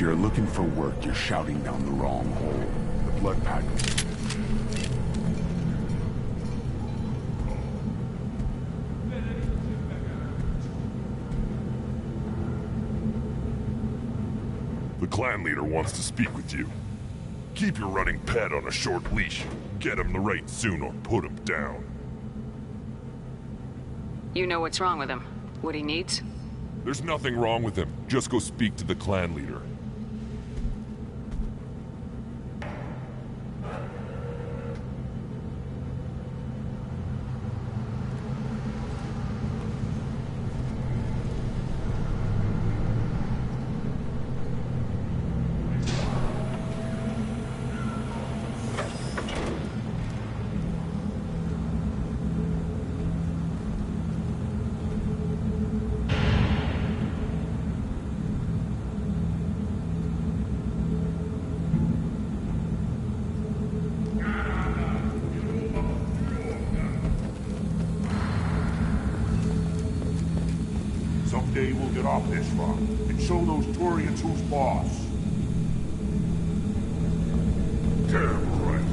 you're looking for work, you're shouting down the wrong hole. The blood pack. The clan leader wants to speak with you. Keep your running pet on a short leash. Get him the right soon or put him down. You know what's wrong with him? What he needs? There's nothing wrong with him. Just go speak to the clan leader. Someday we'll get off this rock and show those Turians who's boss. Damn right.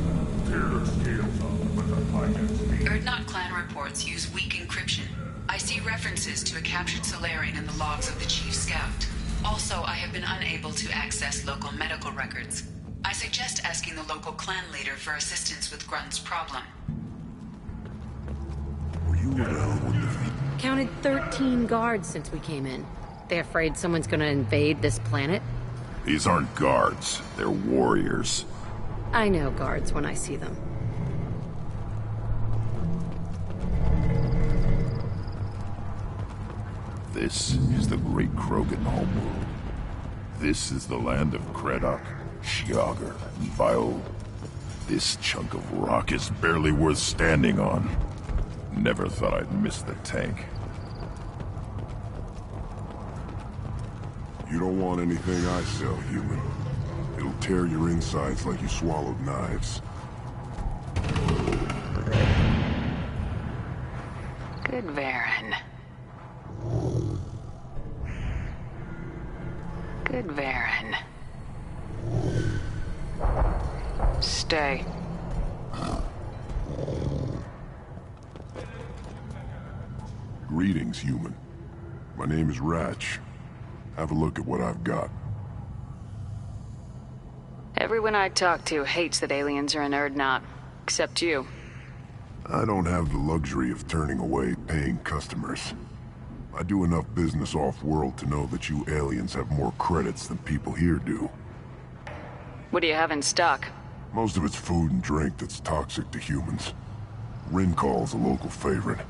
Tear their scales off with the Pythons. Urdnot clan reports use weak encryption. I see references to a captured Solarian in the logs of the Chief Scout. Also, I have been unable to access local medical records. I suggest asking the local clan leader for assistance with Grunt's problem. Were you around when the... Counted 13 guards since we came in. They afraid someone's gonna invade this planet? These aren't guards. They're warriors. I know guards when I see them. This is the great Krogan homeworld. This is the land of Kredok, Shiagar, and Viol. This chunk of rock is barely worth standing on. Never thought I'd miss the tank. You don't want anything I sell, human. It'll tear your insides like you swallowed knives. Good Varen. Good Varen. Stay. Greetings, human. My name is Ratch. Have a look at what I've got. Everyone I talk to hates that aliens are in Urdnot, except you. I don't have the luxury of turning away paying customers. I do enough business off-world to know that you aliens have more credits than people here do. What do you have in stock? Most of it's food and drink that's toxic to humans. Rincall's a local favorite.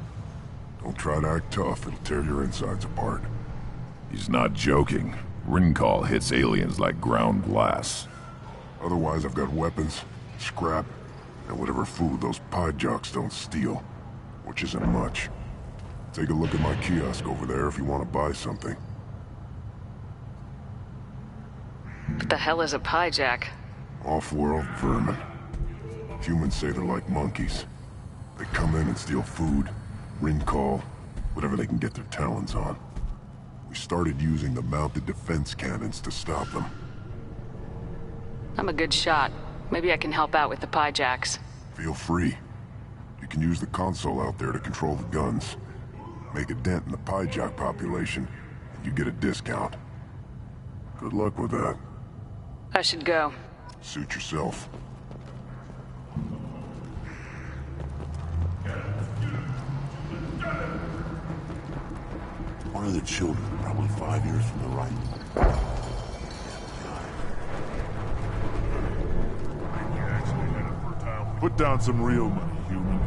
Don't try to act tough, it'll tear your insides apart. He's not joking. Rincall hits aliens like ground glass. Otherwise, I've got weapons, scrap, and whatever food those pie jocks don't steal. Which isn't much. Take a look at my kiosk over there if you want to buy something. What the hell is a piejack? Off-world vermin. Humans say they're like monkeys. They come in and steal food, Rincall, whatever they can get their talons on. We started using the mounted defense cannons to stop them. I'm a good shot. Maybe I can help out with the piejacks. Feel free. You can use the console out there to control the guns. Make a dent in the piejack population, and you get a discount. Good luck with that. I should go. Suit yourself. One of the children, probably 5 years from the right. Put down some real money, human.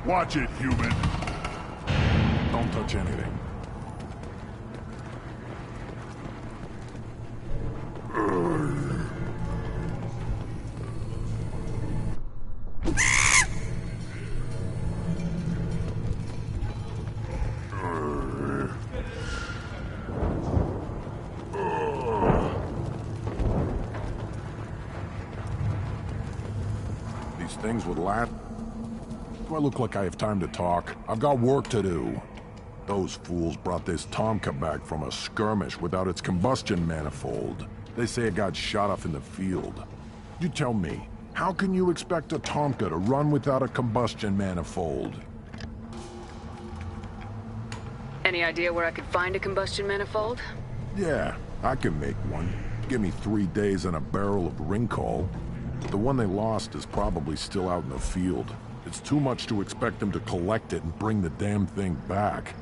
Watch it, human. Don't touch anything. things would last. Do I look like I have time to talk? I've got work to do. Those fools brought this Tomka back from a skirmish without its combustion manifold. They say it got shot off in the field. You tell me, how can you expect a Tomka to run without a combustion manifold? Any idea where I could find a combustion manifold? Yeah, I can make one. Give me 3 days and a barrel of Ringcall. The one they lost is probably still out in the field. It's too much to expect them to collect it and bring the damn thing back.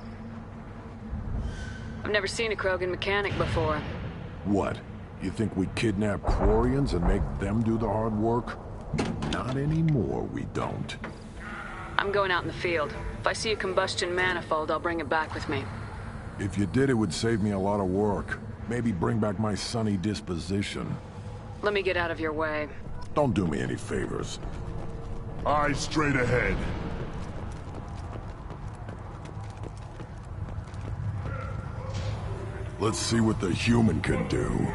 I've never seen a Krogan mechanic before. What? You think we kidnap Quarians and make them do the hard work? Not anymore, we don't. I'm going out in the field. If I see a combustion manifold, I'll bring it back with me. If you did, it would save me a lot of work. Maybe bring back my sunny disposition. Let me get out of your way. Don't do me any favors. Eyes straight ahead. Let's see what the human can do.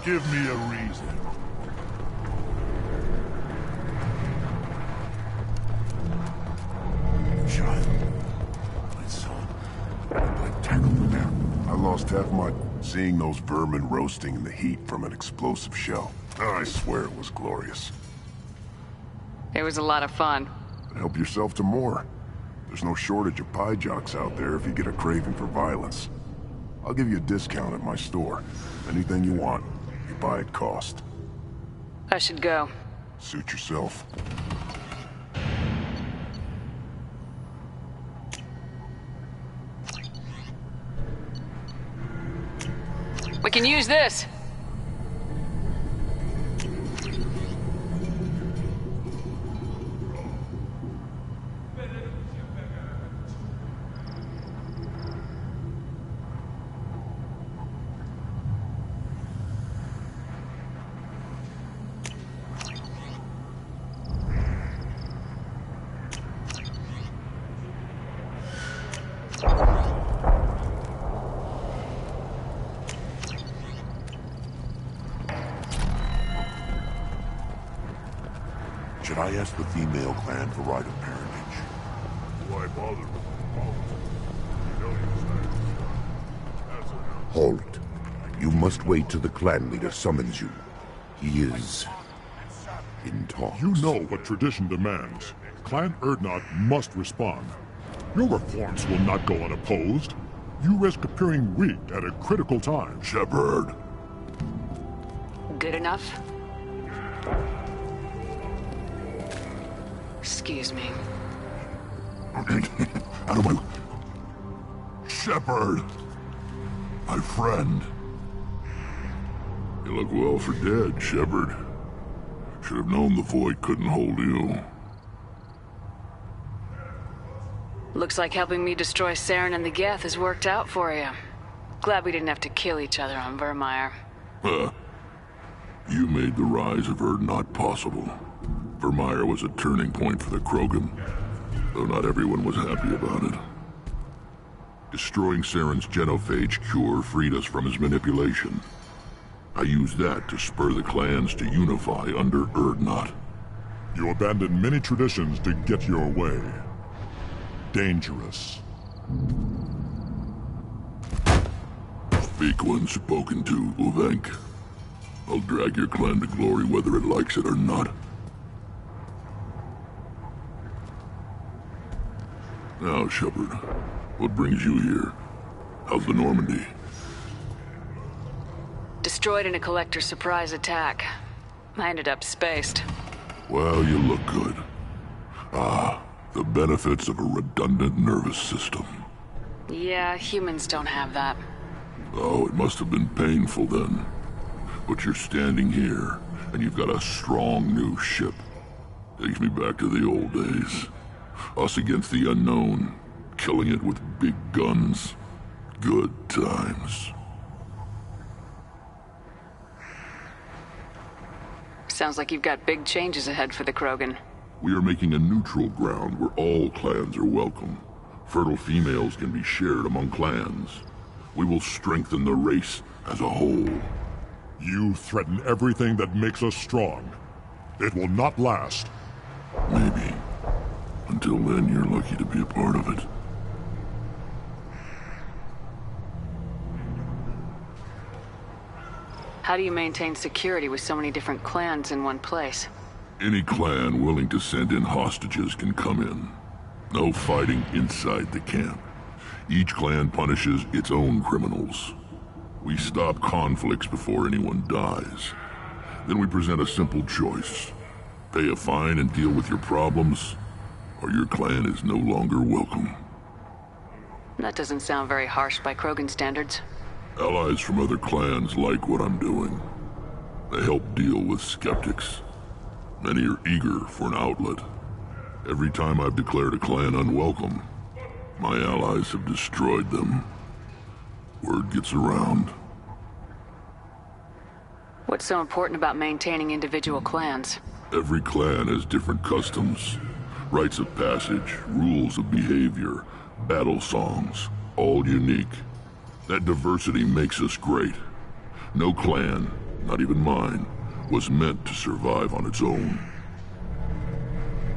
Give me a reason. Child. My son. I tackled the man. I lost half my... Seeing those vermin roasting in the heat from an explosive shell. I swear it was glorious. It was a lot of fun. But help yourself to more. There's no shortage of pie jocks out there if you get a craving for violence. I'll give you a discount at my store. Anything you want. You buy at cost. I should go. Suit yourself. We can use this. I asked the female clan for right of parentage. Why bother with the politics? You know you as a... Halt. You must wait till the clan leader summons you. He is in talks. You know what tradition demands. Clan Urdnot must respond. Your reforms will not go unopposed. You risk appearing weak at a critical time. Shepard. Good enough? Excuse me. Out of my... Shepard! My friend. You look well for dead, Shepard. Should have known the Void couldn't hold you. Looks like helping me destroy Saren and the Geth has worked out for you. Glad we didn't have to kill each other on Vermeer. Huh. You made the rise of Urdnot possible. Vermeer was a turning point for the Krogan, though not everyone was happy about it. Destroying Saren's genophage cure freed us from his manipulation. I used that to spur the clans to unify under Urdnot. You abandoned many traditions to get your way. Dangerous. Speak when spoken to, Uvenk. I'll drag your clan to glory whether it likes it or not. Now, Shepard, what brings you here? How's the Normandy? Destroyed in a Collector surprise attack. I ended up spaced. Well, you look good. Ah, the benefits of a redundant nervous system. Yeah, humans don't have that. Oh, it must have been painful then. But you're standing here, and you've got a strong new ship. Takes me back to the old days. Us against the unknown, killing it with big guns. Good times. Sounds like you've got big changes ahead for the Krogan. We are making a neutral ground where all clans are welcome. Fertile females can be shared among clans. We will strengthen the race as a whole. You threaten everything that makes us strong. It will not last. Maybe. Until then, you're lucky to be a part of it. How do you maintain security with so many different clans in one place? Any clan willing to send in hostages can come in. No fighting inside the camp. Each clan punishes its own criminals. We stop conflicts before anyone dies. Then we present a simple choice. Pay a fine and deal with your problems, or your clan is no longer welcome. That doesn't sound very harsh by Krogan standards. Allies from other clans like what I'm doing. They help deal with skeptics. Many are eager for an outlet. Every time I've declared a clan unwelcome, my allies have destroyed them. Word gets around. What's so important about maintaining individual clans? Every clan has different customs, rites of passage, rules of behavior, battle songs, all unique. That diversity makes us great. No clan, not even mine, was meant to survive on its own.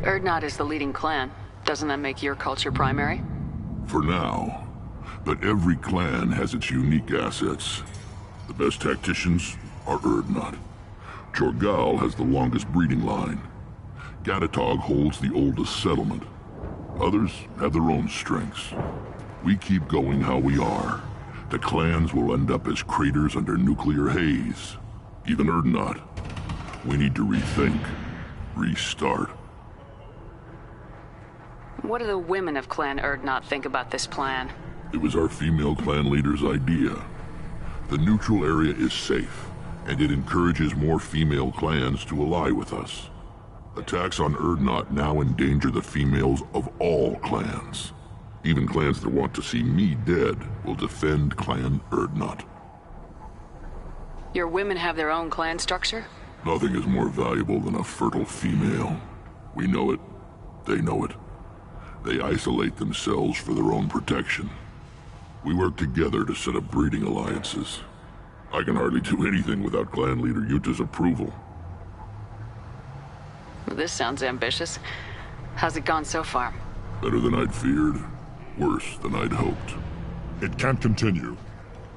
Urdnot is the leading clan. Doesn't that make your culture primary? For now. But every clan has its unique assets. The best tacticians are Urdnot. Chorgal has the longest breeding line. Gatatog holds the oldest settlement. Others have their own strengths. We keep going how we are. The clans will end up as craters under nuclear haze. Even Urdnot. We need to rethink. Restart. What do the women of Clan Urdnot think about this plan? It was our female clan leader's idea. The neutral area is safe, and it encourages more female clans to ally with us. Attacks on Urdnot now endanger the females of all clans. Even clans that want to see me dead will defend Clan Urdnot. Your women have their own clan structure? Nothing is more valuable than a fertile female. We know it. They know it. They isolate themselves for their own protection. We work together to set up breeding alliances. I can hardly do anything without clan leader Yuta's approval. This sounds ambitious. How's it gone so far? Better than I'd feared. Worse than I'd hoped. It can't continue.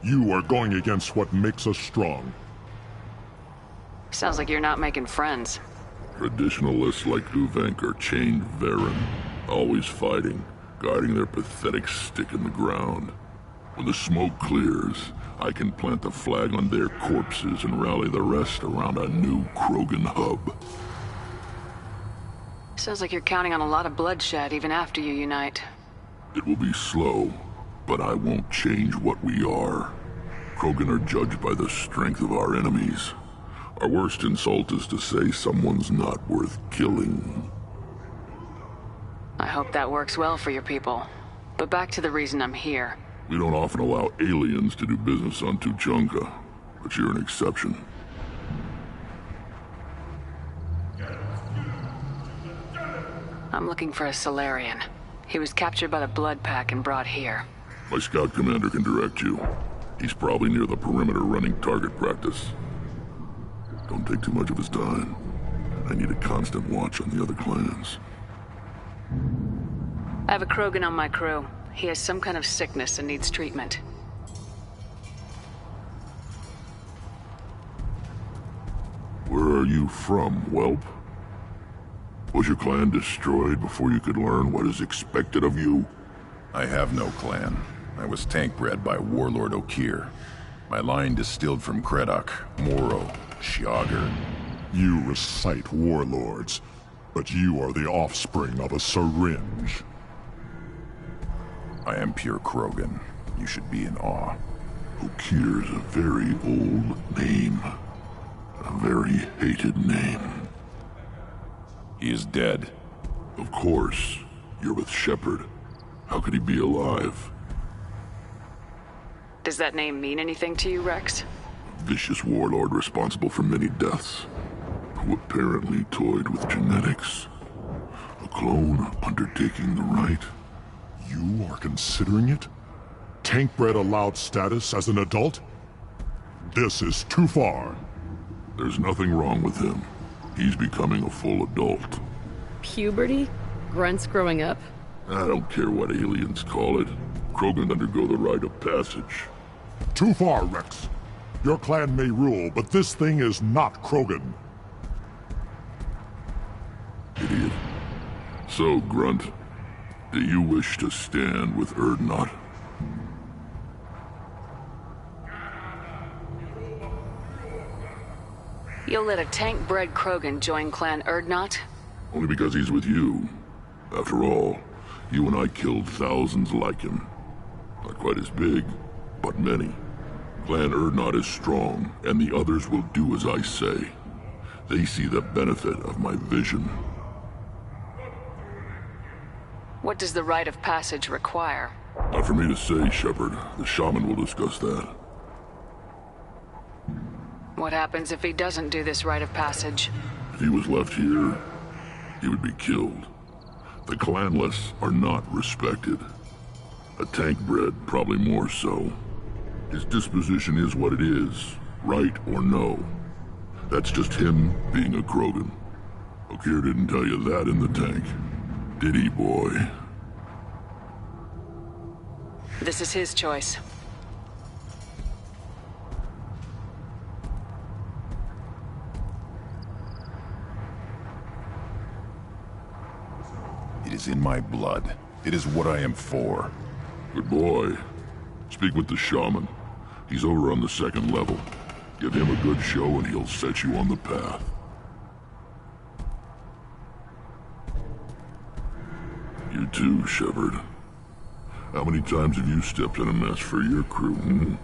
You are going against what makes us strong. Sounds like you're not making friends. Traditionalists like Uvenk are chained Varen, always fighting, guarding their pathetic stick in the ground. When the smoke clears, I can plant the flag on their corpses and rally the rest around a new Krogan hub. Sounds like you're counting on a lot of bloodshed even after you unite. It will be slow, but I won't change what we are. Krogan are judged by the strength of our enemies. Our worst insult is to say someone's not worth killing. I hope that works well for your people. But back to the reason I'm here. We don't often allow aliens to do business on Tuchanka, but you're an exception. I'm looking for a Solarian. He was captured by the Blood Pack and brought here. My scout commander can direct you. He's probably near the perimeter running target practice. Don't take too much of his time. I need a constant watch on the other clans. I have a Krogan on my crew. He has some kind of sickness and needs treatment. Where are you from, whelp? Was your clan destroyed before you could learn what is expected of you? I have no clan. I was tank bred by Warlord Okeer. My line distilled from Kredok, Moro, Shiagar. You recite warlords, but you are the offspring of a syringe. I am pure Krogan. You should be in awe. Okeer's a very old name. A very hated name. He is dead. Of course. You're with Shepard. How could he be alive? Does that name mean anything to you, Rex? Vicious warlord responsible for many deaths, who apparently toyed with genetics. A clone undertaking the rite. You are considering it? Tank-bred allowed status as an adult? This is too far. There's nothing wrong with him. He's becoming a full adult. Puberty? Grunts growing up? I don't care what aliens call it. Krogan undergo the rite of passage. Too far, Rex. Your clan may rule, but this thing is not Krogan. Idiot. So, Grunt, do you wish to stand with Urdnot? You'll let a tank-bred Krogan join Clan Urdnot? Only because he's with you. After all, you and I killed thousands like him. Not quite as big, but many. Clan Urdnot is strong, and the others will do as I say. They see the benefit of my vision. What does the rite of passage require? Not for me to say, Shepard. The shaman will discuss that. What happens if he doesn't do this rite of passage? If he was left here, he would be killed. The clanless are not respected. A tank-bred, probably more so. His disposition is what it is, right or no. That's just him being a Krogan. Okeer didn't tell you that in the tank. Did he, boy? This is his choice. It is in my blood. It is what I am for. Good boy. Speak with the shaman. He's over on the second level. Give him a good show and he'll set you on the path. You too, Shepard. How many times have you stepped in a mess for your crew, hmm?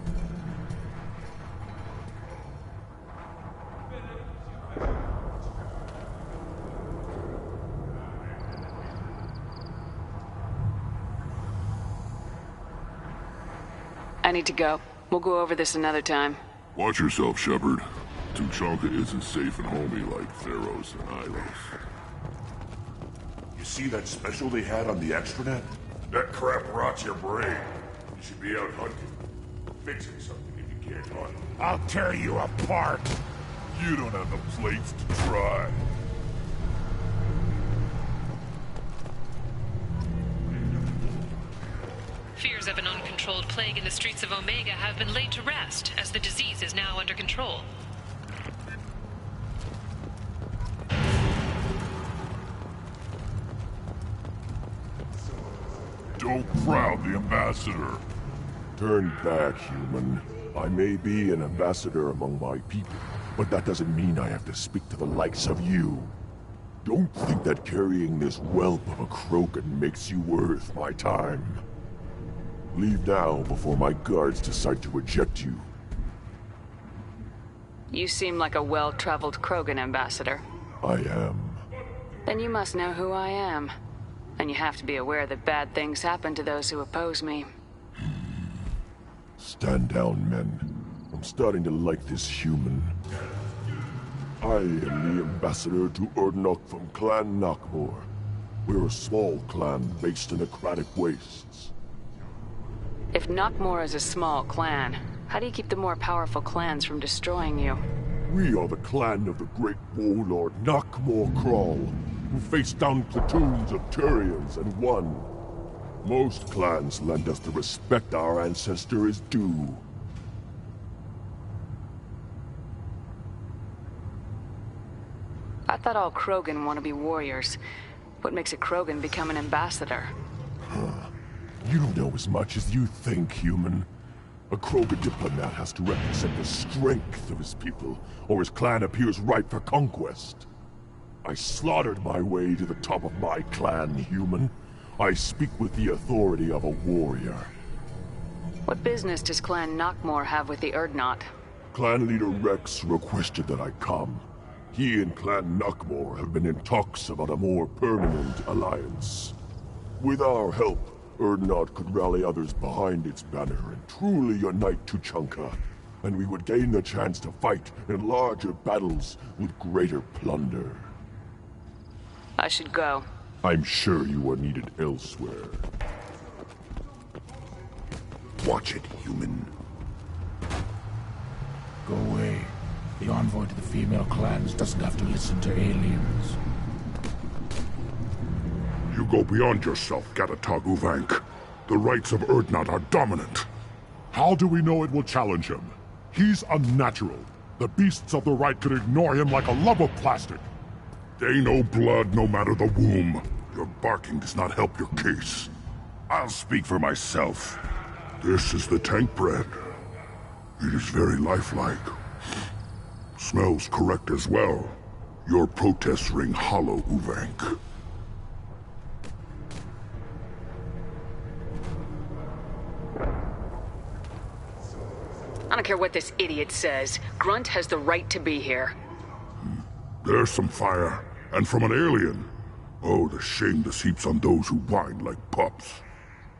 I need to go. We'll go over this another time. Watch yourself, Shepard. Tuchanka isn't safe and homey like Theros and Ilos. You see that special they had on the extranet? That crap rots your brain. You should be out hunting. Fixing something if you can't hunt. I'll tear you apart. You don't have the plates to try. Fears of an uncontrolled plague in the streets of Omega have been laid to rest, as the disease is now under control. Don't crowd the ambassador. Turn back, human. I may be an ambassador among my people, but that doesn't mean I have to speak to the likes of you. Don't think that carrying this whelp of a Krogan makes you worth my time. Leave now before my guards decide to eject you. You seem like a well-traveled Krogan, Ambassador. I am. Then you must know who I am. And you have to be aware that bad things happen to those who oppose me. Stand down, men. I'm starting to like this human. I am the ambassador to Urdnot from Clan Knockmore. We're a small clan based in aquatic wastes. If Knockmore is a small clan, how do you keep the more powerful clans from destroying you? We are the clan of the great warlord Knockmore Crawl, who faced down platoons of Turians and won. Most clans lend us the respect our ancestor is due. I thought all Krogan want to be warriors. What makes a Krogan become an ambassador? You don't know as much as you think, human. A Krogan diplomat has to represent the strength of his people, or his clan appears ripe for conquest. I slaughtered my way to the top of my clan, human. I speak with the authority of a warrior. What business does Clan Knockmore have with the Urdnot? Clan leader Rex requested that I come. He and Clan Knockmore have been in talks about a more permanent alliance. With our help, Urdnot could rally others behind its banner and truly unite Tuchanka, and we would gain the chance to fight in larger battles with greater plunder. I should go. I'm sure you are needed elsewhere. Watch it, human. Go away. The envoy to the female clans doesn't have to listen to aliens. You go beyond yourself, Gatatog Uvank. The rights of Urdnot are dominant. How do we know it will challenge him? He's unnatural. The beasts of the right could ignore him like a lump of plastic. They know blood no matter the womb. Your barking does not help your case. I'll speak for myself. This is the tank bread. It is very lifelike. Smells correct as well. Your protests ring hollow, Uvank. I don't care what this idiot says. Grunt has the right to be here. There's some fire, and from an alien. Oh, the shame this heaps on those who whine like pups.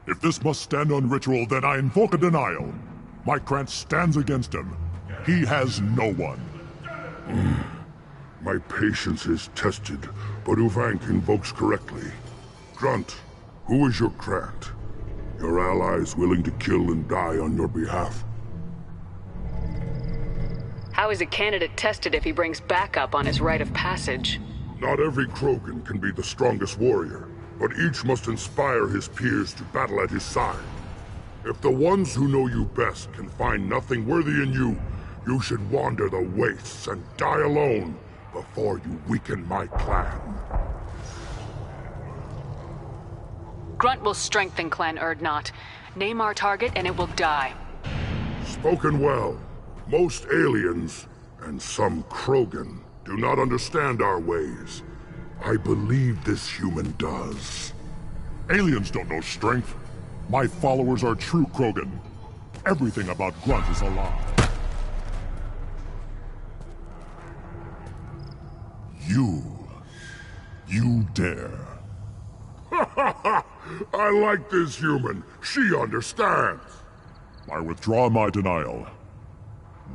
If this must stand on ritual, then I invoke a denial. My Krantz stands against him. He has no one. My patience is tested, but Uvank invokes correctly. Grunt, who is your Krant? Your allies willing to kill and die on your behalf? How is a candidate tested if he brings backup on his rite of passage? Not every Krogan can be the strongest warrior, but each must inspire his peers to battle at his side. If the ones who know you best can find nothing worthy in you, you should wander the wastes and die alone before you weaken my clan. Grunt will strengthen Clan Urdnot. Name our target and it will die. Spoken well. Most aliens, and some Krogan, do not understand our ways. I believe this human does. Aliens don't know strength. My followers are true Krogan. Everything about Grunt is a lie. You dare. I like this human. She understands. I withdraw my denial.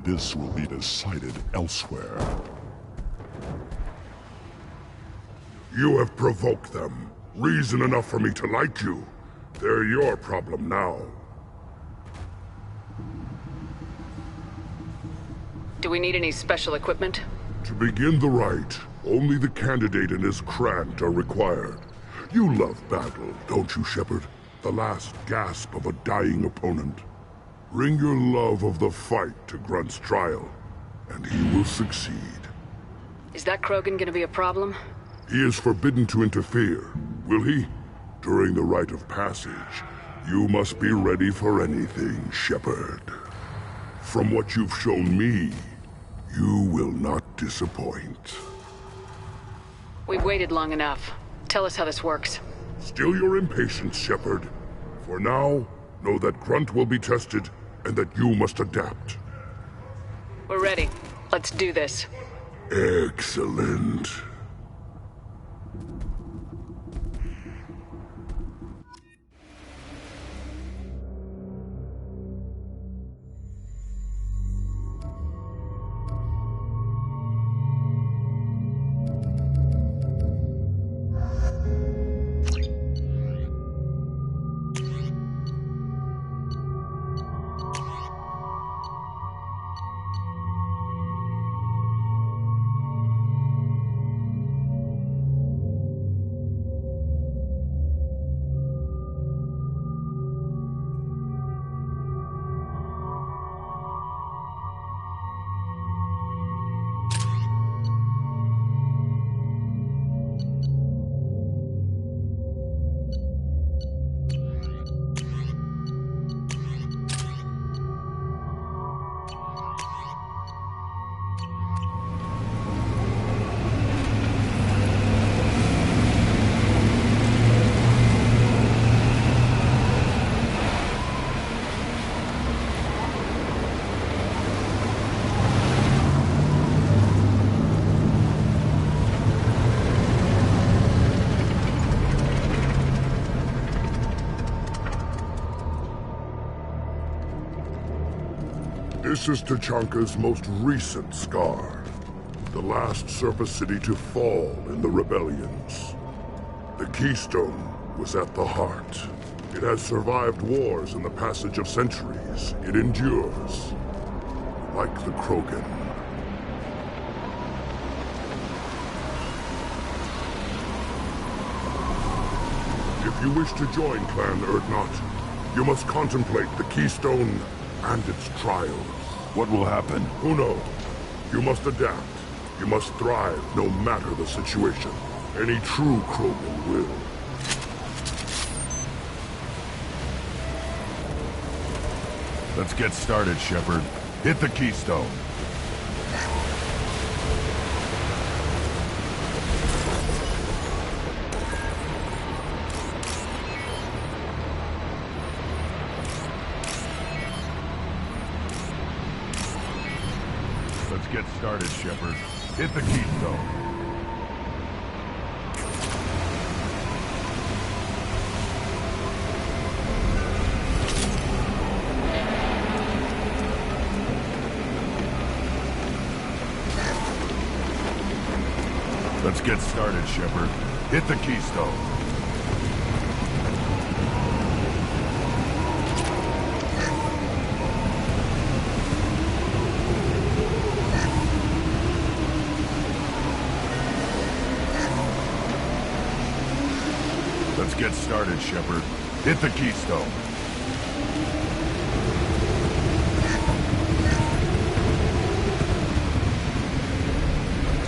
This will be decided elsewhere. You have provoked them. Reason enough for me to like you. They're your problem now. Do we need any special equipment? To begin the rite, only the candidate and his Krant are required. You love battle, don't you, Shepard? the last gasp of a dying opponent. Bring your love of the fight to Grunt's trial, and he will succeed. Is that Krogan gonna be a problem? He is forbidden to interfere, will he? During the rite of passage, you must be ready for anything, Shepard. From what you've shown me, you will not disappoint. We've waited long enough. Tell us how this works. Still your impatience, Shepard. For now, know that Grunt will be tested, and that you must adapt. We're ready. Let's do this. Excellent. This is Tachanka's most recent scar. The last surface city to fall in the rebellions. The Keystone was at the heart. It has survived wars and the passage of centuries. It endures. Like the Krogan. If you wish to join Clan Urdnot, you must contemplate the Keystone and its trials. What will happen? Who knows? You must adapt. You must thrive no matter the situation. Any true Krogan will. Let's get started, Shepard. Hit the Keystone. Let's get started, Shepard. Hit the Keystone. Let's get started, Shepard. Hit the Keystone. Let's get started, Shepard. Hit the Keystone.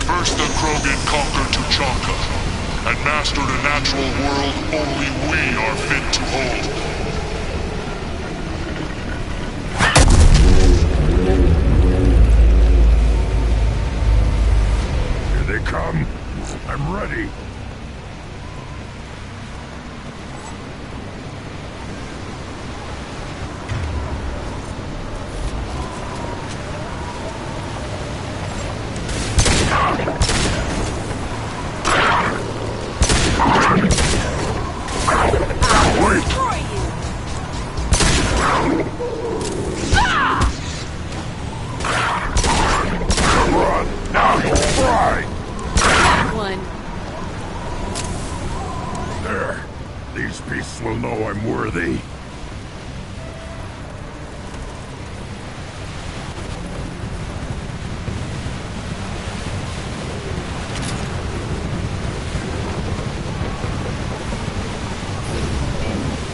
First the Krogan conquered Tachanka, and mastered a natural world only we are fit to hold. Here they come. I'm ready. These beasts will know I'm worthy.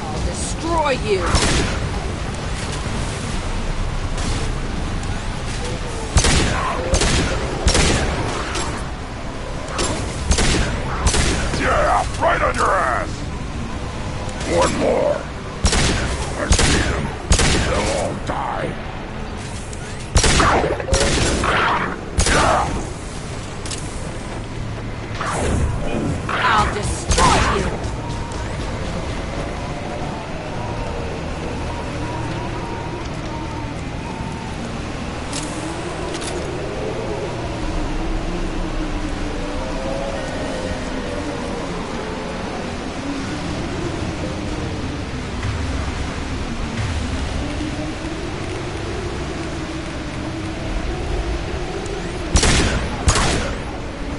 All this destroy you! Yeah, right on your ass! One more! I see them. They'll all die. I'll destroy you!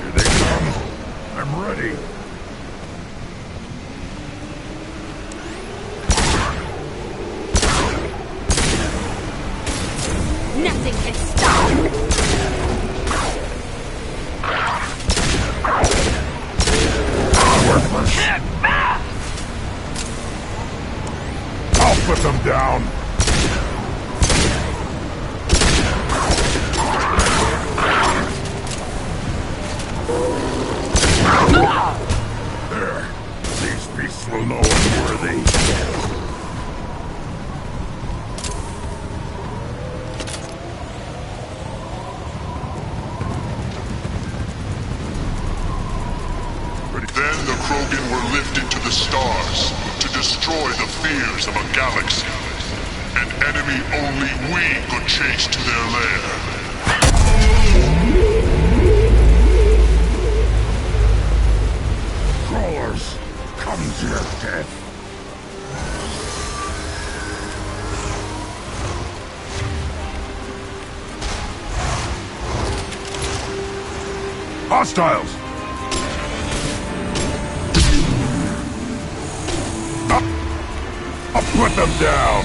Here they come. I'm ready. Nothing can stop! Worthless. I'll put them down. There. These beasts will know I'm worthy. Then the Krogan were lifted to the stars to destroy the fears of a galaxy. An enemy only we could chase to their lair. Crawlers, come to your death. Hostiles! I'll put them down!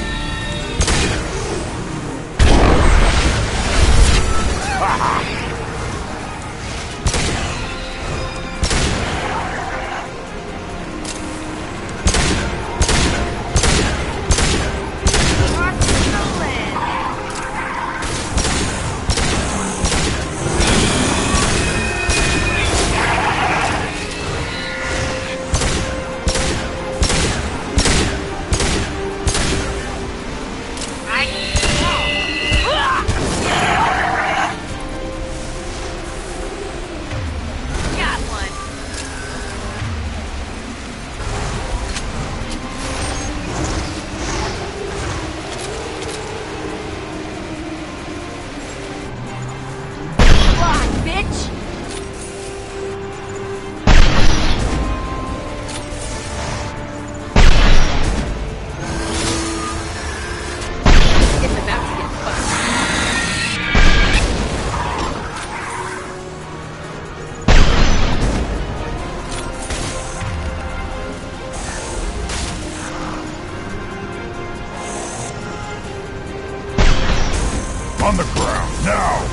On the ground, now!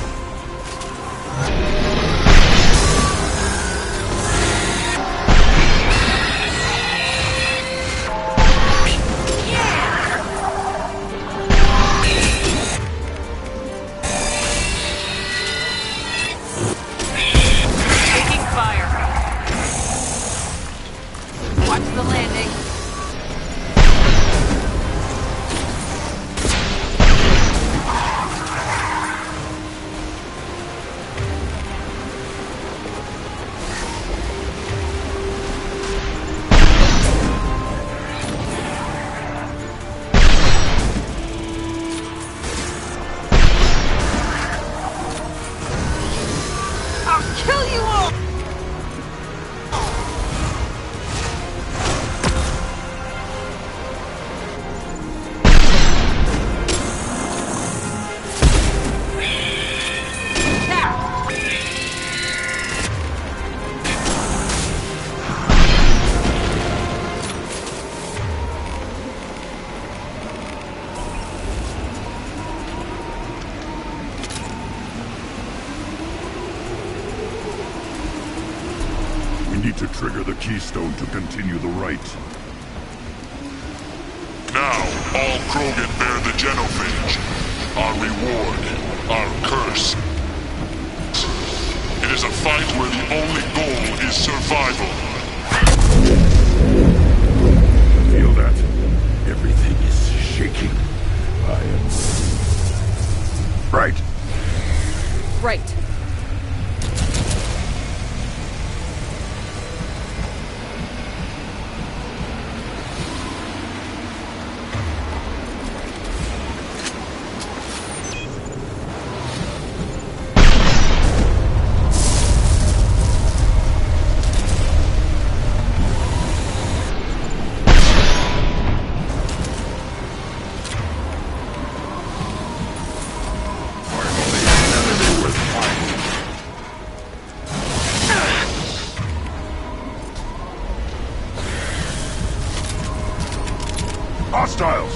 Taking fire. Watch the landing. Kill you all! We need to trigger the keystone to continue the rite. Now, All Krogan bear the genophage. Our reward, our curse. It is a fight where the only goal is survival. Feel that? Everything is shaking. I am... Right. Right. Hostiles!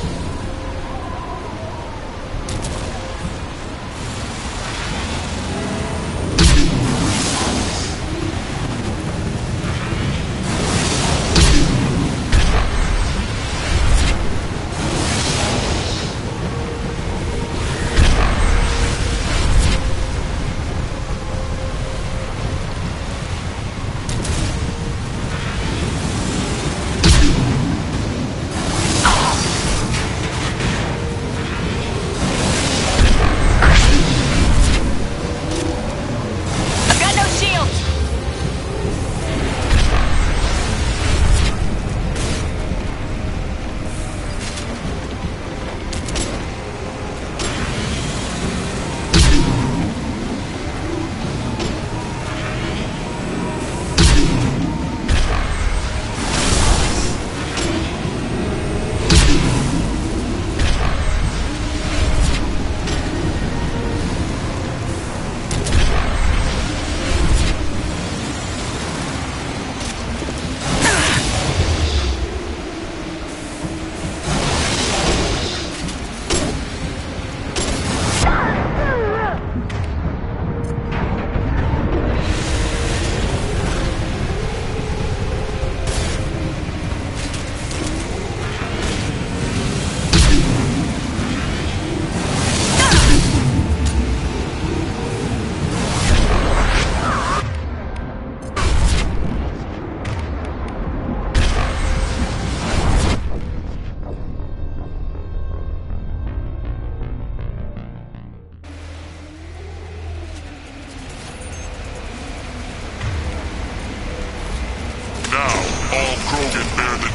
All Krogan bear the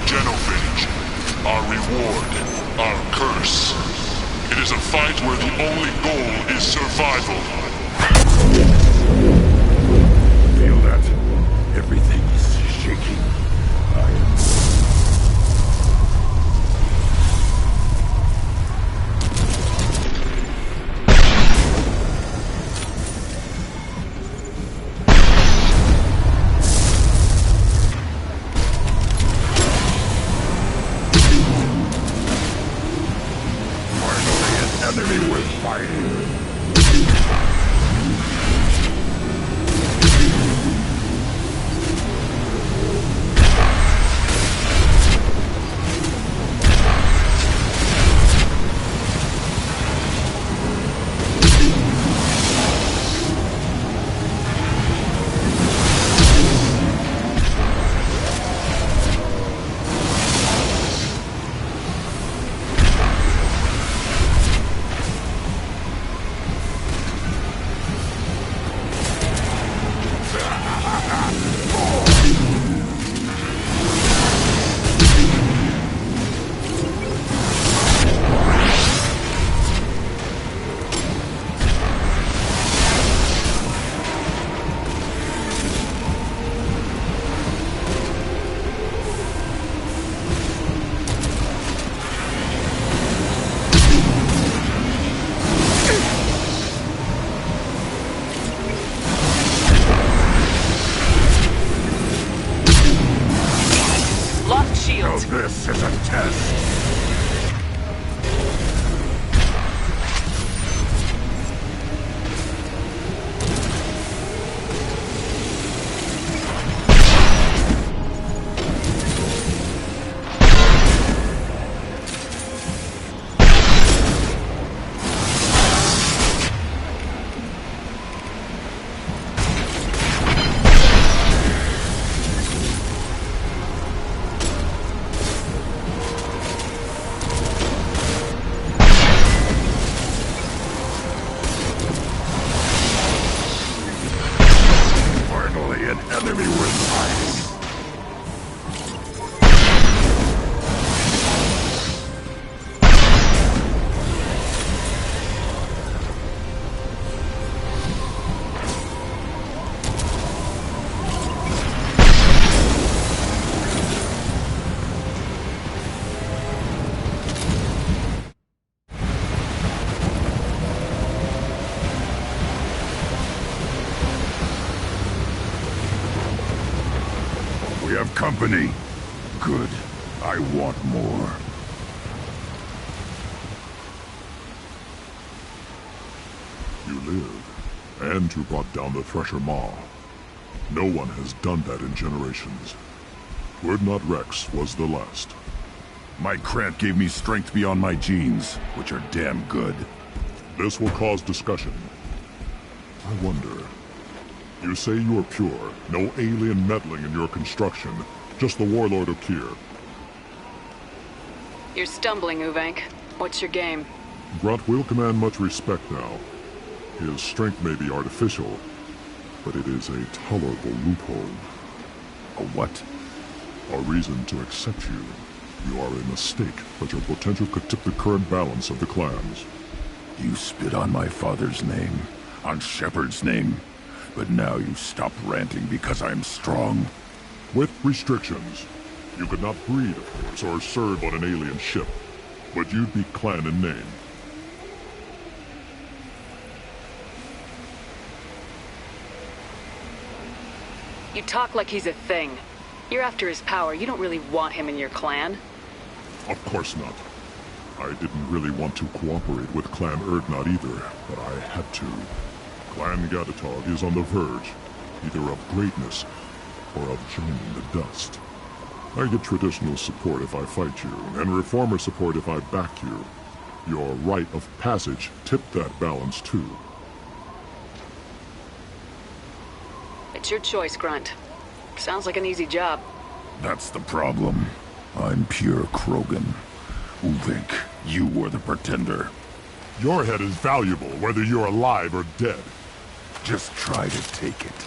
genophage. Our reward, our curse. It is a fight where the only goal is survival. Feel that? Everything is shaking. I am... enemy with fighting. This is a test. company. Good. I want more. You live, and you brought down the Thresher Maw. No one has done that in generations. Urdnot Rex was the last. My Krant gave me strength beyond my genes, which are damn good. This will cause discussion. I wonder... You say you are pure, no alien meddling in your construction, just the Warlord Okeer. You're stumbling, Uvank. What's your game? Grunt will command much respect now. His strength may be artificial, but it is a tolerable loophole. A what? A reason to accept you. You are a mistake, but your potential could tip the current balance of the clans. You spit on my father's name, on Shepard's name, but now you stop ranting because I'm strong. With restrictions. You could not breed, of course, or serve on an alien ship, but you'd be clan in name. You talk like he's a thing. You're after his power. You don't really want him in your clan. Of course not. I didn't really want to cooperate with Clan Urdnot either, but I had to. Clan Gatatog is on the verge, either of greatness or of joining the dust. I get traditional support if I fight you, and reformer support if I back you. Your rite of passage tipped that balance too. It's your choice, Grunt. Sounds like an easy job. That's the problem. I'm pure Krogan. Uvank, you were the pretender. Your head is valuable, whether you're alive or dead. Just try to take it.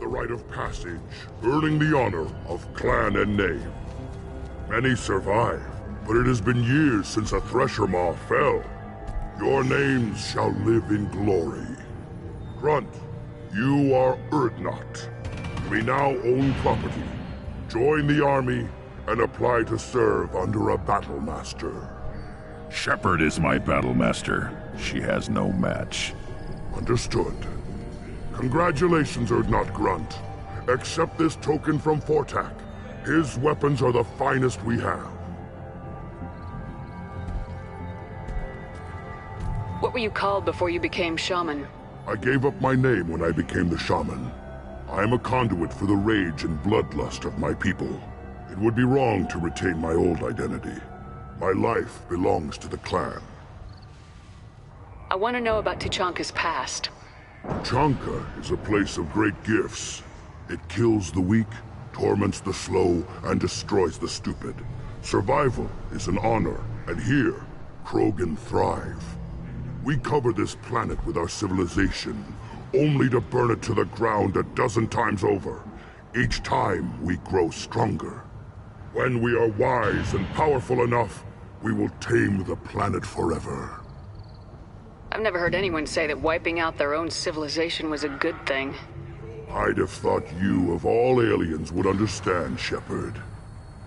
The rite of passage, earning the honor of clan and name. Many survive, but it has been years since a Thresher Maw fell. Your names shall live in glory. Grunt, you are Urdnot. You may now own property. Join the army and apply to serve under a battle master. Shepard is my battle master. She has no match. Understood. Congratulations, Urdnot Grunt. Accept this token from Fortak. His weapons are the finest we have. What were you called before you became shaman? I gave up my name when I became the shaman. I am a conduit for the rage and bloodlust of my people. It would be wrong to retain my old identity. My life belongs to the clan. I want to know about Tuchanka's past. Tuchanka is a place of great gifts. It kills the weak, torments the slow, and destroys the stupid. Survival is an honor, and here, Krogan thrive. We cover this planet with our civilization, only to burn it to the ground a dozen times over. Each time, we grow stronger. When we are wise and powerful enough, we will tame the planet forever. I've never heard anyone say that wiping out their own civilization was a good thing. I'd have thought you, of all aliens, would understand, Shepard.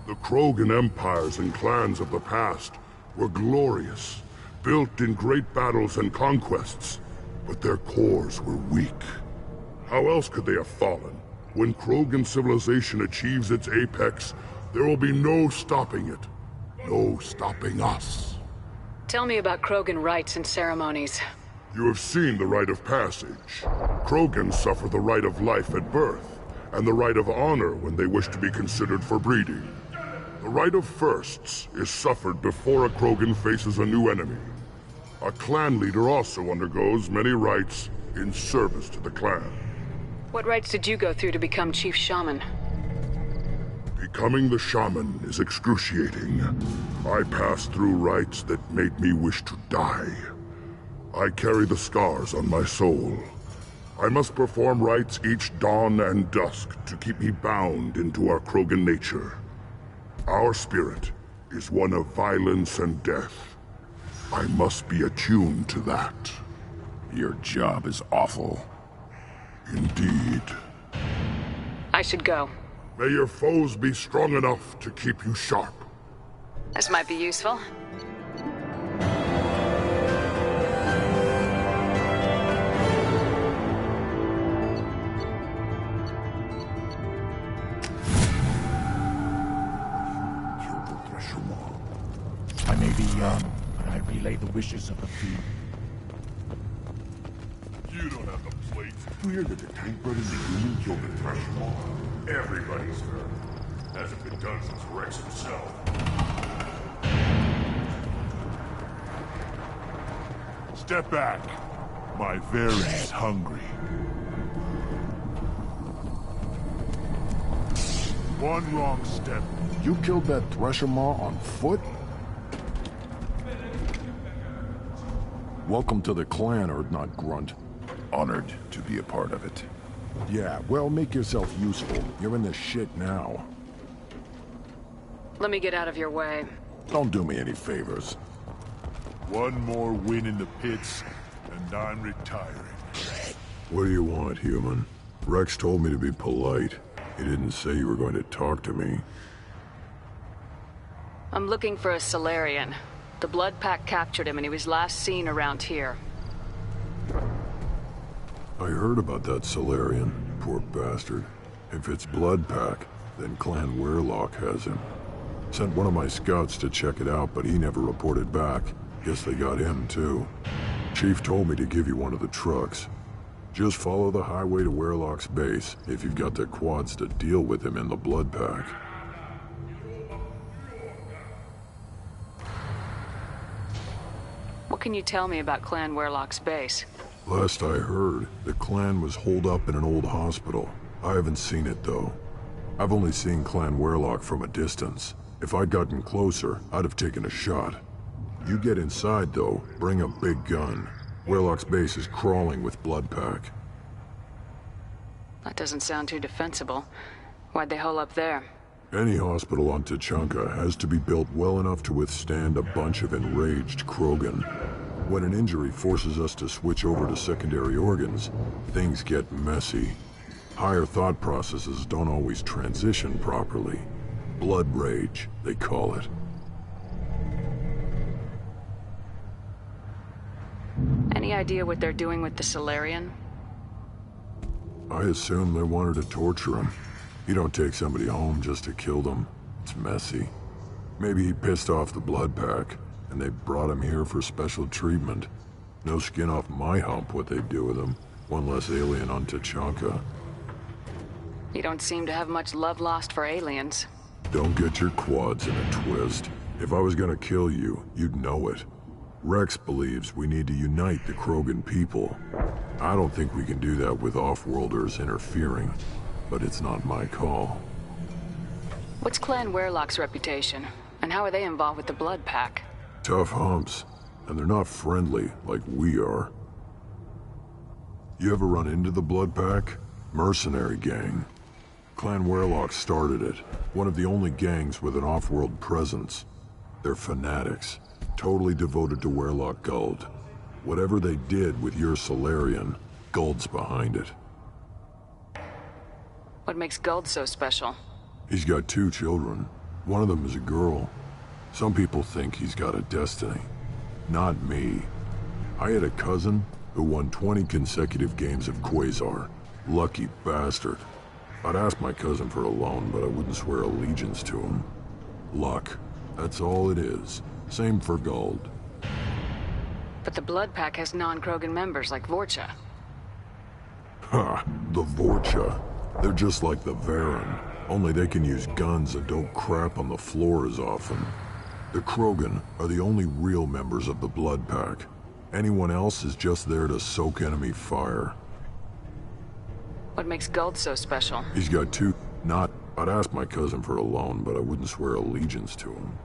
The Krogan empires and clans of the past were glorious, built in great battles and conquests, but their cores were weak. How else could they have fallen? When Krogan civilization achieves its apex, there will be no stopping it. No stopping us. Tell me about Krogan rites and ceremonies. You have seen the rite of passage. Krogans suffer the rite of life at birth, and the rite of honor when they wish to be considered for breeding. The rite of firsts is suffered before a Krogan faces a new enemy. A clan leader also undergoes many rites in service to the clan. What rites did you go through to become Chief Shaman? Becoming the shaman is excruciating. I passed through rites that made me wish to die. I carry the scars on my soul. I must perform rites each dawn and dusk to keep me bound into our Krogan nature. Our spirit is one of violence and death. I must be attuned to that. Your job is awful. Indeed. I should go. May your foes be strong enough to keep you sharp. This might be useful. I may be young, but I relay the wishes of the few. You don't have the plates. You hear that the tank brought in the human killed the Threshold? Everybody's heard. Hasn't been done since Rex himself. Step back. My Varys hungry. One wrong step. You killed that Threshamar on foot? Welcome to the clan, Urdnot-Grunt. Honored to be a part of it. Yeah, well, make yourself useful. You're in this shit now. Let me get out of your way. Don't do me any favors. One more win in the pits, and I'm retiring. What do you want, human? Rex told me to be polite. He didn't say you were going to talk to me. I'm looking for a Solarian. The Blood Pack captured him and he was last seen around here. I heard about that Solarian. Poor bastard. If it's Blood Pack, then Clan Weirlock has him. Sent one of my scouts to check it out, but he never reported back. Guess they got him, too. Chief told me to give you one of the trucks. Just follow the highway to Weirlock's base, if you've got the quads to deal with him in the Blood Pack. What can you tell me about Clan Weirlock's base? Last I heard, the clan was holed up in an old hospital. I haven't seen it, though. I've only seen Clan Weirlock from a distance. If I'd gotten closer, I'd have taken a shot. You get inside, though, bring a big gun. Weirlock's base is crawling with Blood Pack. That doesn't sound too defensible. Why'd they hole up there? Any hospital on Tuchanka has to be built well enough to withstand a bunch of enraged Krogan. When an injury forces us to switch over to secondary organs, things get messy. Higher thought processes don't always transition properly. Blood rage, they call it. Any idea what they're doing with the Solarian? I assume they wanted to torture him. You don't take somebody home just to kill them. It's messy. Maybe he pissed off the Blood Pack, and they brought him here for special treatment. No skin off my hump what they'd do with him. One less alien on Tuchanka. You don't seem to have much love lost for aliens. Don't get your quads in a twist. If I was gonna kill you, you'd know it. Rex believes we need to unite the Krogan people. I don't think we can do that with off-worlders interfering, but it's not my call. What's Clan Weirlock's reputation? And how are they involved with the Blood Pack? Tough humps, and they're not friendly like we are. You ever run into the Blood Pack? Mercenary gang. Clan Weirlock started it, one of the only gangs with an off-world presence. They're fanatics, totally devoted to Weirlock Gold. Whatever they did with your Solarian, Guld's behind it. What makes Guld so special? He's got 2 children. One of them is a girl. Some people think he's got a destiny. Not me. I had a cousin who won 20 consecutive games of Quasar. Lucky bastard. I'd ask my cousin for a loan, but I wouldn't swear allegiance to him. Luck. That's all it is. Same for Guld. But the Blood Pack has non-Krogan members like Vorcha. Ha! The Vorcha. They're just like the Varen, only they can use guns that don't crap on the floor as often. The Krogan are the only real members of the Blood Pack. Anyone else is just there to soak enemy fire. What makes Guld so special? He's got 2... I'd ask my cousin for a loan, but I wouldn't swear allegiance to him.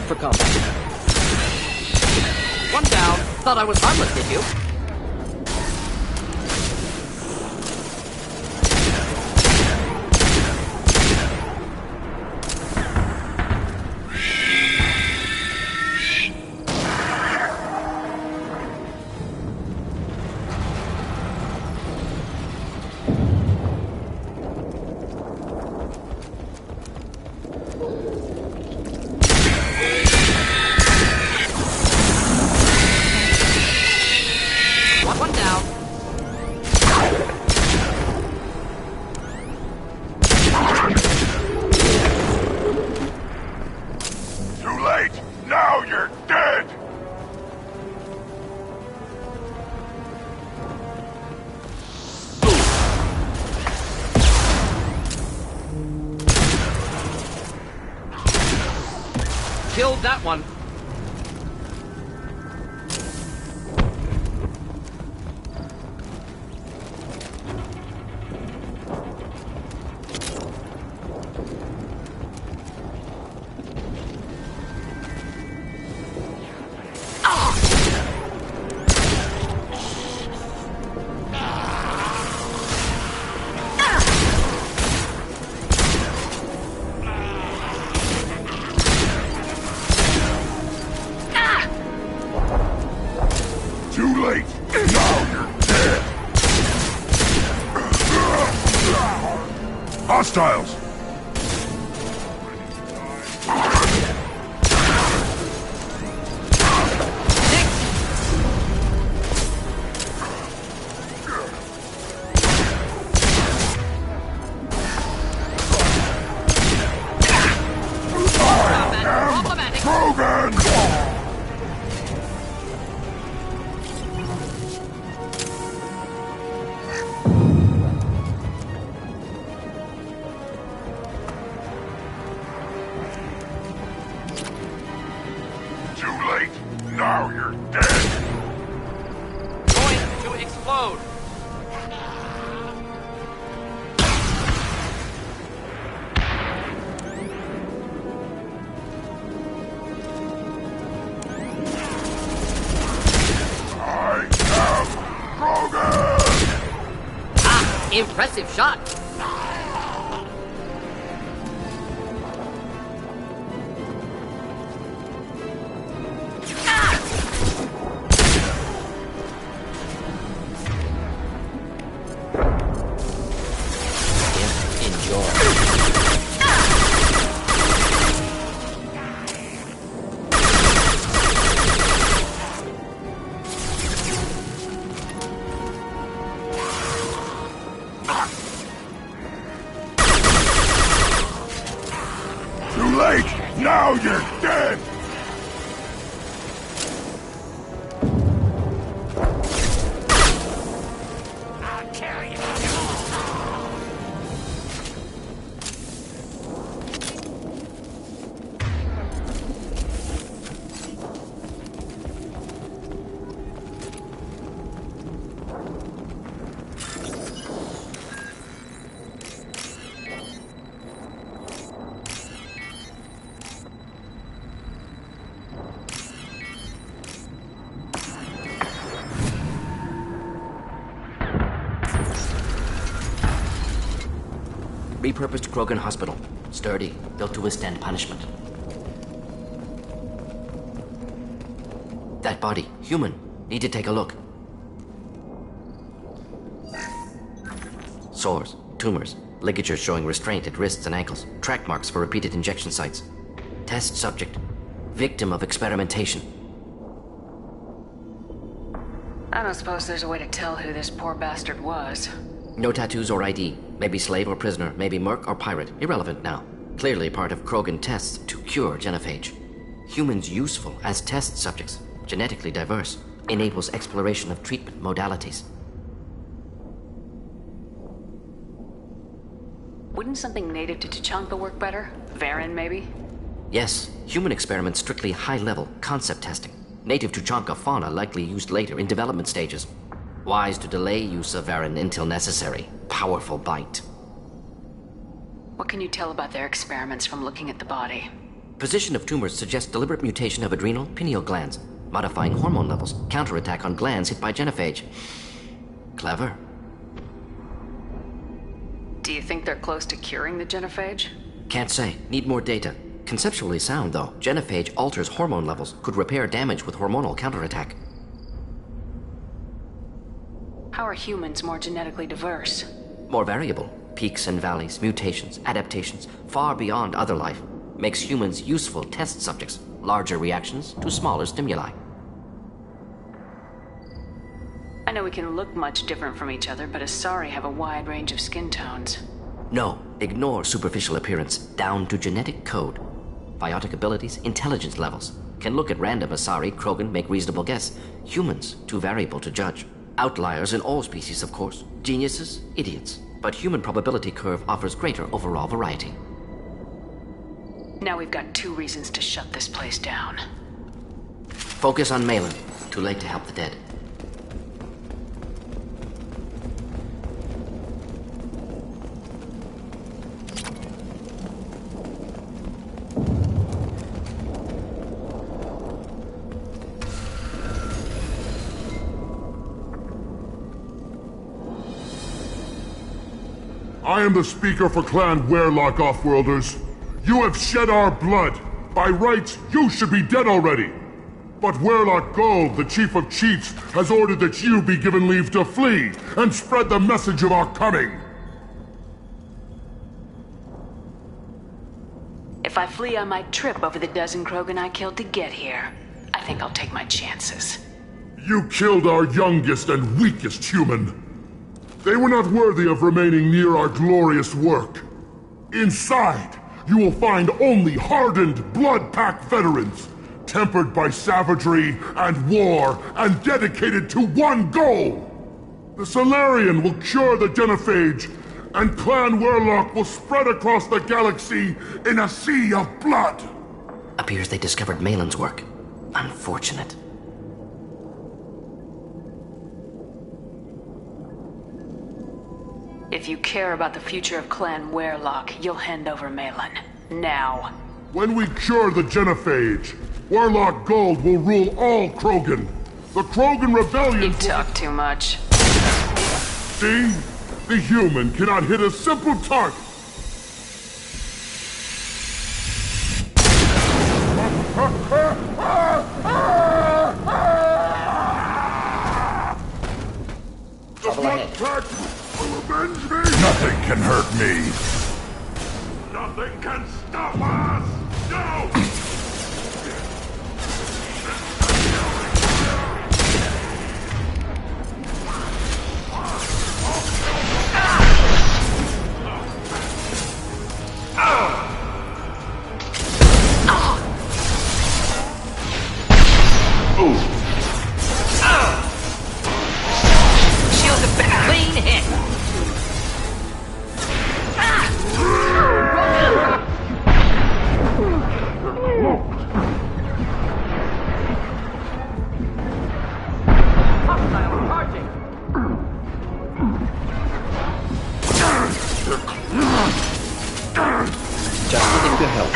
For combat. One down. Thought I was harmless, did you? Killed that one. hostiles! Now you're dead! Going to explode! I am Krogan! Ah! Impressive shot! Too late! Now you're dead! I'll kill you! Repurposed Krogan hospital. Sturdy, built to withstand punishment. That body, human. Need to take a look. Sores, tumors, ligatures showing restraint at wrists and ankles, track marks for repeated injection sites. Test subject. Victim of experimentation. I don't suppose there's a way to tell who this poor bastard was. No tattoos or ID. Maybe slave or prisoner, maybe merc or pirate. Irrelevant now. Clearly part of Krogan tests to cure genophage. Humans useful as test subjects. Genetically diverse. Enables exploration of treatment modalities. Wouldn't something native to Tuchanka work better? Varen, maybe? Yes, human experiments strictly high-level concept testing. Native Tuchanka fauna likely used later in development stages. Wise to delay use of Varen until necessary. Powerful bite. What can you tell about their experiments from looking at the body? Position of tumors suggests deliberate mutation of adrenal, pineal glands, modifying hormone levels, counterattack on glands hit by genophage. Clever. Do you think they're close to curing the genophage? Can't say. Need more data. Conceptually sound, though. Genophage alters hormone levels, could repair damage with hormonal counterattack. How are humans more genetically diverse? More variable. Peaks and valleys, mutations, adaptations, far beyond other life. Makes humans useful test subjects. Larger reactions to smaller stimuli. I know we can look much different from each other, but Asari have a wide range of skin tones. No, ignore superficial appearance, down to genetic code. Biotic abilities, intelligence levels. Can look at random Asari, Krogan, make reasonable guess. Humans, too variable to judge. Outliers in all species, of course. Geniuses, idiots. But human probability curve offers greater overall variety. Now we've got 2 reasons to shut this place down. Focus on Malin. Too late to help the dead. I am the speaker for Clan Werelock, Offworlders. You have shed our blood. By rights, you should be dead already. But Werelock Gold, the Chief of Chiefs, has ordered that you be given leave to flee and spread the message of our coming. If I flee, I might trip over the dozen Krogan I killed to get here. I think I'll take my chances. You killed our youngest and weakest human. They were not worthy of remaining near our glorious work. Inside, you will find only hardened, blood-packed veterans, tempered by savagery and war, and dedicated to one goal! The Solarian will cure the genophage, and Clan Warlock will spread across the galaxy in a sea of blood! Appears they discovered Malin's work. Unfortunate. If you care about the future of Clan Warlock, you'll hand over Malin. Now. When we cure the genophage, Warlock Gold will rule all Krogan. The Krogan Rebellion... You talk too much. See? The human cannot hit a simple target. The Blood Pact will avenge me! Nothing can hurt me! Nothing can stop us! No! Shield of back, clean hit! Just looking to help.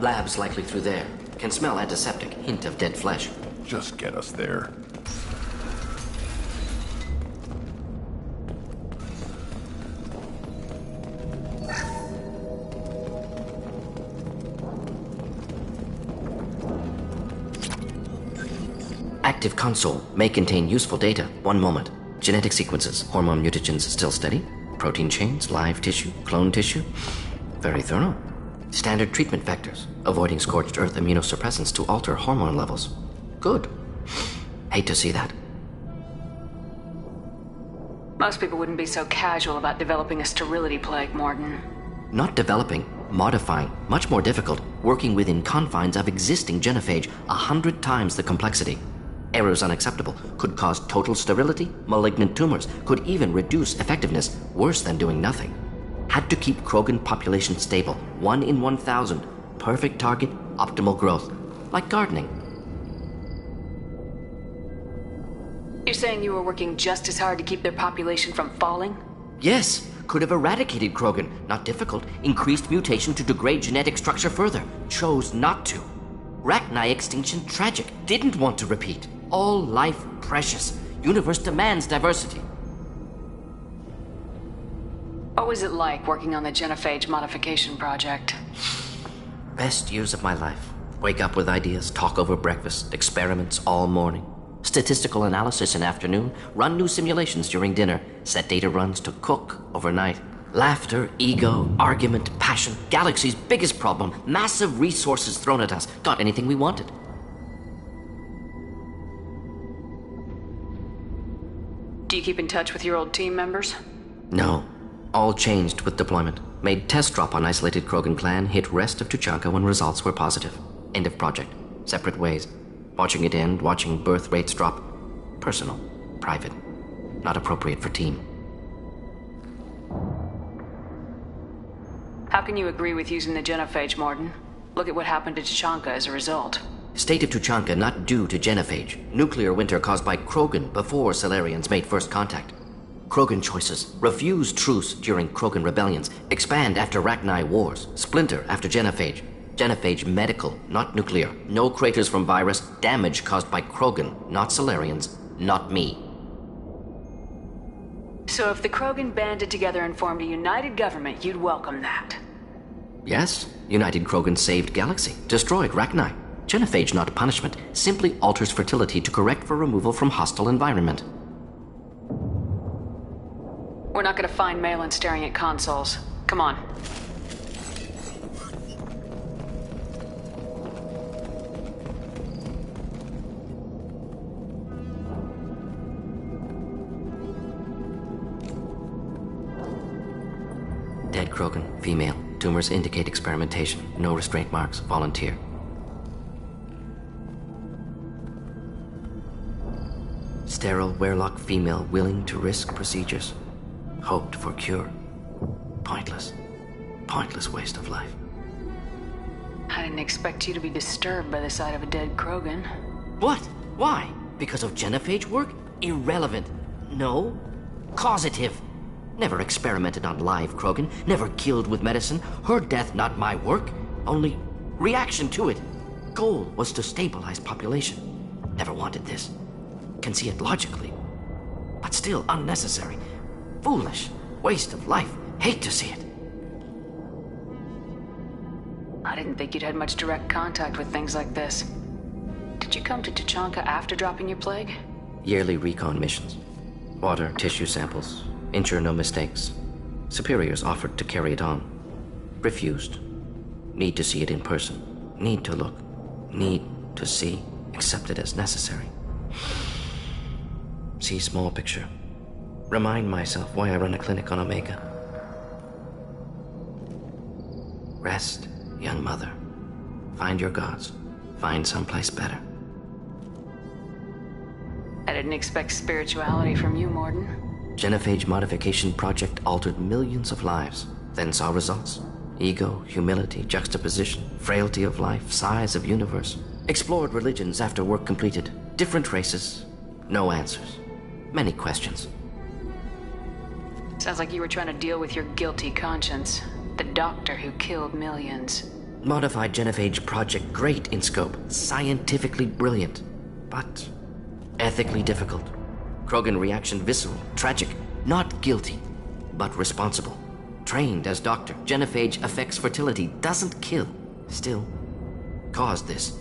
Labs likely through there. Can smell antiseptic, hint of dead flesh. Just get us there. Active console may contain useful data. One moment. Genetic sequences, hormone mutagens still steady. Protein chains, live tissue, clone tissue. Very thorough. Standard treatment vectors, avoiding scorched earth immunosuppressants to alter hormone levels. Good. Hate to see that. Most people wouldn't be so casual about developing a sterility plague, Morton. Not developing, modifying, much more difficult, working within confines of existing genophage, 100 times the complexity. Errors unacceptable, could cause total sterility, malignant tumors, could even reduce effectiveness, worse than doing nothing. Had to keep Krogan population stable, 1 in 1,000. Perfect target, optimal growth. Like gardening. You're saying you were working just as hard to keep their population from falling? Yes, could have eradicated Krogan. Not difficult. Increased mutation to degrade genetic structure further. Chose not to. Rachni extinction tragic. Didn't want to repeat. All life precious. Universe demands diversity. What was it like working on the genophage modification project? Best years of my life. Wake up with ideas, talk over breakfast, experiments all morning. Statistical analysis in afternoon, run new simulations during dinner, set data runs to cook overnight. Laughter, ego, argument, passion, galaxy's biggest problem, massive resources thrown at us. Got anything we wanted. Do you keep in touch with your old team members? No. All changed with deployment. Made test drop on isolated Krogan clan, hit rest of Tuchanka when results were positive. End of project. Separate ways. Watching it end, watching birth rates drop. Personal. Private. Not appropriate for team. How can you agree with using the genophage, Morton? Look at what happened to Tuchanka as a result. State of Tuchanka not due to genophage. Nuclear winter caused by Krogan before Solarians made first contact. Krogan choices. Refuse truce during Krogan rebellions. Expand after Rachni wars. Splinter after Genophage. Genophage medical, not nuclear. No craters from virus. Damage caused by Krogan, not Solarians, not me. So if the Krogan banded together and formed a united government, you'd welcome that? Yes, United Krogan saved Galaxy, destroyed Rachni. Genophage, not punishment, simply alters fertility to correct for removal from hostile environment. We're not gonna find Malin staring at consoles. Come on. Dead Krogan, female. Tumors indicate experimentation. No restraint marks. Volunteer. Sterile Werlock female willing to risk procedures. Hoped for cure. Pointless. Pointless waste of life. I didn't expect you to be disturbed by the sight of a dead Krogan. What? Why? Because of Genophage work? Irrelevant. No. Causative. Never experimented on live Krogan. Never killed with medicine. Her death not my work. Only reaction to it. Goal was to stabilize population. Never wanted this. Can see it logically. But still unnecessary. Foolish. Waste of life. Hate to see it. I didn't think you'd had much direct contact with things like this. Did you come to Tuchanka after dropping your plague? Yearly recon missions. Water, tissue samples. Ensure no mistakes. Superiors offered to carry it on. Refused. Need to see it in person. Need to look. Need to see. Accepted as necessary. See small picture. Remind myself why I run a clinic on Omega. Rest, young mother. Find your gods. Find someplace better. I didn't expect spirituality from you, Morden. Genophage modification project altered millions of lives, then saw results. Ego, humility, juxtaposition, frailty of life, size of universe. Explored religions after work completed. Different races. No answers. Many questions. Sounds like you were trying to deal with your guilty conscience. The doctor who killed millions. Modified Genophage project great in scope. Scientifically brilliant. But ethically difficult. Krogan reaction visceral, tragic. Not guilty, but responsible. Trained as doctor. Genophage affects fertility, doesn't kill. Still, caused this.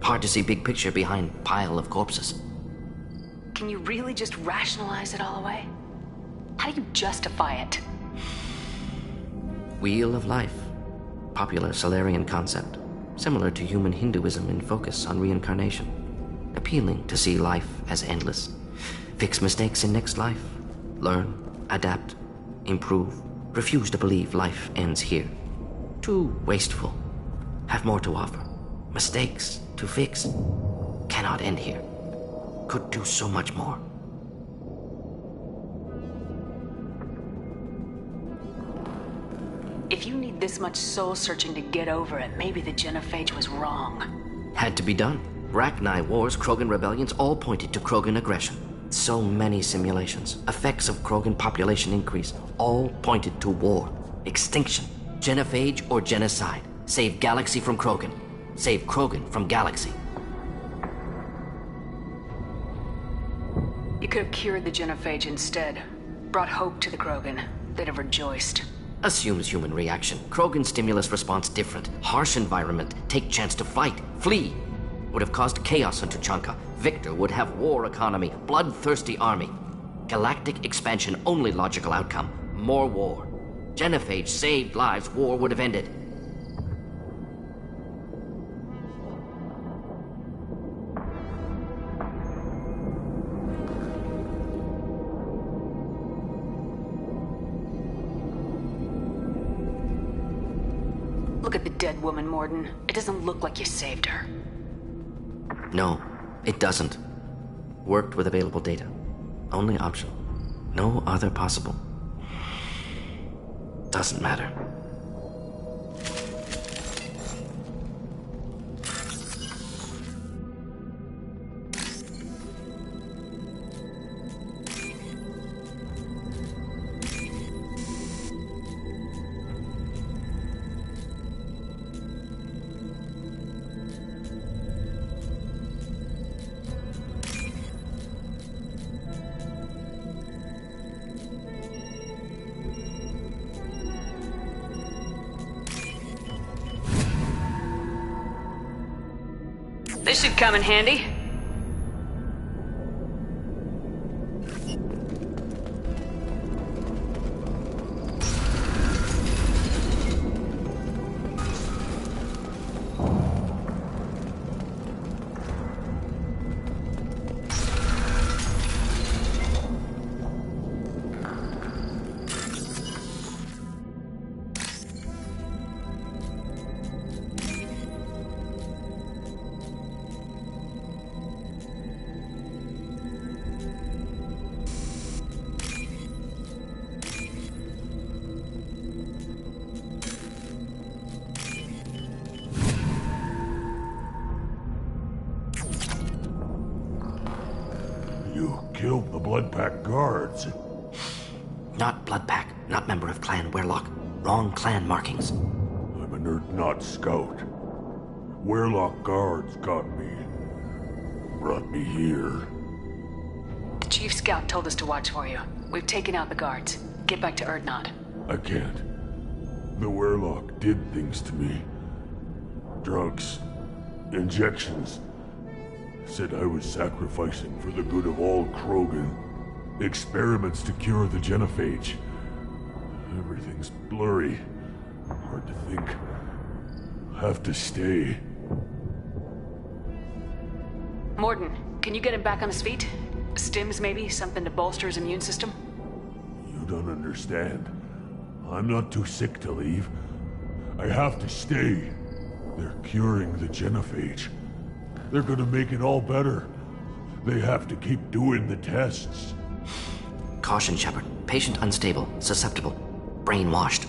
Hard to see big picture behind pile of corpses. Can you really just rationalize it all away? How do you justify it? Wheel of life. Popular Solarian concept. Similar to human Hinduism in focus on reincarnation. Appealing to see life as endless. Fix mistakes in next life. Learn, adapt, improve. Refuse to believe life ends here. Too wasteful. Have more to offer. Mistakes to fix. Cannot end here. Could do so much more. If you need this much soul-searching to get over it, maybe the Genophage was wrong. Had to be done. Rachni wars, Krogan rebellions, all pointed to Krogan aggression. So many simulations. Effects of Krogan population increase. All pointed to war. Extinction. Genophage or genocide. Save Galaxy from Krogan. Save Krogan from Galaxy. You could have cured the Genophage instead. Brought hope to the Krogan. They'd have rejoiced. Assumes human reaction. Krogan stimulus response different. Harsh environment. Take chance to fight. Flee. Would have caused chaos on Tuchanka. Victor would have war economy. Bloodthirsty army. Galactic expansion only logical outcome. More war. Genophage saved lives. War would have ended. Look at the dead woman, Morden. It doesn't look like you saved her. No, it doesn't. Worked with available data. Only option. No other possible. Doesn't matter. This should come in handy. You killed the Blood Pack guards. Not Blood Pack, not member of Clan Werlock. Wrong clan markings. I'm an Urdnot scout. Werlock guards got me. Brought me here. The Chief Scout told us to watch for you. We've taken out the guards. Get back to Urdnot. I can't. The Werlock did things to me. Drugs. Injections. Said I was sacrificing for the good of all Krogan. Experiments to cure the genophage. Everything's blurry. Hard to think. Have to stay. Morden, can you get him back on his feet? Stims, maybe? Something to bolster his immune system? You don't understand. I'm not too sick to leave. I have to stay. They're curing the genophage. They're gonna make it all better. They have to keep doing the tests. Caution, Shepard. Patient unstable, susceptible, brainwashed.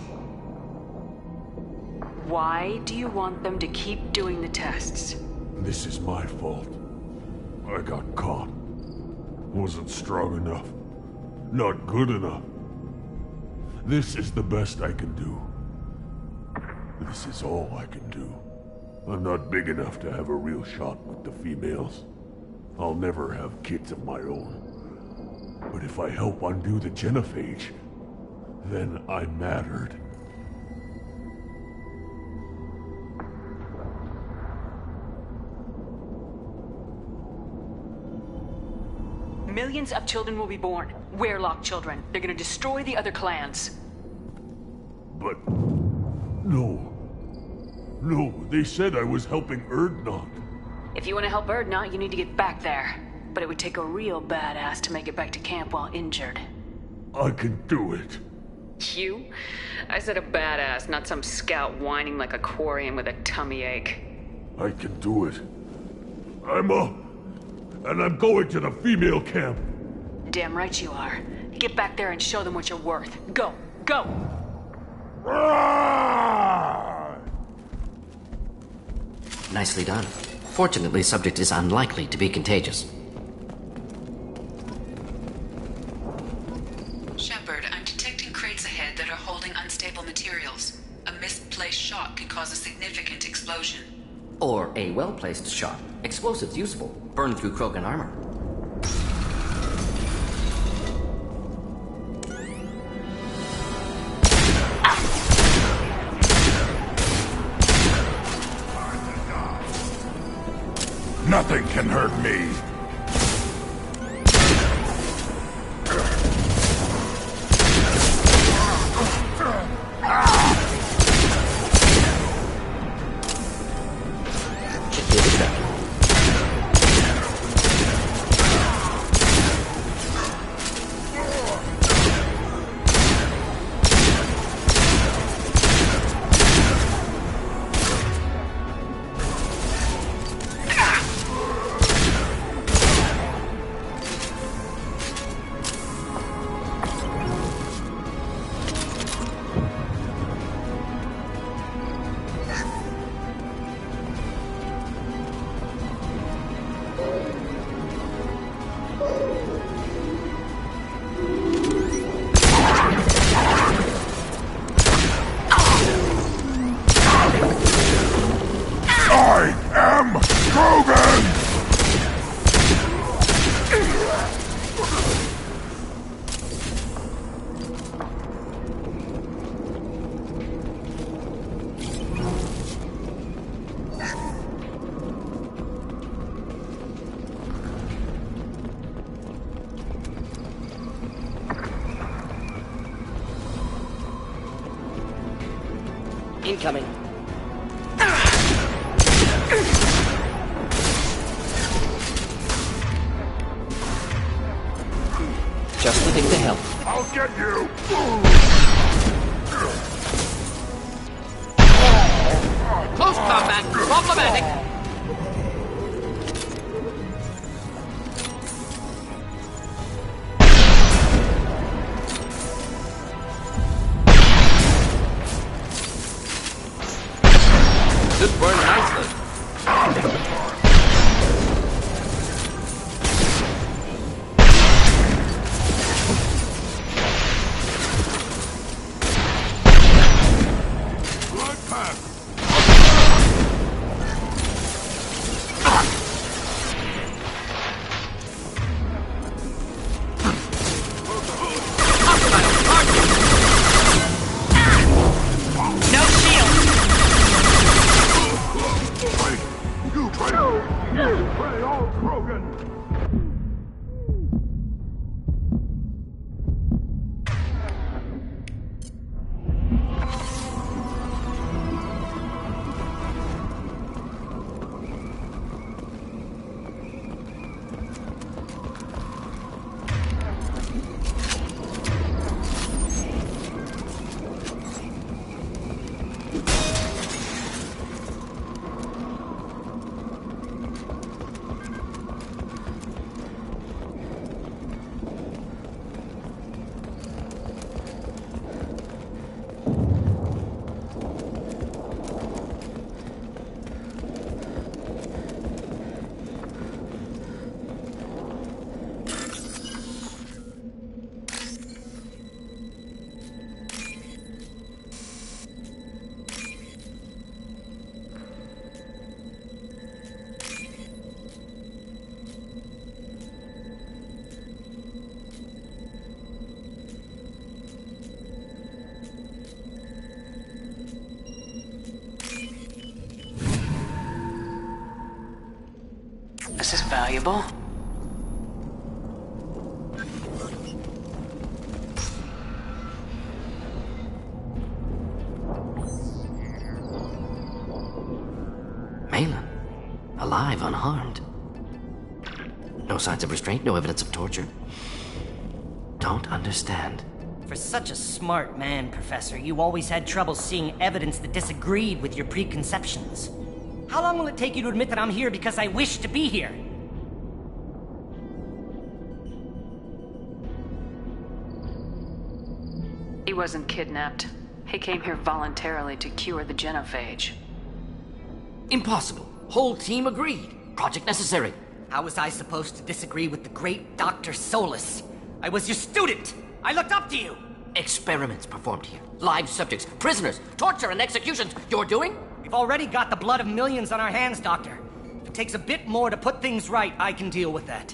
Why do you want them to keep doing the tests? This is my fault. I got caught. Wasn't strong enough. Not good enough. This is the best I can do. This is all I can do. I'm not big enough to have a real shot with the females. I'll never have kids of my own. But if I help undo the genophage, then I mattered. Millions of children will be born. Werlock children. They're gonna destroy the other clans. But... no. No, they said I was helping Urdnot. If you want to help Urdnot, you need to get back there. But it would take a real badass to make it back to camp while injured. I can do it. You? I said a badass, not some scout whining like a quarian with a tummy ache. I can do it. I'm up. And I'm going to the female camp. Damn right you are. Get back there and show them what you're worth. Go! Go! Nicely done. Fortunately, subject is unlikely to be contagious. Shepard, I'm detecting crates ahead that are holding unstable materials. A misplaced shot can cause a significant explosion. Or a well-placed shot. Explosives useful. Burn through Krogan armor. Nothing can hurt me. Incoming. Just living to help. I'll get you! Close combat, problematic. This burned nicely. This is valuable. Malin, alive, unharmed. No signs of restraint, no evidence of torture. Don't understand. For such a smart man, Professor, you always had trouble seeing evidence that disagreed with your preconceptions. How long will it take you to admit that I'm here because I wish to be here? He wasn't kidnapped. He came here voluntarily to cure the genophage. Impossible. Whole team agreed. Project necessary. How was I supposed to disagree with the great Dr. Solis? I was your student! I looked up to you! Experiments performed here. Live subjects, prisoners, torture and executions. You're doing? We've already got the blood of millions on our hands, Doctor. If it takes a bit more to put things right, I can deal with that.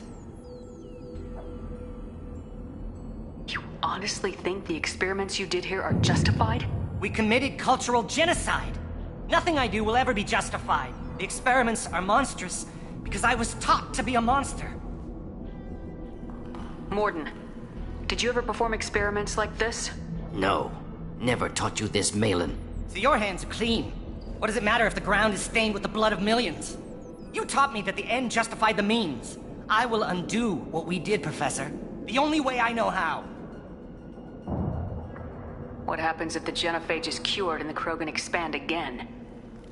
You honestly think the experiments you did here are justified? We committed cultural genocide. Nothing I do will ever be justified. The experiments are monstrous because I was taught to be a monster. Morden, did you ever perform experiments like this? No. Never taught you this, Malin. So your hands are clean. What does it matter if the ground is stained with the blood of millions? You taught me that the end justified the means. I will undo what we did, Professor. The only way I know how. What happens if the genophage is cured and the Krogan expand again?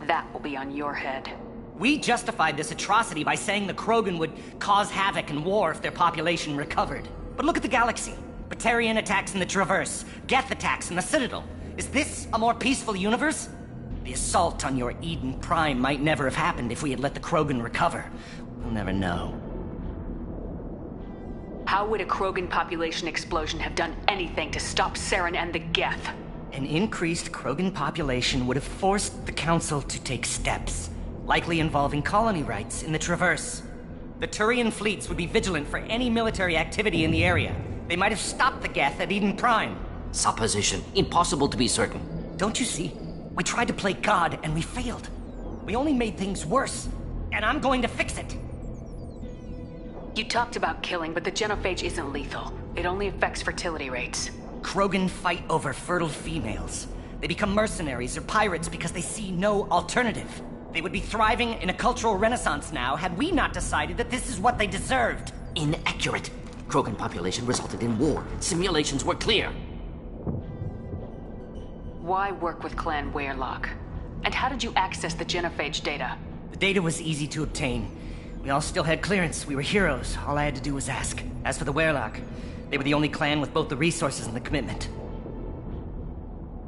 That will be on your head. We justified this atrocity by saying the Krogan would cause havoc and war if their population recovered. But look at the galaxy. Batarian attacks in the Traverse, Geth attacks in the Citadel. Is this a more peaceful universe? The assault on your Eden Prime might never have happened if we had let the Krogan recover. We'll never know. How would a Krogan population explosion have done anything to stop Saren and the Geth? An increased Krogan population would have forced the Council to take steps, likely involving colony rights in the Traverse. The Turian fleets would be vigilant for any military activity in the area. They might have stopped the Geth at Eden Prime. Supposition. Impossible to be certain. Don't you see? We tried to play God and we failed. We only made things worse. And I'm going to fix it. You talked about killing, but the genophage isn't lethal. It only affects fertility rates. Krogan fight over fertile females. They become mercenaries or pirates because they see no alternative. They would be thriving in a cultural renaissance now had we not decided that this is what they deserved. Inaccurate. Krogan population resulted in war. Simulations were clear. Why work with Clan Weyrloc? And how did you access the genophage data? The data was easy to obtain. We all still had clearance. We were heroes. All I had to do was ask. As for the Weyrloc, they were the only clan with both the resources and the commitment.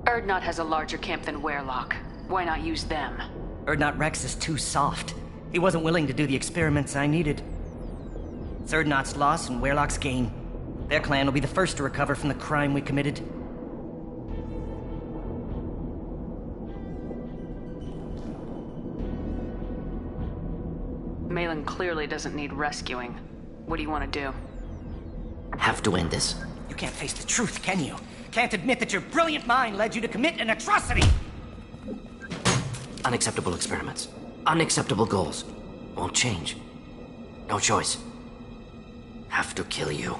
Urdnot has a larger camp than Weyrloc. Why not use them? Urdnot Rex is too soft. He wasn't willing to do the experiments I needed. It's Urdnot's loss and Weyrloc's gain. Their clan will be the first to recover from the crime we committed. Malin clearly doesn't need rescuing. What do you want to do? Have to end this. You can't face the truth, can you? Can't admit that your brilliant mind led you to commit an atrocity! Unacceptable experiments. Unacceptable goals. Won't change. No choice. Have to kill you.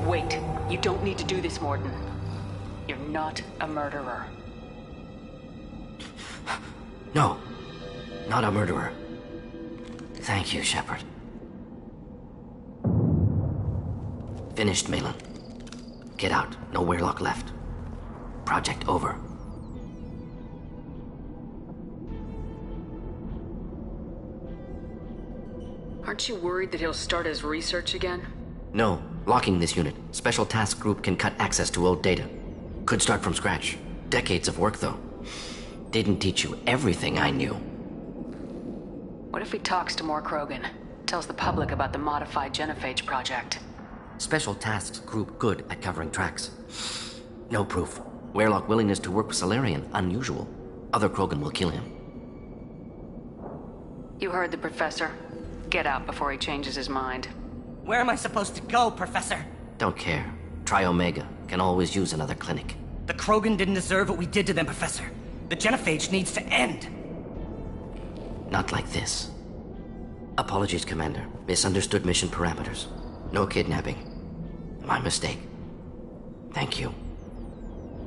Wait. You don't need to do this, Mordin. You're not a murderer. No. Not a murderer. Thank you, Shepard. Finished, Malin. Get out. No Weyrloc left. Project over. Aren't you worried that he'll start his research again? No. Locking this unit. Special Task Group can cut access to old data. Could start from scratch. Decades of work, though. Didn't teach you everything I knew. What if he talks to more Krogan? Tells the public about the modified genophage project? Special Tasks Group good at covering tracks. No proof. Weyrloc willingness to work with Salarian unusual. Other Krogan will kill him. You heard the Professor. Get out before he changes his mind. Where am I supposed to go, Professor? Don't care. Try Omega. Can always use another clinic. The Krogan didn't deserve what we did to them, Professor. The genophage needs to end. Not like this. Apologies, Commander. Misunderstood mission parameters. No kidnapping. My mistake. Thank you.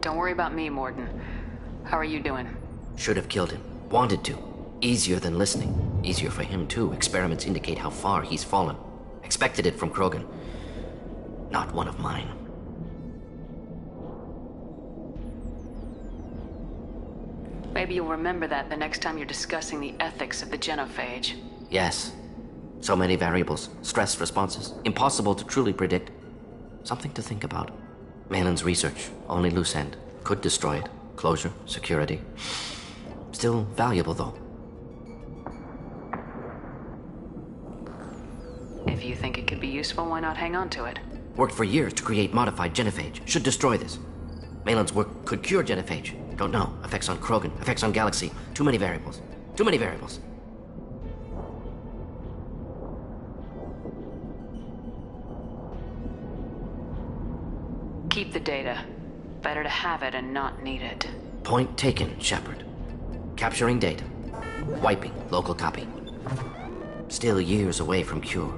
Don't worry about me, Mordin. How are you doing? Should have killed him. Wanted to. Easier than listening. Easier for him, too. Experiments indicate how far he's fallen. Expected it from Krogan. Not one of mine. Maybe you'll remember that the next time you're discussing the ethics of the genophage. Yes. So many variables. Stress responses. Impossible to truly predict. Something to think about. Malin's research. Only loose end. Could destroy it. Closure. Security. Still valuable, though. If you think it could be useful, why not hang on to it? Worked for years to create modified genophage. Should destroy this. Malin's work could cure genophage. Don't know. Effects on Krogan. Effects on Galaxy. Too many variables. Too many variables. Keep the data. Better to have it and not need it. Point taken, Shepard. Capturing data. Wiping local copy. Still years away from cure.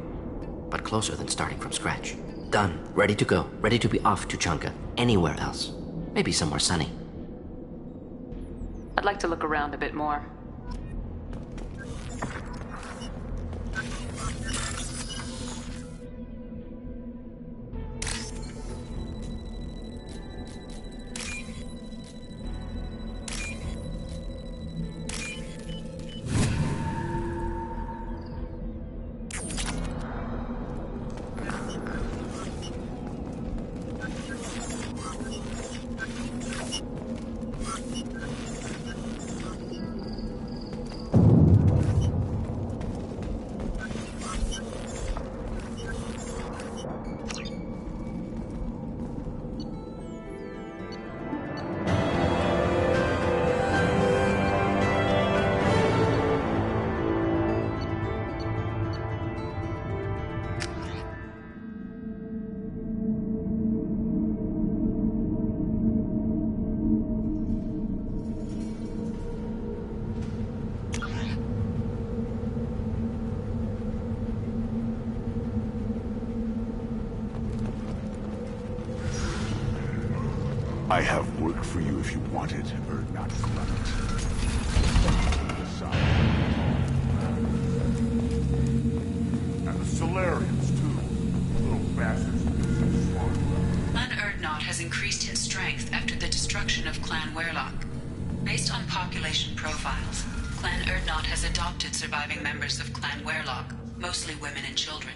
But closer than starting from scratch. Done. Ready to go. Ready to be off to Chunka. Anywhere else. Maybe somewhere sunny. I'd like to look around a bit more. I have work for you if you want it, or not grunt. And the Solarians, too. Little bastards. Clan Urdnot has increased in strength after the destruction of Clan Werlock. Based on population profiles, Clan Urdnot has adopted surviving members of Clan Werlock, mostly women and children.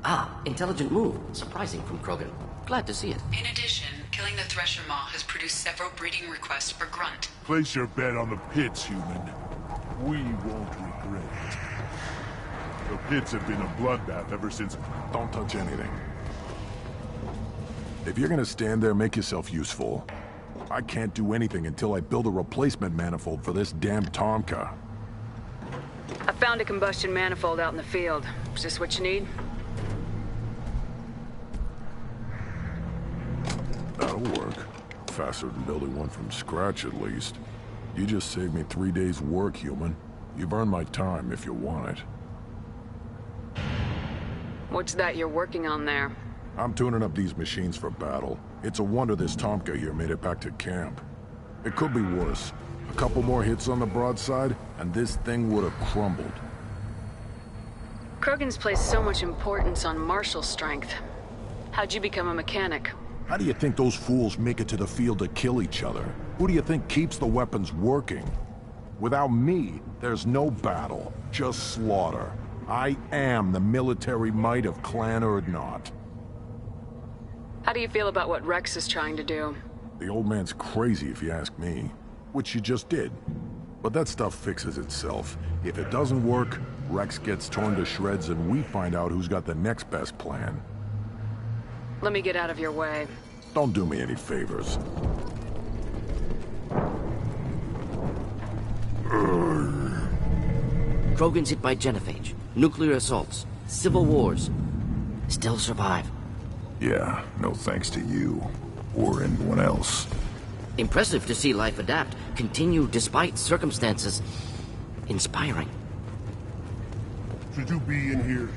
Ah, intelligent move. Surprising from Krogan. Glad to see it. In addition, killing the Thresher Maw has produced several breeding requests for Grunt. Place your bet on the pits, human. We won't regret it. The pits have been a bloodbath ever since... Don't touch anything. If you're gonna stand there, make yourself useful. I can't do anything until I build a replacement manifold for this damn Tomka. I found a combustion manifold out in the field. Is this what you need? That'll work. Faster than building one from scratch, at least. You just saved me 3 days' work, human. You've earned my time if you want it. What's that you're working on there? I'm tuning up these machines for battle. It's a wonder this Tomka here made it back to camp. It could be worse. A couple more hits on the broadside, and this thing would have crumbled. Krogan's placed so much importance on martial strength. How'd you become a mechanic? How do you think those fools make it to the field to kill each other? Who do you think keeps the weapons working? Without me, there's no battle, just slaughter. I am the military might of Clan Urdnot. How do you feel about what Rex is trying to do? The old man's crazy if you ask me. Which you just did. But that stuff fixes itself. If it doesn't work, Rex gets torn to shreds and we find out who's got the next best plan. Let me get out of your way. Don't do me any favors. Krogan's hit by genophage, nuclear assaults, civil wars. Still survive. Yeah, no thanks to you. Or anyone else. Impressive to see life adapt, continue despite circumstances. Inspiring. Should you be in here?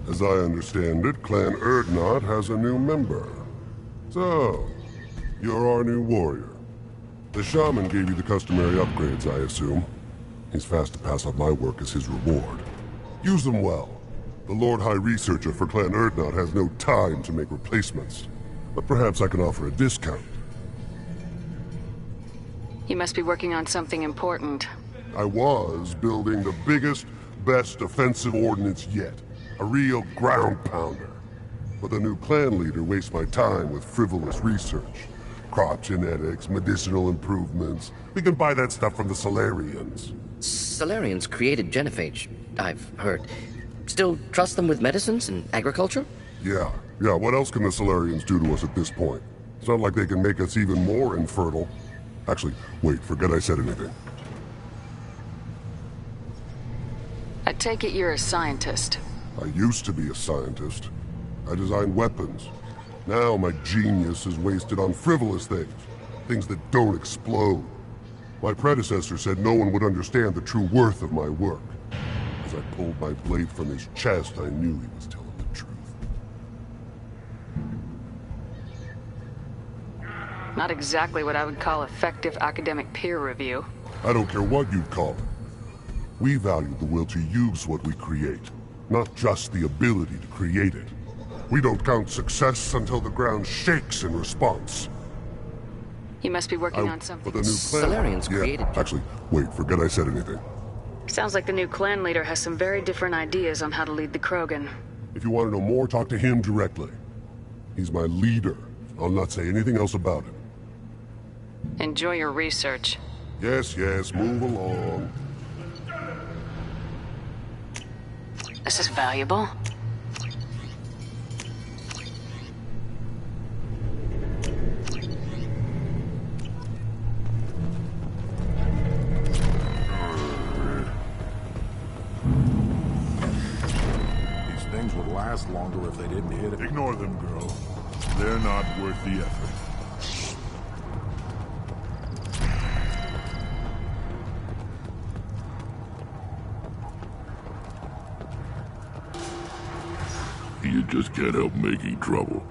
As I understand it, Clan Urdnot has a new member. So, you're our new warrior. The shaman gave you the customary upgrades, I assume. He's fast to pass on my work as his reward. Use them well. The Lord High Researcher for Clan Urdnot has no time to make replacements. But perhaps I can offer a discount. You must be working on something important. I was building the biggest, best offensive ordnance yet. A real ground pounder. But the new clan leader wastes my time with frivolous research. Crop genetics, medicinal improvements. We can buy that stuff from the Solarians. Solarians created genophage, I've heard. Still trust them with medicines and agriculture? Yeah, what else can the Solarians do to us at this point? It's not like they can make us even more infertile. Actually, wait, forget I said anything. I take it you're a scientist. I used to be a scientist. I designed weapons. Now my genius is wasted on frivolous things. Things that don't explode. My predecessor said no one would understand the true worth of my work. As I pulled my blade from his chest, I knew he was telling the truth. Not exactly what I would call effective academic peer review. I don't care what you'd call it. We value the will to use what we create, not just the ability to create it. We don't count success until the ground shakes in response. You must be working on something. But the new clan... Solarians created... Actually, wait, forget I said anything. Sounds like the new clan leader has some very different ideas on how to lead the Krogan. If you want to know more, talk to him directly. He's my leader. I'll not say anything else about him. Enjoy your research. Yes, move along. This is valuable. These things would last longer if they didn't hit it. Ignore them, girl. They're not worth the effort. You just can't help making trouble.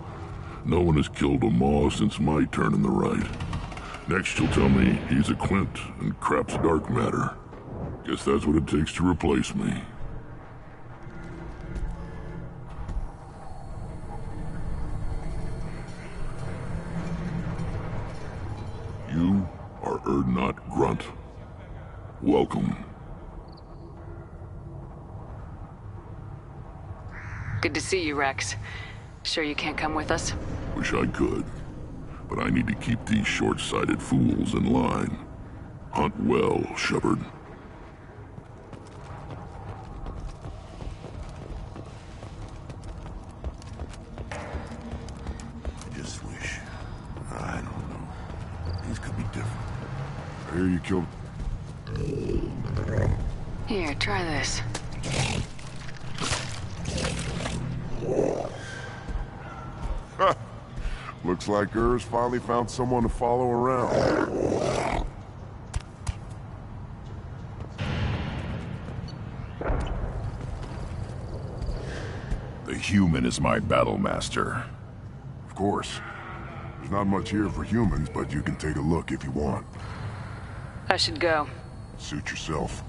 No one has killed a Maw since my turn in the right. Next you'll tell me he's a Quint and crap's dark matter. Guess that's what it takes to replace me. You are Urdnot-Grunt. Welcome. Good to see you, Rex. Sure you can't come with us? Wish I could. But I need to keep these short-sighted fools in line. Hunt well, Shepard. I just wish. I don't know. Things could be different. I hear you killed... Here, try this. Looks like Urs finally found someone to follow around. The human is my battle master. Of course. There's not much here for humans, but you can take a look if you want. I should go. Suit yourself.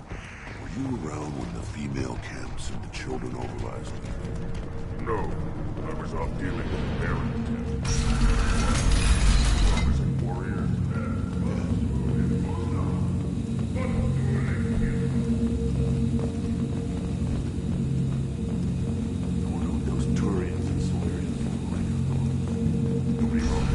Were you around when the female camps and the children over last week? No. I was off dealing with parent. I was a warrior. Those Turians and Solarians nobody wrong.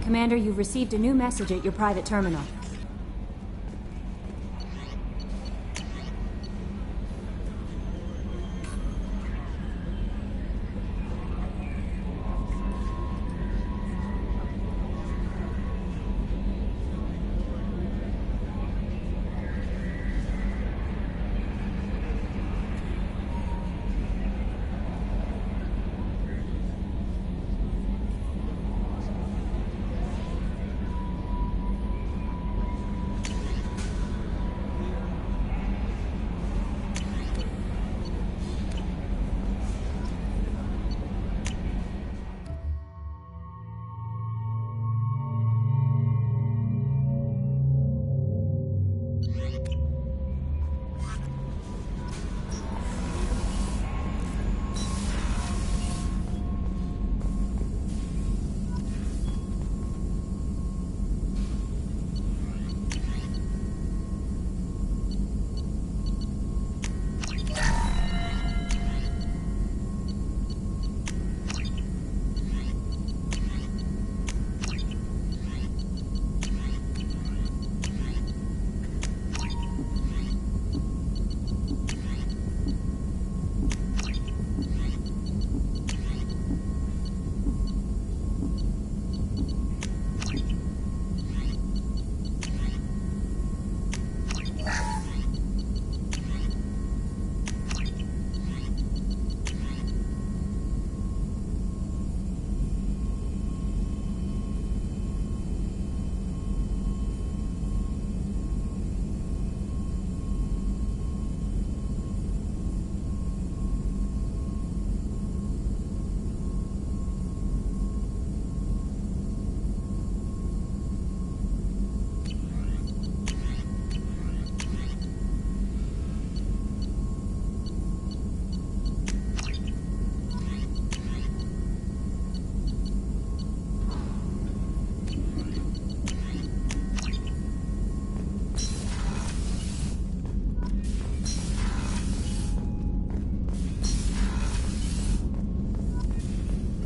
Commander, you've received a new message at your private terminal.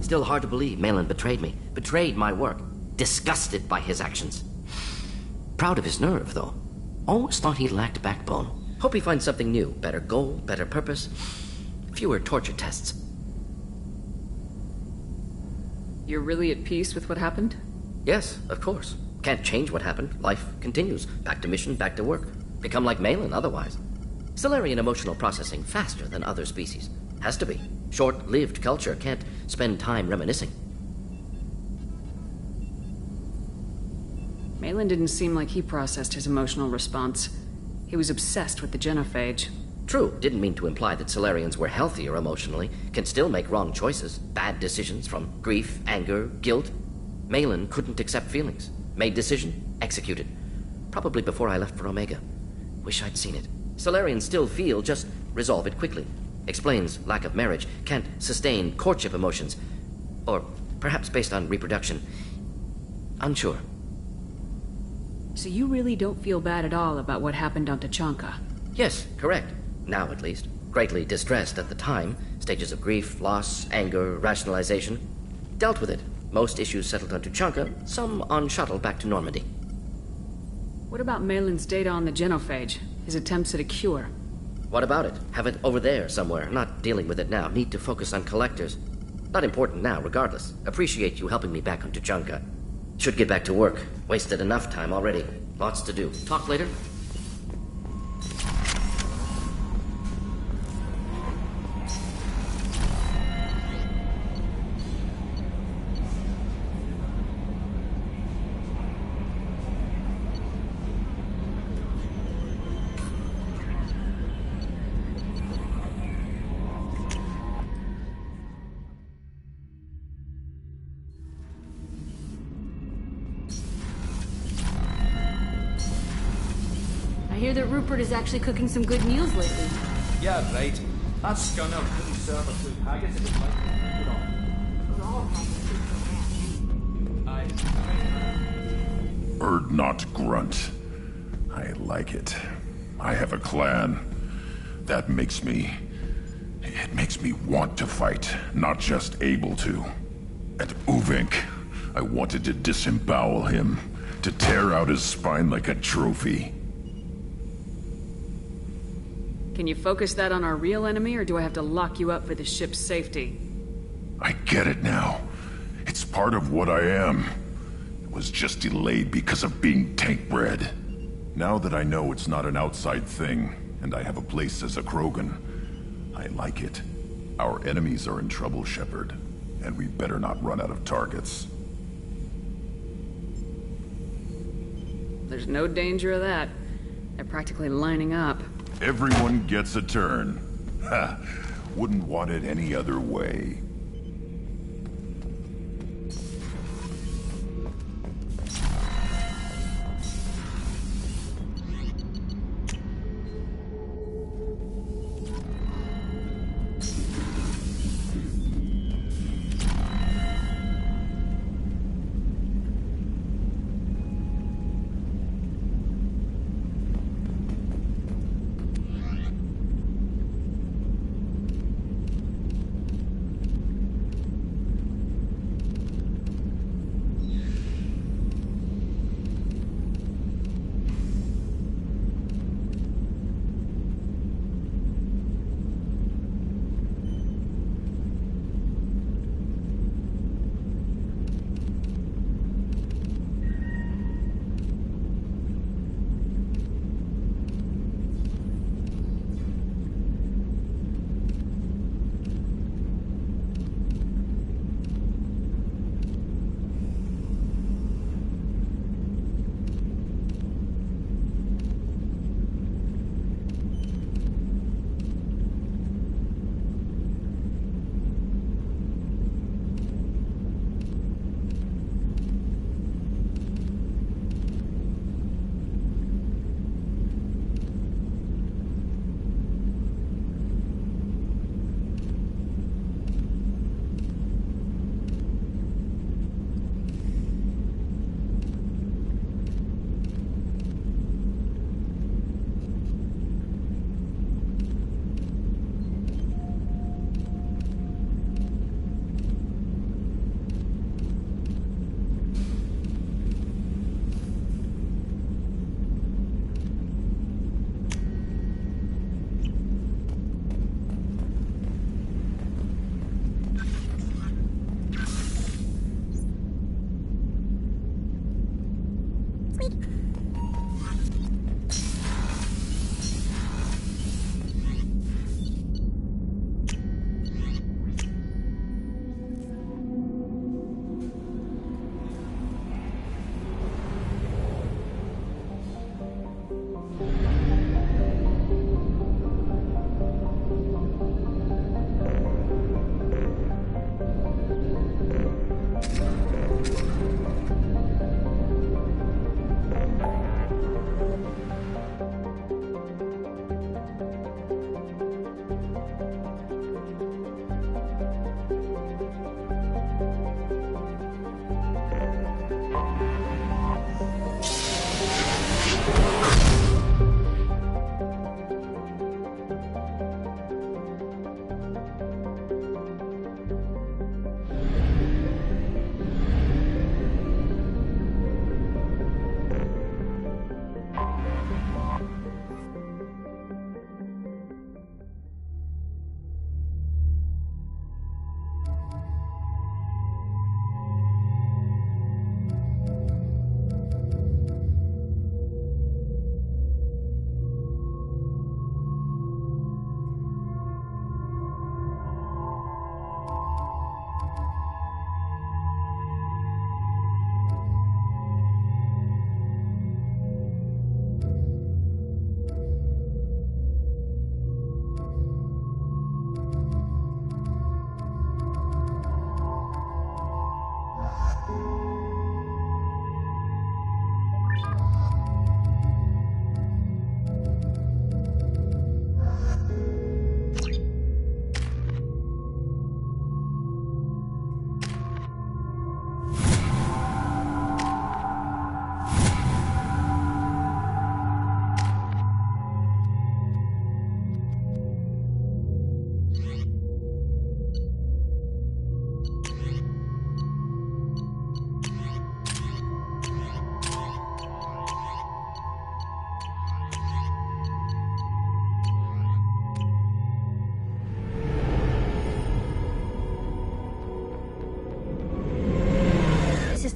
Still hard to believe Malin betrayed me. Betrayed my work. Disgusted by his actions. Proud of his nerve, though. Always thought he lacked backbone. Hope he finds something new. Better goal, better purpose. Fewer torture tests. You're really at peace with what happened? Yes, of course. Can't change what happened. Life continues. Back to mission, back to work. Become like Malin otherwise. Solarian emotional processing faster than other species. Has to be. Short-lived culture can't spend time reminiscing. Malin didn't seem like he processed his emotional response. He was obsessed with the genophage. True, didn't mean to imply that Solarians were healthier emotionally, can still make wrong choices, bad decisions from grief, anger, guilt. Malin couldn't accept feelings. Made decision, executed. Probably before I left for Omega. Wish I'd seen it. Solarians still feel, just resolve it quickly. Explains lack of marriage, can't sustain courtship emotions. Or perhaps based on reproduction. Unsure. So you really don't feel bad at all about what happened on Tachanka? Yes, correct. Now at least. Greatly distressed at the time. Stages of grief, loss, anger, rationalization. Dealt with it. Most issues settled on Tachanka, some on shuttle back to Normandy. What about Malin's data on the genophage? His attempts at a cure? What about it? Have it over there somewhere. Not dealing with it now. Need to focus on collectors. Not important now, regardless. Appreciate you helping me back on Tachanka. Should get back to work. Wasted enough time already. Lots to do. Talk later? I hear that Rupert is actually cooking some good meals lately. Yeah, right. That scunner couldn't serve us with haggis if it might be put on. Urdnot-Grunt. I like it. I have a clan. That makes me... It makes me want to fight, not just able to. And Uvink, I wanted to disembowel him, to tear out his spine like a trophy. Can you focus that on our real enemy, or do I have to lock you up for the ship's safety? I get it now. It's part of what I am. It was just delayed because of being tank-bred. Now that I know it's not an outside thing, and I have a place as a Krogan, I like it. Our enemies are in trouble, Shepard, and we better not run out of targets. There's no danger of that. They're practically lining up. Everyone gets a turn. Ha! Wouldn't want it any other way.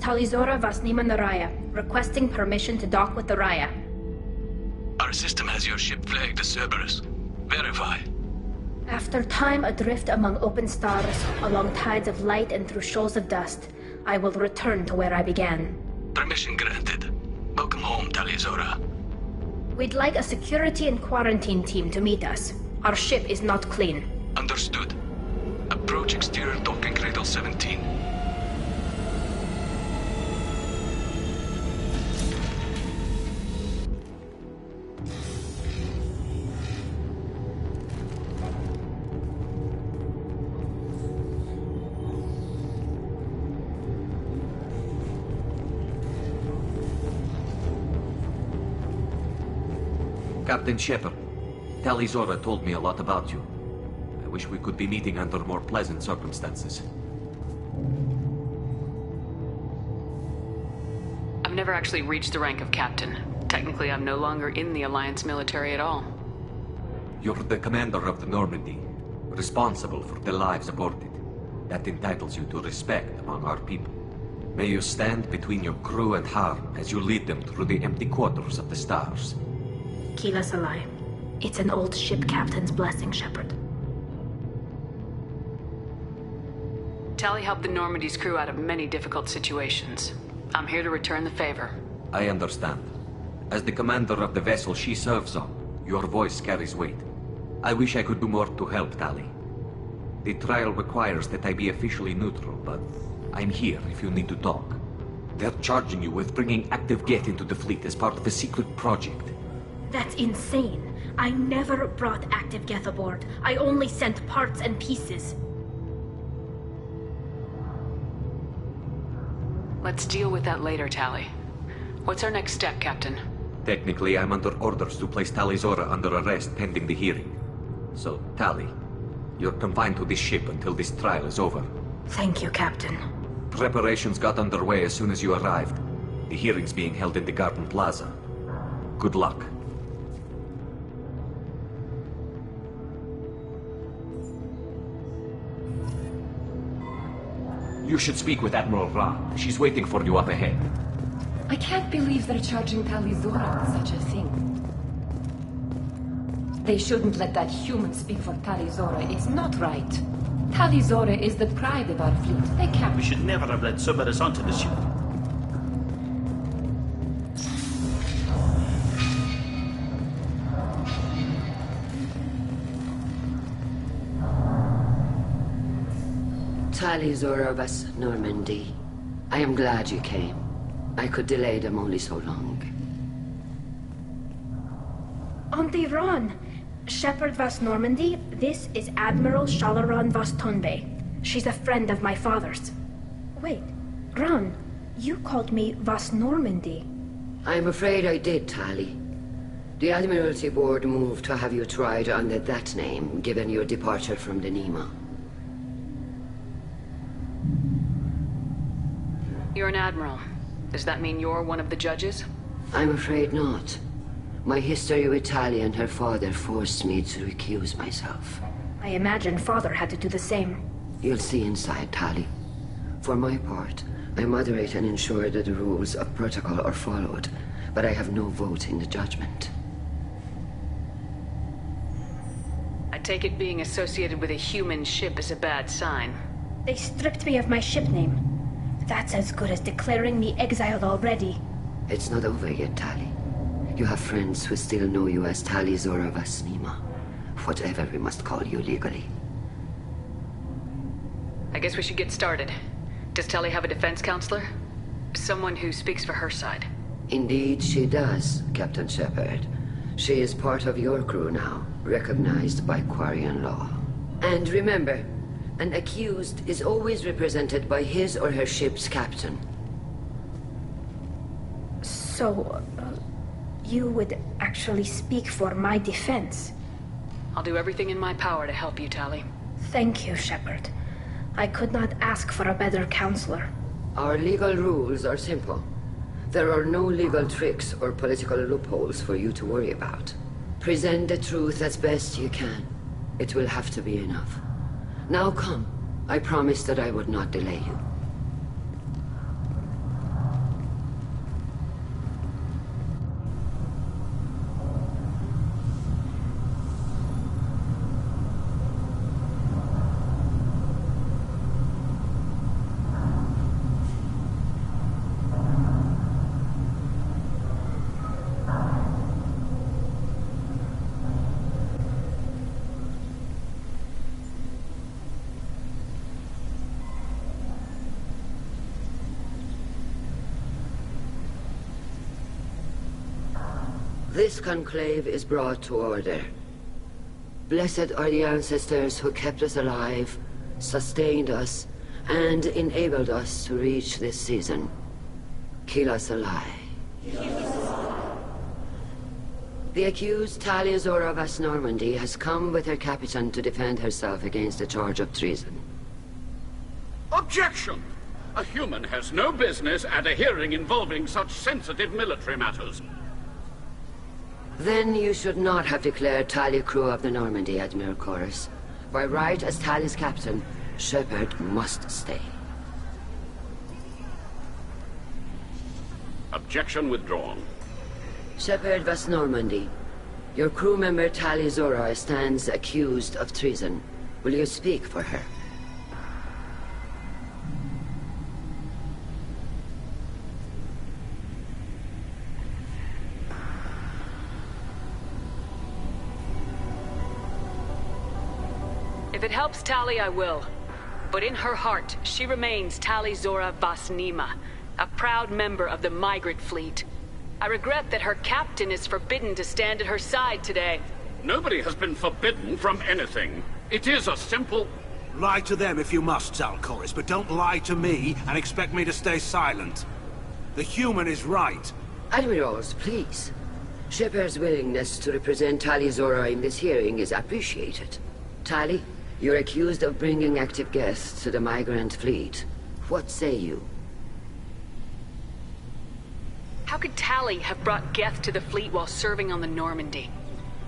Talizora Vasnima Naraya, requesting permission to dock with the Raya. Our system has your ship flagged as Cerberus. Verify. After time adrift among open stars, along tides of light and through shoals of dust, I will return to where I began. Permission granted. Welcome home, Talizora. We'd like a security and quarantine team to meet us. Our ship is not clean. Understood. Approach exterior docking cradle 17. Captain Shepard, Talizora told me a lot about you. I wish we could be meeting under more pleasant circumstances. I've never actually reached the rank of captain. Technically, I'm no longer in the Alliance military at all. You're the commander of the Normandy, responsible for the lives aborted. That entitles you to respect among our people. May you stand between your crew and harm as you lead them through the empty quarters of the stars. Kila Salai. It's an old ship captain's blessing, Shepard. Tali helped the Normandy's crew out of many difficult situations. I'm here to return the favor. I understand. As the commander of the vessel she serves on, your voice carries weight. I wish I could do more to help Tali. The trial requires that I be officially neutral, but I'm here if you need to talk. They're charging you with bringing active Geth into the fleet as part of a secret project. That's insane. I never brought active Geth aboard. I only sent parts and pieces. Let's deal with that later, Tali. What's our next step, Captain? Technically, I'm under orders to place Talizora under arrest pending the hearing. So, Tali, you're confined to this ship until this trial is over. Thank you, Captain. Preparations got underway as soon as you arrived. The hearing's being held in the Garden Plaza. Good luck. You should speak with Admiral Ra. She's waiting for you up ahead. I can't believe they're charging Talizora with such a thing. They shouldn't let that human speak for Talizora. It's not right. Talizora is the pride of our fleet. They can't... We should never have let Cerberus onto the ship. Talizora vas Normandy. I am glad you came. I could delay them only so long. Auntie Ron! Shepard vas Normandy, this is Admiral Shalaron vas Tonbe. She's a friend of my father's. Wait, Ron, you called me vas Normandy. I'm afraid I did, Tali. The Admiralty Board moved to have you tried under that name, given your departure from the Nima. You're an admiral. Does that mean you're one of the judges? I'm afraid not. My history with Tali and her father forced me to recuse myself. I imagine father had to do the same. You'll see inside, Tali. For my part, I moderate and ensure that the rules of protocol are followed, but I have no vote in the judgment. I take it being associated with a human ship is a bad sign. They stripped me of my ship name. That's as good as declaring me exiled already. It's not over yet, Tali. You have friends who still know you as Talizora vas Nima. Whatever we must call you legally. I guess we should get started. Does Tali have a defense counselor? Someone who speaks for her side. Indeed she does, Captain Shepard. She is part of your crew now, recognized by Quarian law. And remember, an accused is always represented by his or her ship's captain. So, you would actually speak for my defense? I'll do everything in my power to help you, Tali. Thank you, Shepard. I could not ask for a better counselor. Our legal rules are simple. There are no legal tricks or political loopholes for you to worry about. Present the truth as best you can. It will have to be enough. Now come. I promised that I would not delay you. This conclave is brought to order. Blessed are the ancestors who kept us alive, sustained us, and enabled us to reach this season. Kilas'Alai. The accused Tali Zora Vas Normandy has come with her captain to defend herself against a charge of treason. Objection! A human has no business at a hearing involving such sensitive military matters. Then you should not have declared Tali crew of the Normandy, Admiral Chorus. By right as Tali's captain, Shepard must stay. Objection withdrawn. Shepard Vas Normandy, your crew member Tali Zora stands accused of treason. Will you speak for her? If it helps Tali, I will. But in her heart, she remains Tali Zora Vas Nima, a proud member of the migrant fleet. I regret that her captain is forbidden to stand at her side today. Nobody has been forbidden from anything. It is a simple... Lie to them if you must, Zalcoris, but don't lie to me and expect me to stay silent. The human is right. Admirals, please. Shepard's willingness to represent Tali Zora in this hearing is appreciated. Tali, you're accused of bringing active guests to the migrant fleet. What say you? How could Tali have brought Geth to the fleet while serving on the Normandy?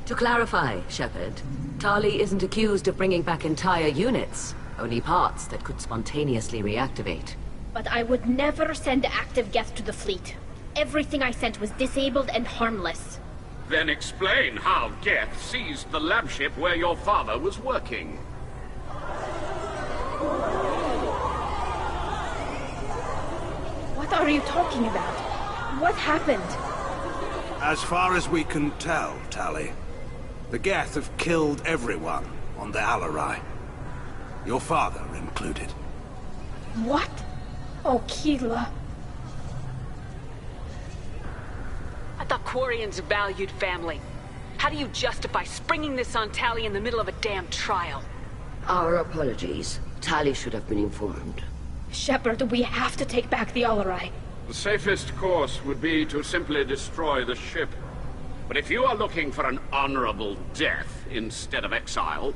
To clarify, Shepard, Tali isn't accused of bringing back entire units, only parts that could spontaneously reactivate. But I would never send active Geth to the fleet. Everything I sent was disabled and harmless. Then explain how Geth seized the lab ship where your father was working. What are you talking about? What happened? As far as we can tell, Tali, the Geth have killed everyone on the Alarai. Your father included. What? Oh, Keela. I thought Quarians valued family. How do you justify springing this on Tali in the middle of a damn trial? Our apologies. Tali should have been informed. Shepard, we have to take back the Alarai. The safest course would be to simply destroy the ship. But if you are looking for an honorable death instead of exile...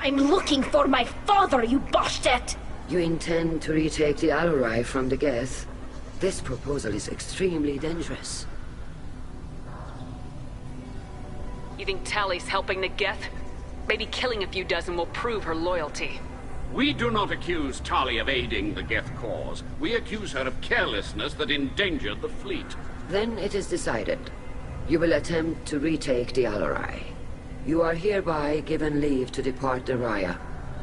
I'm looking for my father, you bastet! You intend to retake the Alarai from the Geth? This proposal is extremely dangerous. You think Tali's helping the Geth? Maybe killing a few dozen will prove her loyalty. We do not accuse Tali of aiding the Geth cause. We accuse her of carelessness that endangered the fleet. Then it is decided. You will attempt to retake the Alarai. You are hereby given leave to depart the Raya.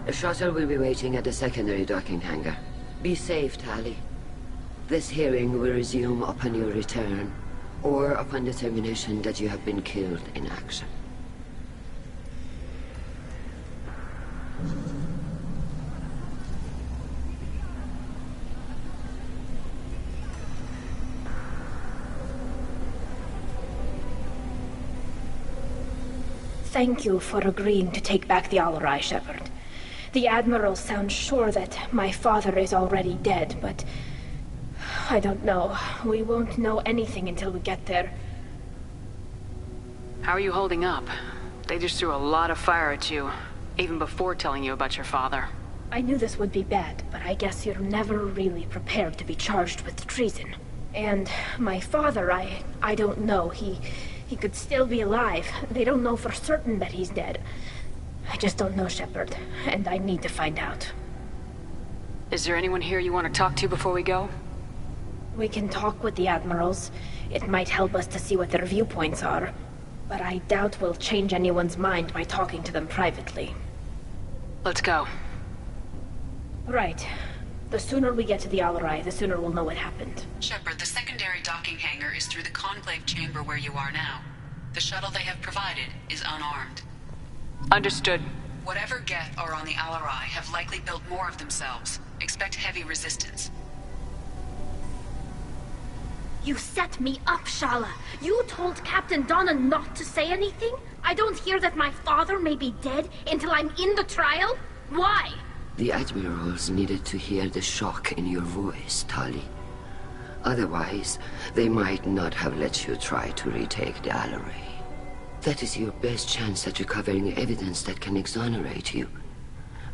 A shuttle will be waiting at the secondary docking hangar. Be safe, Tali. This hearing will resume upon your return, or upon determination that you have been killed in action. Thank you for agreeing to take back the Alarai, Shepard. The Admiral sounds sure that my father is already dead, but... I don't know. We won't know anything until we get there. How are you holding up? They just threw a lot of fire at you, even before telling you about your father. I knew this would be bad, but I guess you're never really prepared to be charged with treason. And my father, I don't know. He could still be alive. They don't know for certain that he's dead. I just don't know, Shepard, and I need to find out. Is there anyone here you want to talk to before we go? We can talk with the Admirals. It might help us to see what their viewpoints are. But I doubt we'll change anyone's mind by talking to them privately. Let's go. Right. The sooner we get to the Alarai, the sooner we'll know what happened. Shepard, the secondary docking hangar is through the conclave chamber where you are now. The shuttle they have provided is unarmed. Understood. Whatever Geth are on the Alarai have likely built more of themselves. Expect heavy resistance. You set me up, Shala. You told Captain Donna not to say anything? I don't hear that my father may be dead until I'm in the trial? Why? The admirals needed to hear the shock in your voice, Tali. Otherwise, they might not have let you try to retake the Alaray. That is your best chance at recovering evidence that can exonerate you.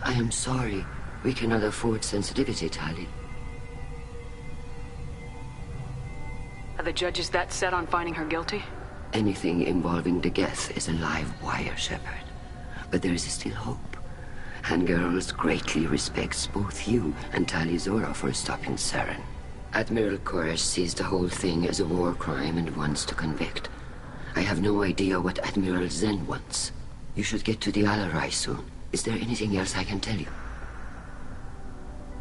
I am sorry. We cannot afford sensitivity, Tali. Are the judges that set on finding her guilty? Anything involving the Geth is a live wire, Shepard. But there is still hope. Hangirls greatly respects both you and Tali Zora for stopping Saren. Admiral Koresh sees the whole thing as a war crime and wants to convict. I have no idea what Admiral Zen wants. You should get to the Alaray soon. Is there anything else I can tell you?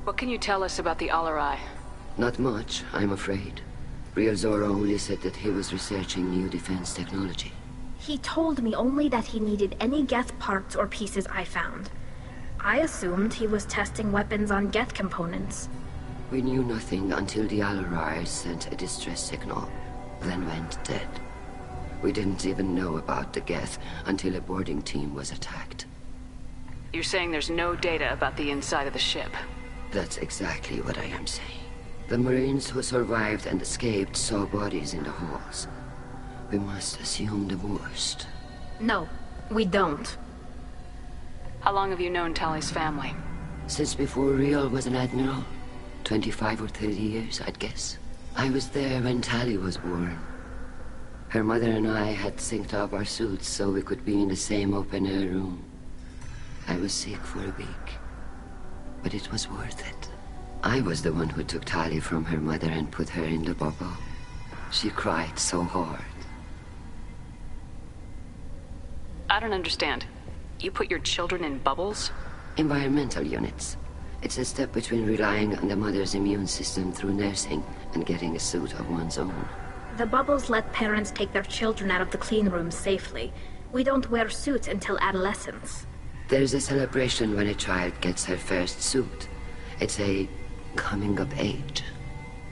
What can you tell us about the Alaray? Not much, I'm afraid. Real Zora only said that he was researching new defense technology. He told me only that he needed any Geth parts or pieces I found. I assumed he was testing weapons on Geth components. We knew nothing until the Alaray sent a distress signal, then went dead. We didn't even know about the Geth until a boarding team was attacked. You're saying there's no data about the inside of the ship? That's exactly what I am saying. The Marines who survived and escaped saw bodies in the halls. We must assume the worst. No, we don't. How long have you known Tali's family? Since before Real was an admiral. 25 or 30 years, I'd guess. I was there when Tali was born. Her mother and I had synced up our suits so we could be in the same open-air room. I was sick for a week, but it was worth it. I was the one who took Tali from her mother and put her in the bubble. She cried so hard. I don't understand. You put your children in bubbles? Environmental units. It's a step between relying on the mother's immune system through nursing and getting a suit of one's own. The bubbles let parents take their children out of the clean rooms safely. We don't wear suits until adolescence. There's a celebration when a child gets her first suit. It's a coming of age.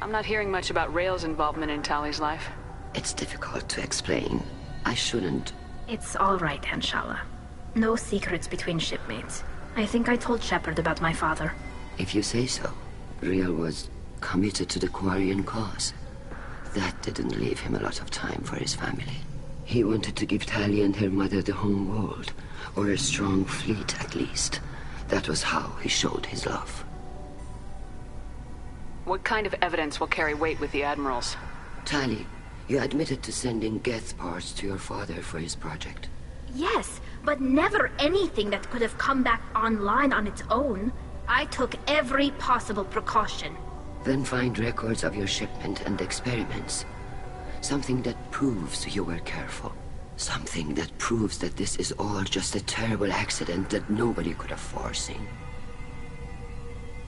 I'm not hearing much about Rail's involvement in Tali's life. It's difficult to explain. I shouldn't. It's all right, Anshala. No secrets between shipmates. I think I told Shepard about my father. If you say so. Real was committed to the Quarian cause. That didn't leave him a lot of time for his family. He wanted to give Tali and her mother the home world, or a strong fleet at least. That was how he showed his love. What kind of evidence will carry weight with the admirals? Tali, you admitted to sending Geth parts to your father for his project. Yes, but never anything that could have come back online on its own. I took every possible precaution. Then find records of your shipment and experiments. Something that proves you were careful. Something that proves that this is all just a terrible accident that nobody could have foreseen.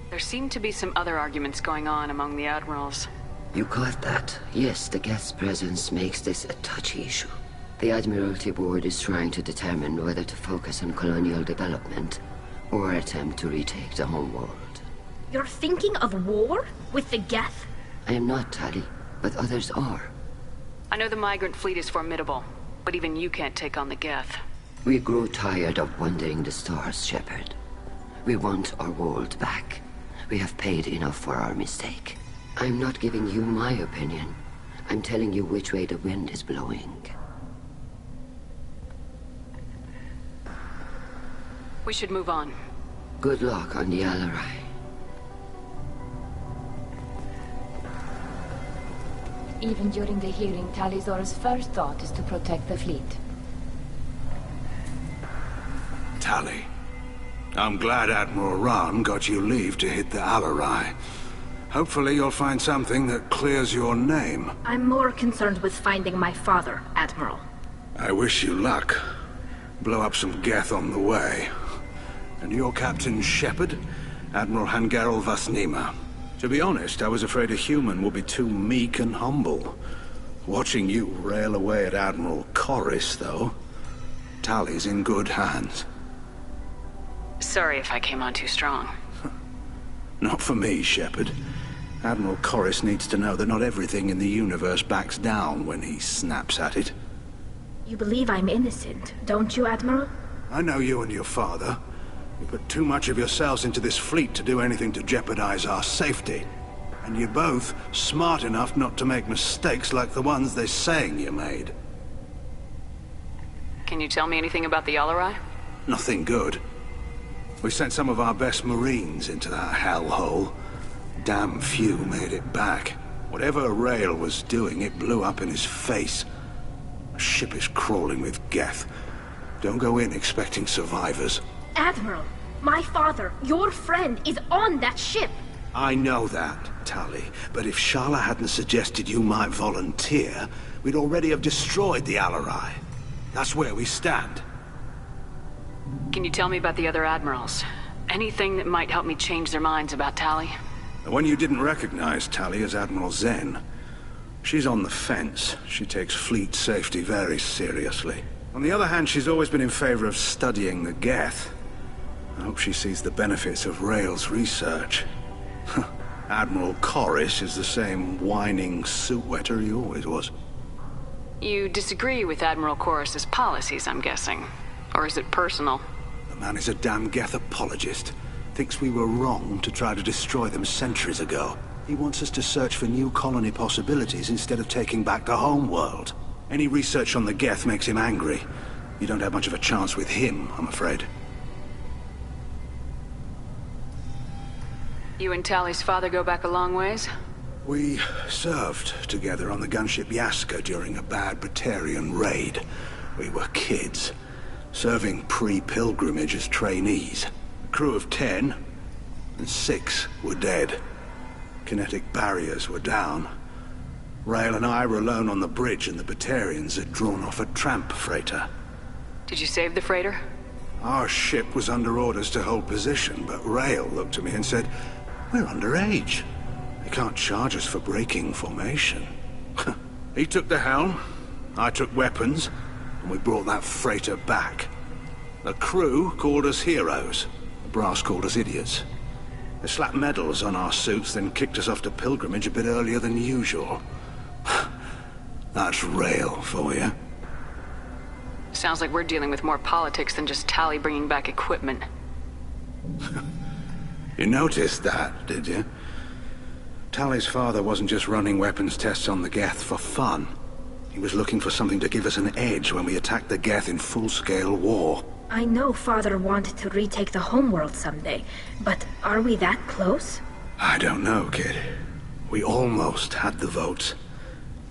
There seem to be some other arguments going on among the admirals. You caught that? Yes, the Geth's presence makes this a touchy issue. The Admiralty Board is trying to determine whether to focus on colonial development or attempt to retake the home world. You're thinking of war? With the Geth? I am not, Tali, but others are. I know the migrant fleet is formidable, but even you can't take on the Geth. We grow tired of wandering the stars, Shepard. We want our world back. We have paid enough for our mistake. I'm not giving you my opinion. I'm telling you which way the wind is blowing. We should move on. Good luck on the Alaray. Even during the hearing, Tali Zora's first thought is to protect the fleet. Tali, I'm glad Admiral Rahn got you leave to hit the Alaray. Hopefully you'll find something that clears your name. I'm more concerned with finding my father, Admiral. I wish you luck. Blow up some Geth on the way. And your Captain Shepard, Admiral Hangarel Vasnima. To be honest, I was afraid a human would be too meek and humble. Watching you rail away at Admiral Koris, though. Tali's in good hands. Sorry if I came on too strong. Not for me, Shepard. Admiral Corris needs to know that not everything in the universe backs down when he snaps at it. You believe I'm innocent, don't you, Admiral? I know you and your father. You put too much of yourselves into this fleet to do anything to jeopardize our safety. And you're both smart enough not to make mistakes like the ones they're saying you made. Can you tell me anything about the Alarai? Nothing good. We sent some of our best Marines into that hellhole. Damn few made it back. Whatever Rael was doing, it blew up in his face. A ship is crawling with Geth. Don't go in expecting survivors. Admiral, my father, your friend, is on that ship. I know that, Tali, but if Shala hadn't suggested you might volunteer, we'd already have destroyed the Alarai. That's where we stand. Can you tell me about the other admirals? Anything that might help me change their minds about Tali? The one you didn't recognize, Tali, is Admiral Zen. She's on the fence. She takes fleet safety very seriously. On the other hand, she's always been in favor of studying the Geth. I hope she sees the benefits of Rael's research. Admiral Corris is the same whining suit-wetter he always was. You disagree with Admiral Corris's policies, I'm guessing. Or is it personal? The man is a damn Geth apologist. Thinks we were wrong to try to destroy them centuries ago. He wants us to search for new colony possibilities instead of taking back the home world. Any research on the Geth makes him angry. You don't have much of a chance with him, I'm afraid. You and Tali's father go back a long ways? We served together on the gunship Yaska during a bad Batarian raid. We were kids, serving pre-pilgrimage as trainees. A crew of 10, and 6 were dead. Kinetic barriers were down. Rael and I were alone on the bridge, and the Batarians had drawn off a tramp freighter. Did you save the freighter? Our ship was under orders to hold position, but Rael looked at me and said, "We're underage. They can't charge us for breaking formation." He took the helm, I took weapons, and we brought that freighter back. The crew called us heroes. The brass called us idiots. They slapped medals on our suits, then kicked us off to pilgrimage a bit earlier than usual. That's Rael for you. Sounds like we're dealing with more politics than just Tali bringing back equipment. You noticed that, did you? Tali's father wasn't just running weapons tests on the Geth for fun. He was looking for something to give us an edge when we attacked the Geth in full-scale war. I know Father wanted to retake the homeworld someday, but are we that close? I don't know, kid. We almost had the votes.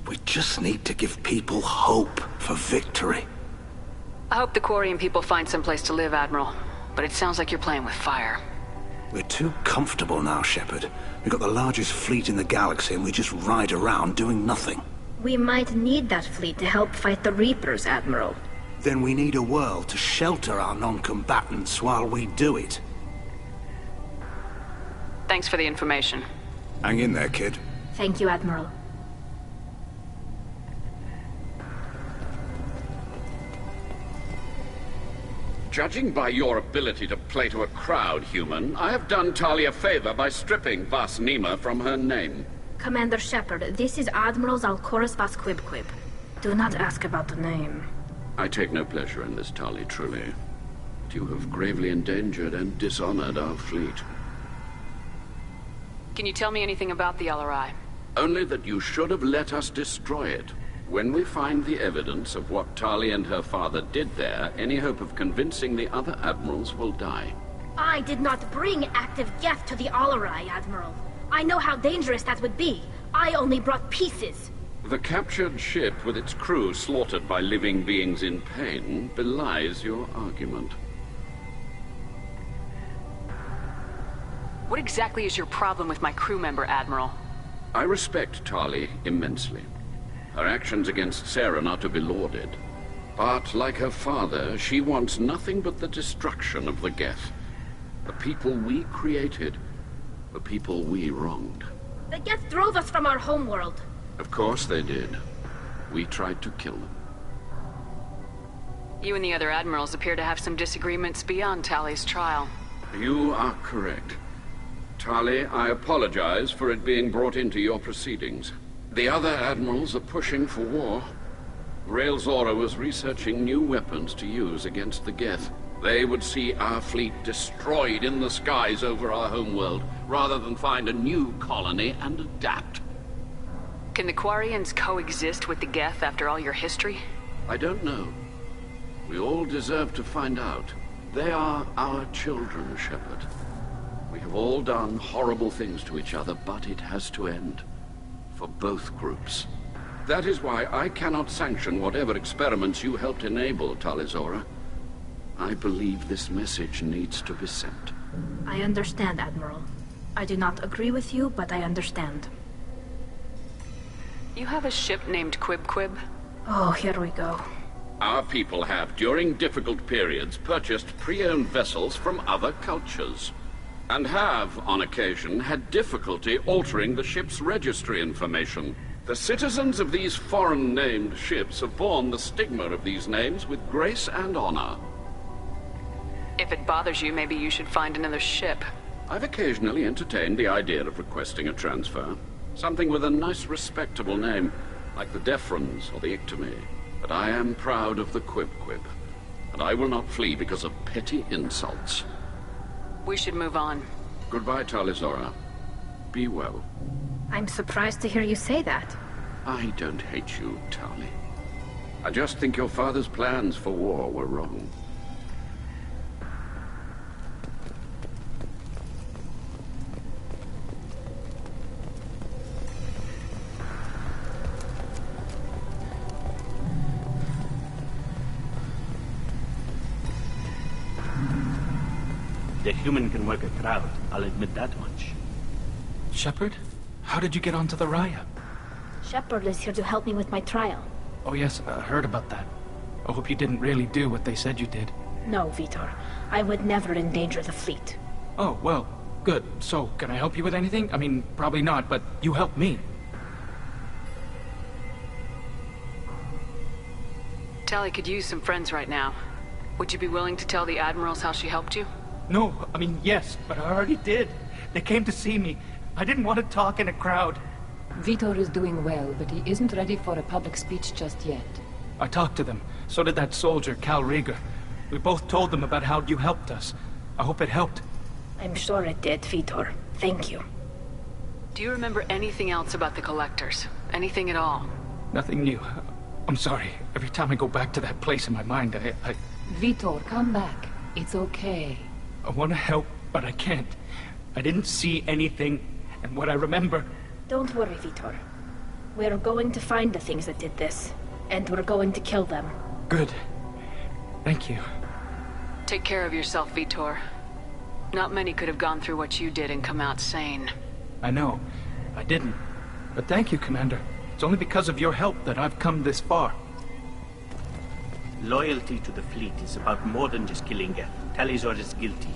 We just need to give people hope for victory. I hope the Quarian people find someplace to live, Admiral. But it sounds like you're playing with fire. We're too comfortable now, Shepard. We've got the largest fleet in the galaxy and we just ride around doing nothing. We might need that fleet to help fight the Reapers, Admiral. Then we need a world to shelter our non-combatants while we do it. Thanks for the information. Hang in there, kid. Thank you, Admiral. Judging by your ability to play to a crowd, human, I have done Tali a favor by stripping Vas Nima from her name. Commander Shepard, this is Admiral Zalkoris Vas Quib. Do not ask about the name. I take no pleasure in this, Tali, truly. But you have gravely endangered and dishonored our fleet. Can you tell me anything about the Alarai? Only that you should have let us destroy it. When we find the evidence of what Tali and her father did there, any hope of convincing the other admirals will die. I did not bring active Geth to the Alarai, Admiral. I know how dangerous that would be. I only brought pieces. The captured ship with its crew slaughtered by living beings in pain belies your argument. What exactly is your problem with my crew member, Admiral? I respect Tali immensely. Her actions against Saren are to be lauded. But, like her father, she wants nothing but the destruction of the Geth. The people we created, the people we wronged. The Geth drove us from our homeworld. Of course they did. We tried to kill them. You and the other admirals appear to have some disagreements beyond Tali's trial. You are correct. Tali, I apologize for it being brought into your proceedings. The other admirals are pushing for war. Rael Zora was researching new weapons to use against the Geth. They would see our fleet destroyed in the skies over our homeworld, rather than find a new colony and adapt. Can the Quarians coexist with the Geth after all your history? I don't know. We all deserve to find out. They are our children, Shepard. We have all done horrible things to each other, but it has to end. For both groups. That is why I cannot sanction whatever experiments you helped enable, Tali Zora. I believe this message needs to be sent. I understand, Admiral. I do not agree with you, but I understand. You have a ship named Quib-Quib? Oh, here we go. Our people have, during difficult periods, purchased pre-owned vessels from other cultures. And have, on occasion, had difficulty altering the ship's registry information. The citizens of these foreign-named ships have borne the stigma of these names with grace and honor. If it bothers you, maybe you should find another ship. I've occasionally entertained the idea of requesting a transfer. Something with a nice, respectable name, like the Defrons or the Ictomy. But I am proud of the Quib-Quib, and I will not flee because of petty insults. We should move on. Goodbye, Tali Zora. Be well. I'm surprised to hear you say that. I don't hate you, Tali. I just think your father's plans for war were wrong. The human can work a crowd, I'll admit that much. Shepard? How did you get onto the Raya? Shepard is here to help me with my trial. Oh yes, I heard about that. I hope you didn't really do what they said you did. No, Vitor. I would never endanger the fleet. Oh, well, good. So, can I help you with anything? I mean, probably not, but you helped me. Tali could use some friends right now. Would you be willing to tell the admirals how she helped you? No, I mean, yes, but I already did. They came to see me. I didn't want to talk in a crowd. Vitor is doing well, but he isn't ready for a public speech just yet. I talked to them. So did that soldier, Cal Rieger. We both told them about how you helped us. I hope it helped. I'm sure it did, Vitor. Thank you. Do you remember anything else about the Collectors? Anything at all? Nothing new. I'm sorry. Every time I go back to that place in my mind, I... Vitor, come back. It's okay. I want to help, but I can't. I didn't see anything, and what I remember... Don't worry, Vitor. We're going to find the things that did this, and we're going to kill them. Good. Thank you. Take care of yourself, Vitor. Not many could have gone through what you did and come out sane. I know. I didn't. But thank you, Commander. It's only because of your help that I've come this far. Loyalty to the fleet is about more than just killing Geth. Tali Zora is guilty.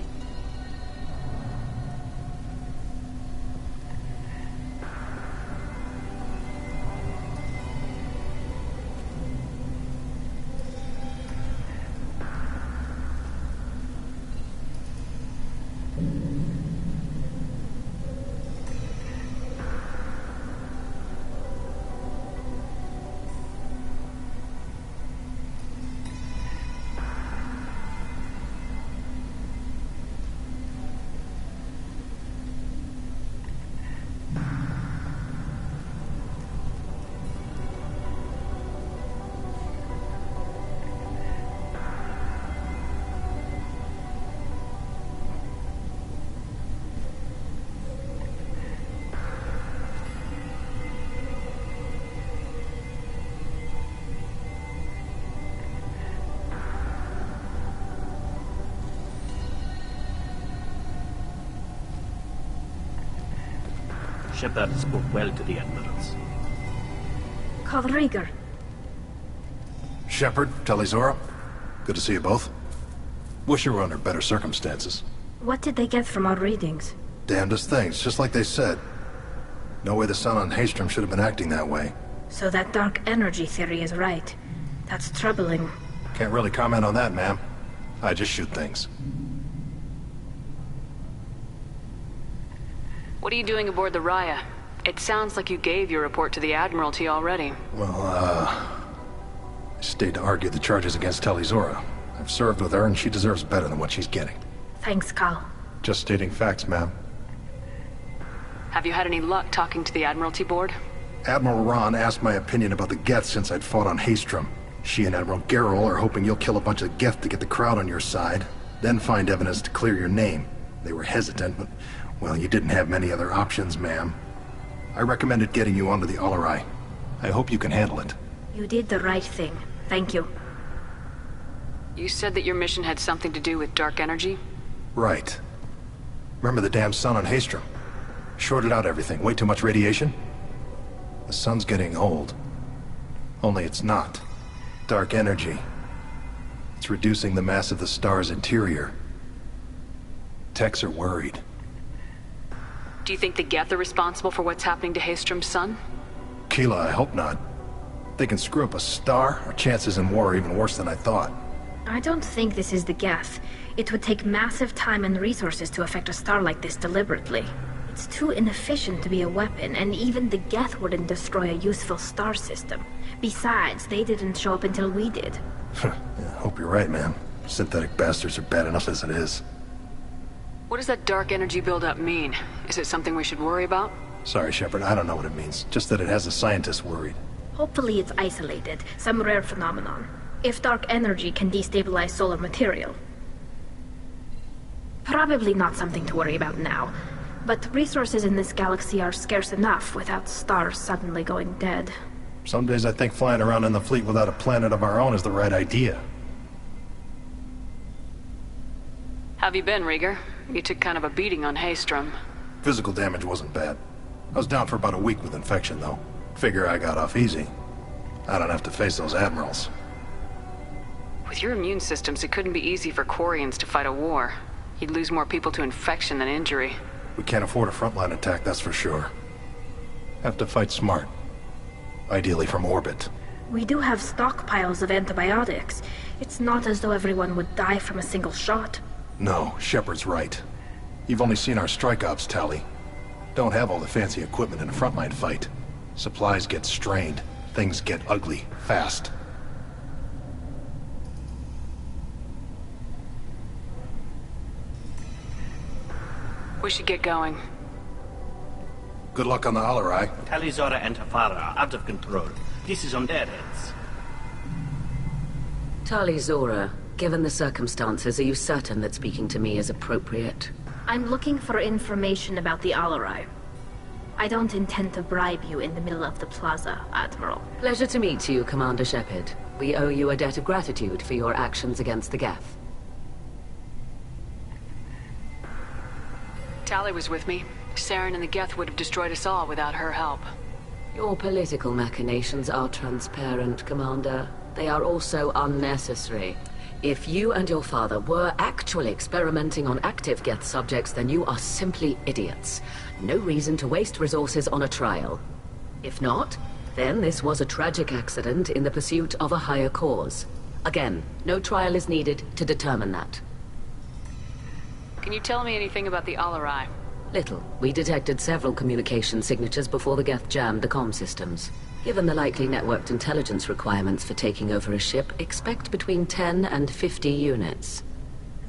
Shepard spoke well to the admirals. Call Rieger. Shepard, Tali Zora. Good to see you both. Wish you were under better circumstances. What did they get from our readings? Damnedest things, just like they said. No way the sun on Haystrom should have been acting that way. So that dark energy theory is right. That's troubling. Can't really comment on that, ma'am. I just shoot things. What are you doing aboard the Raya? It sounds like you gave your report to the Admiralty already. Well, I stayed to argue the charges against Tali Zora. I've served with her, and she deserves better than what she's getting. Thanks, Cal. Just stating facts, ma'am. Have you had any luck talking to the Admiralty board? Admiral Ron asked my opinion about the Geth since I'd fought on Haestrom. She and Admiral Gerrel are hoping you'll kill a bunch of Geth to get the crowd on your side, then find evidence to clear your name. They were hesitant, but, well, you didn't have many other options, ma'am. I recommended getting you onto the Alarai. I hope you can handle it. You did the right thing. Thank you. You said that your mission had something to do with dark energy? Right. Remember the damn sun on Haestrom? Shorted out everything. Way too much radiation? The sun's getting old. Only it's not. Dark energy. It's reducing the mass of the star's interior. Techs are worried. Do you think the Geth are responsible for what's happening to Haestrom's sun? Keela, I hope not. If they can screw up a star, our chances in war are even worse than I thought. I don't think this is the Geth. It would take massive time and resources to affect a star like this deliberately. It's too inefficient to be a weapon, and even the Geth wouldn't destroy a useful star system. Besides, they didn't show up until we did. Yeah, I hope you're right, man. Synthetic bastards are bad enough as it is. What does that dark energy buildup mean? Is it something we should worry about? Sorry, Shepard, I don't know what it means. Just that it has the scientists worried. Hopefully it's isolated, some rare phenomenon. If dark energy can destabilize solar material. Probably not something to worry about now. But resources in this galaxy are scarce enough without stars suddenly going dead. Some days I think flying around in the fleet without a planet of our own is the right idea. Have you been, Rieger? You took kind of a beating on Haestrom. Physical damage wasn't bad. I was down for about a week with infection, though. Figure I got off easy. I don't have to face those admirals. With your immune systems, it couldn't be easy for Quarians to fight a war. You'd lose more people to infection than injury. We can't afford a frontline attack, that's for sure. Have to fight smart. Ideally from orbit. We do have stockpiles of antibiotics. It's not as though everyone would die from a single shot. No, Shepard's right. You've only seen our strike ops, Tali. Don't have all the fancy equipment in a frontline fight. Supplies get strained. Things get ugly, fast. We should get going. Good luck on the Alarai. Tali Zora and her father are out of control. This is on their heads. Tali Zora, given the circumstances, are you certain that speaking to me is appropriate? I'm looking for information about the Alarai. I don't intend to bribe you in the middle of the plaza, Admiral. Pleasure to meet you, Commander Shepard. We owe you a debt of gratitude for your actions against the Geth. Tali was with me. Saren and the Geth would have destroyed us all without her help. Your political machinations are transparent, Commander. They are also unnecessary. If you and your father were actually experimenting on active Geth subjects, then you are simply idiots. No reason to waste resources on a trial. If not, then this was a tragic accident in the pursuit of a higher cause. Again, no trial is needed to determine that. Can you tell me anything about the Alarai? Little. We detected several communication signatures before the Geth jammed the comm systems. Given the likely networked intelligence requirements for taking over a ship, expect between 10 and 50 units.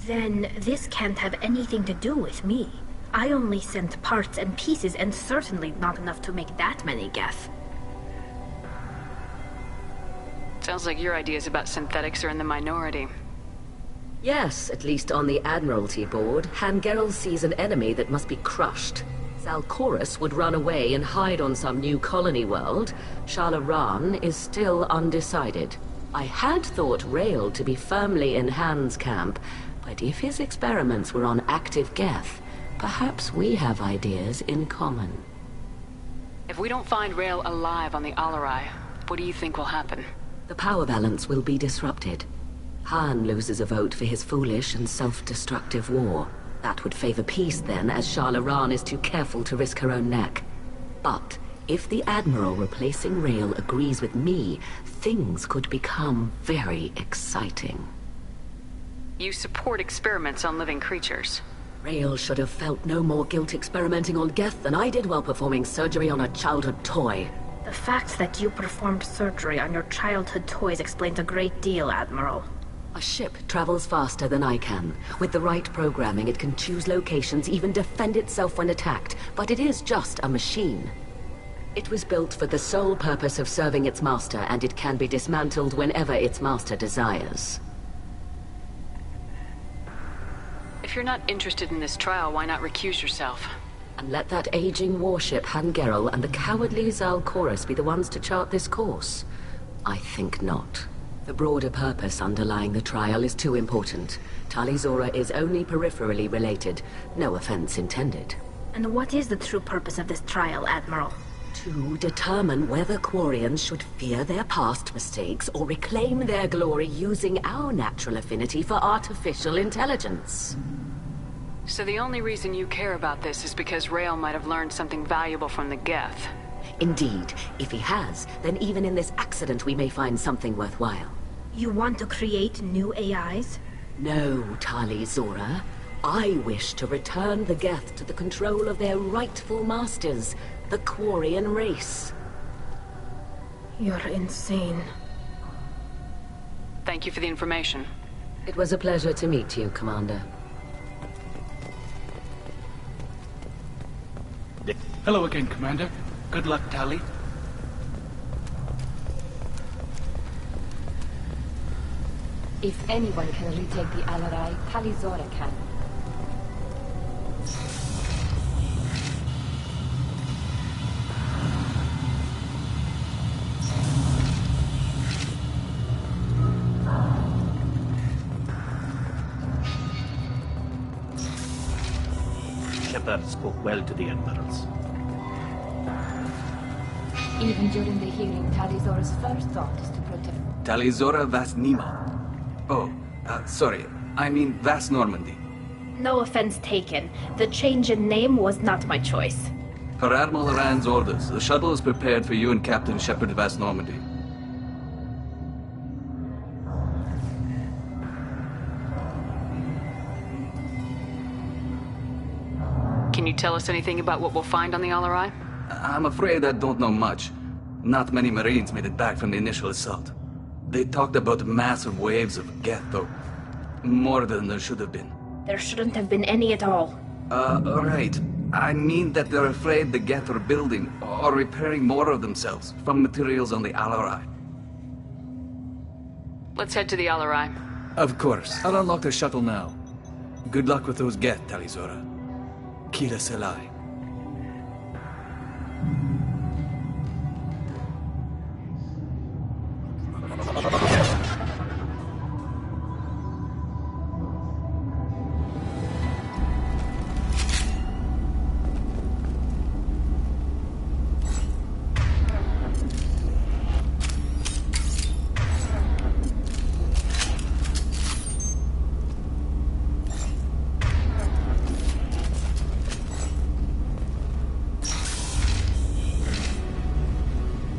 Then this can't have anything to do with me. I only sent parts and pieces, and certainly not enough to make that many Geth. Sounds like your ideas about synthetics are in the minority. Yes, at least on the Admiralty board, Hangerel sees an enemy that must be crushed. Zalcorus would run away and hide on some new colony world. Shalaran is still undecided. I had thought Rail to be firmly in Han's camp, but if his experiments were on active Geth, perhaps we have ideas in common. If we don't find Rail alive on the Alarai, what do you think will happen? The power balance will be disrupted. Han loses a vote for his foolish and self-destructive war. That would favor peace then, as Shalaran is too careful to risk her own neck. But if the Admiral replacing Rail agrees with me, things could become very exciting. You support experiments on living creatures. Rael should have felt no more guilt experimenting on Geth than I did while performing surgery on a childhood toy. The fact that you performed surgery on your childhood toys explains a great deal, Admiral. A ship travels faster than I can. With the right programming, it can choose locations, even defend itself when attacked, but it is just a machine. It was built for the sole purpose of serving its master, and it can be dismantled whenever its master desires. If you're not interested in this trial, why not recuse yourself? And let that aging warship Hangerel and the cowardly Zal Chorus be the ones to chart this course? I think not. The broader purpose underlying the trial is too important. Tali Zora is only peripherally related. No offense intended. And what is the true purpose of this trial, Admiral? To determine whether Quarians should fear their past mistakes or reclaim their glory using our natural affinity for artificial intelligence. So the only reason you care about this is because Rael might have learned something valuable from the Geth. Indeed. If he has, then even in this accident we may find something worthwhile. You want to create new AIs? No, Tali Zora. I wish to return the Geth to the control of their rightful masters, the Quarian race. You're insane. Thank you for the information. It was a pleasure to meet you, Commander. Hello again, Commander. Good luck, Tali. If anyone can retake the Alarai, Tali Zora can. Shepard spoke well to the Admirals. Even during the hearing, Tali Zora's first thought is to protect... Tali Zora Vasnima. Oh, sorry. I mean Vas Normandy. No offense taken. The change in name was not my choice. Per Admiral Rand's orders, the shuttle is prepared for you and Captain Shepard Vas Normandy. Can you tell us anything about what we'll find on the Alarai? I'm afraid I don't know much. Not many Marines made it back from the initial assault. They talked about massive waves of Geth, though. More than there should have been. There shouldn't have been any at all. Right. I mean that they're afraid the Geth are building or repairing more of themselves from materials on the Alarai. Let's head to the Alarai. Of course. I'll unlock the shuttle now. Good luck with those Geth, Tali Zora. Kira Selai.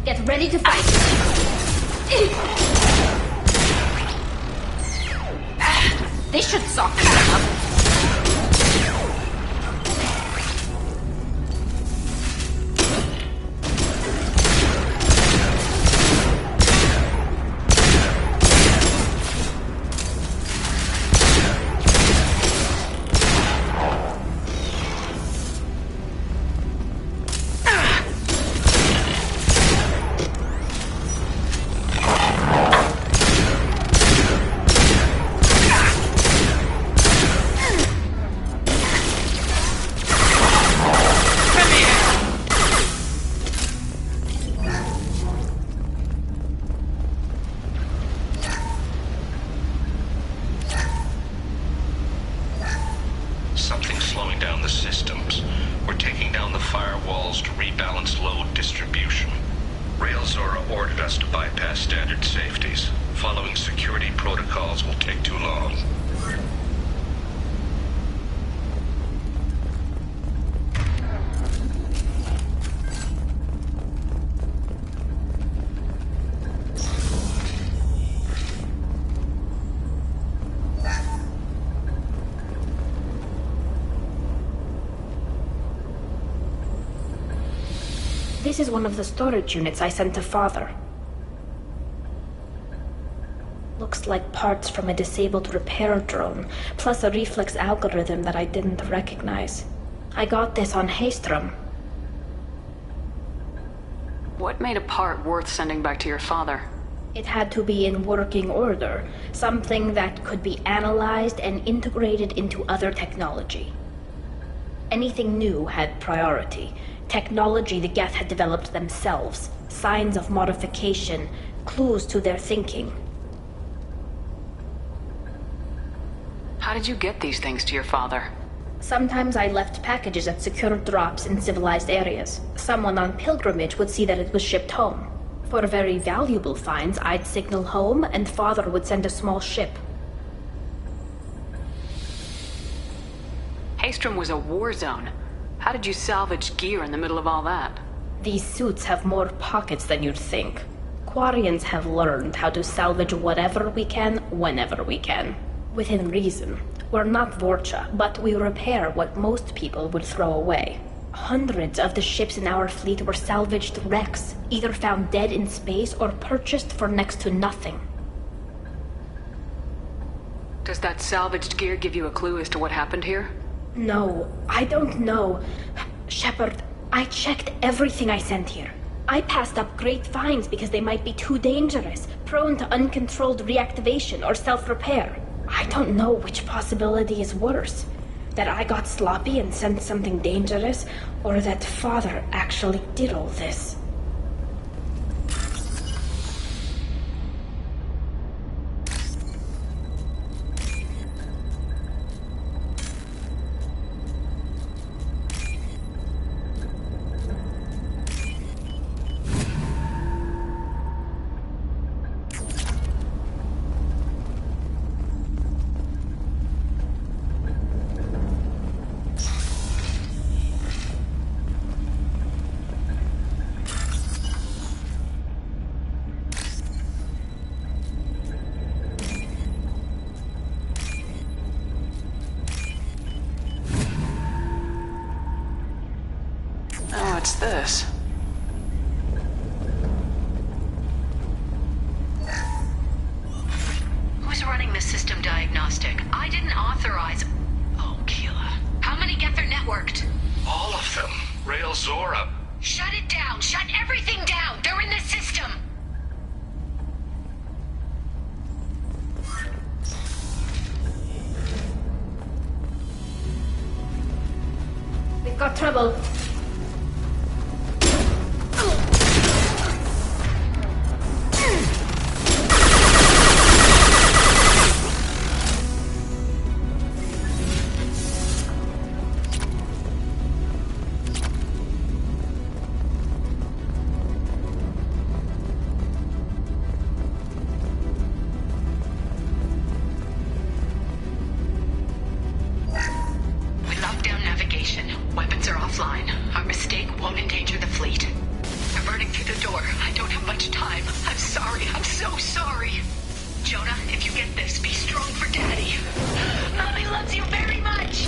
Get ready to fight! This should soften them up. Something's slowing down the systems. We're taking down the firewalls to rebalance load distribution. Rael Zora ordered us to bypass standard safeties. Following security protocols will take too long. This is one of the storage units I sent to Father. Looks like parts from a disabled repair drone, plus a reflex algorithm that I didn't recognize. I got this on Haystrom. What made a part worth sending back to your father? It had to be in working order, something that could be analyzed and integrated into other technology. Anything new had priority. Technology the Geth had developed themselves, signs of modification, clues to their thinking. How did you get these things to your father? Sometimes I left packages at secure drops in civilized areas. Someone on pilgrimage would see that it was shipped home. For very valuable finds, I'd signal home, and Father would send a small ship. Haystrom was a war zone. How did you salvage gear in the middle of all that? These suits have more pockets than you'd think. Quarians have learned how to salvage whatever we can, whenever we can. Within reason. We're not Vorcha, but we repair what most people would throw away. Hundreds of the ships in our fleet were salvaged wrecks, either found dead in space or purchased for next to nothing. Does that salvaged gear give you a clue as to what happened here? No, I don't know. Shepard, I checked everything I sent here. I passed up great finds because they might be too dangerous, prone to uncontrolled reactivation or self-repair. I don't know which possibility is worse. That I got sloppy and sent something dangerous, or that Father actually did all this. What's this? Who's running the system diagnostic? I didn't authorize... Oh, Keela. How many Geth are networked? All of them. Rail Zora. Shut it down! Shut everything down! They're in the system! We've got trouble. Weapons are offline. Our mistake won't endanger the fleet. They're burning through the door. I don't have much time. I'm sorry. I'm so sorry. Jonah, if you get this, be strong for Daddy. Mommy loves you very much.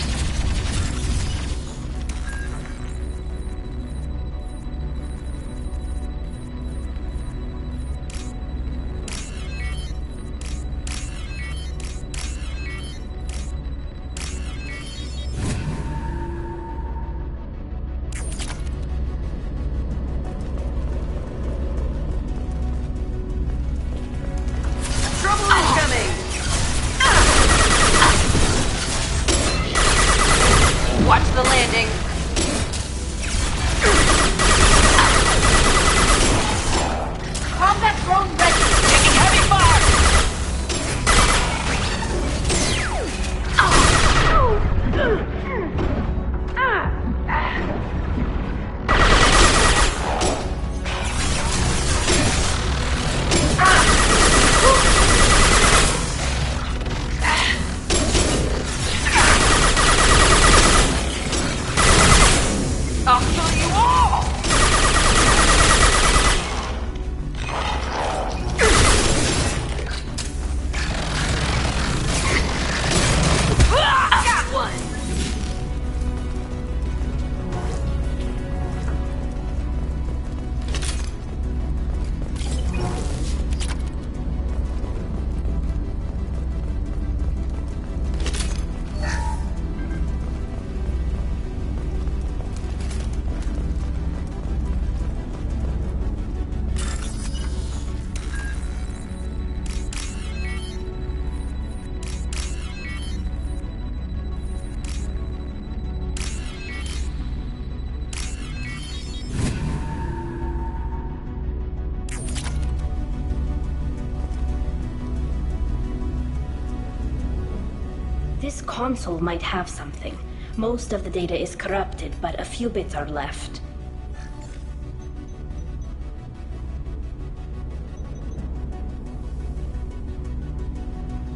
This console might have something. Most of the data is corrupted, but a few bits are left.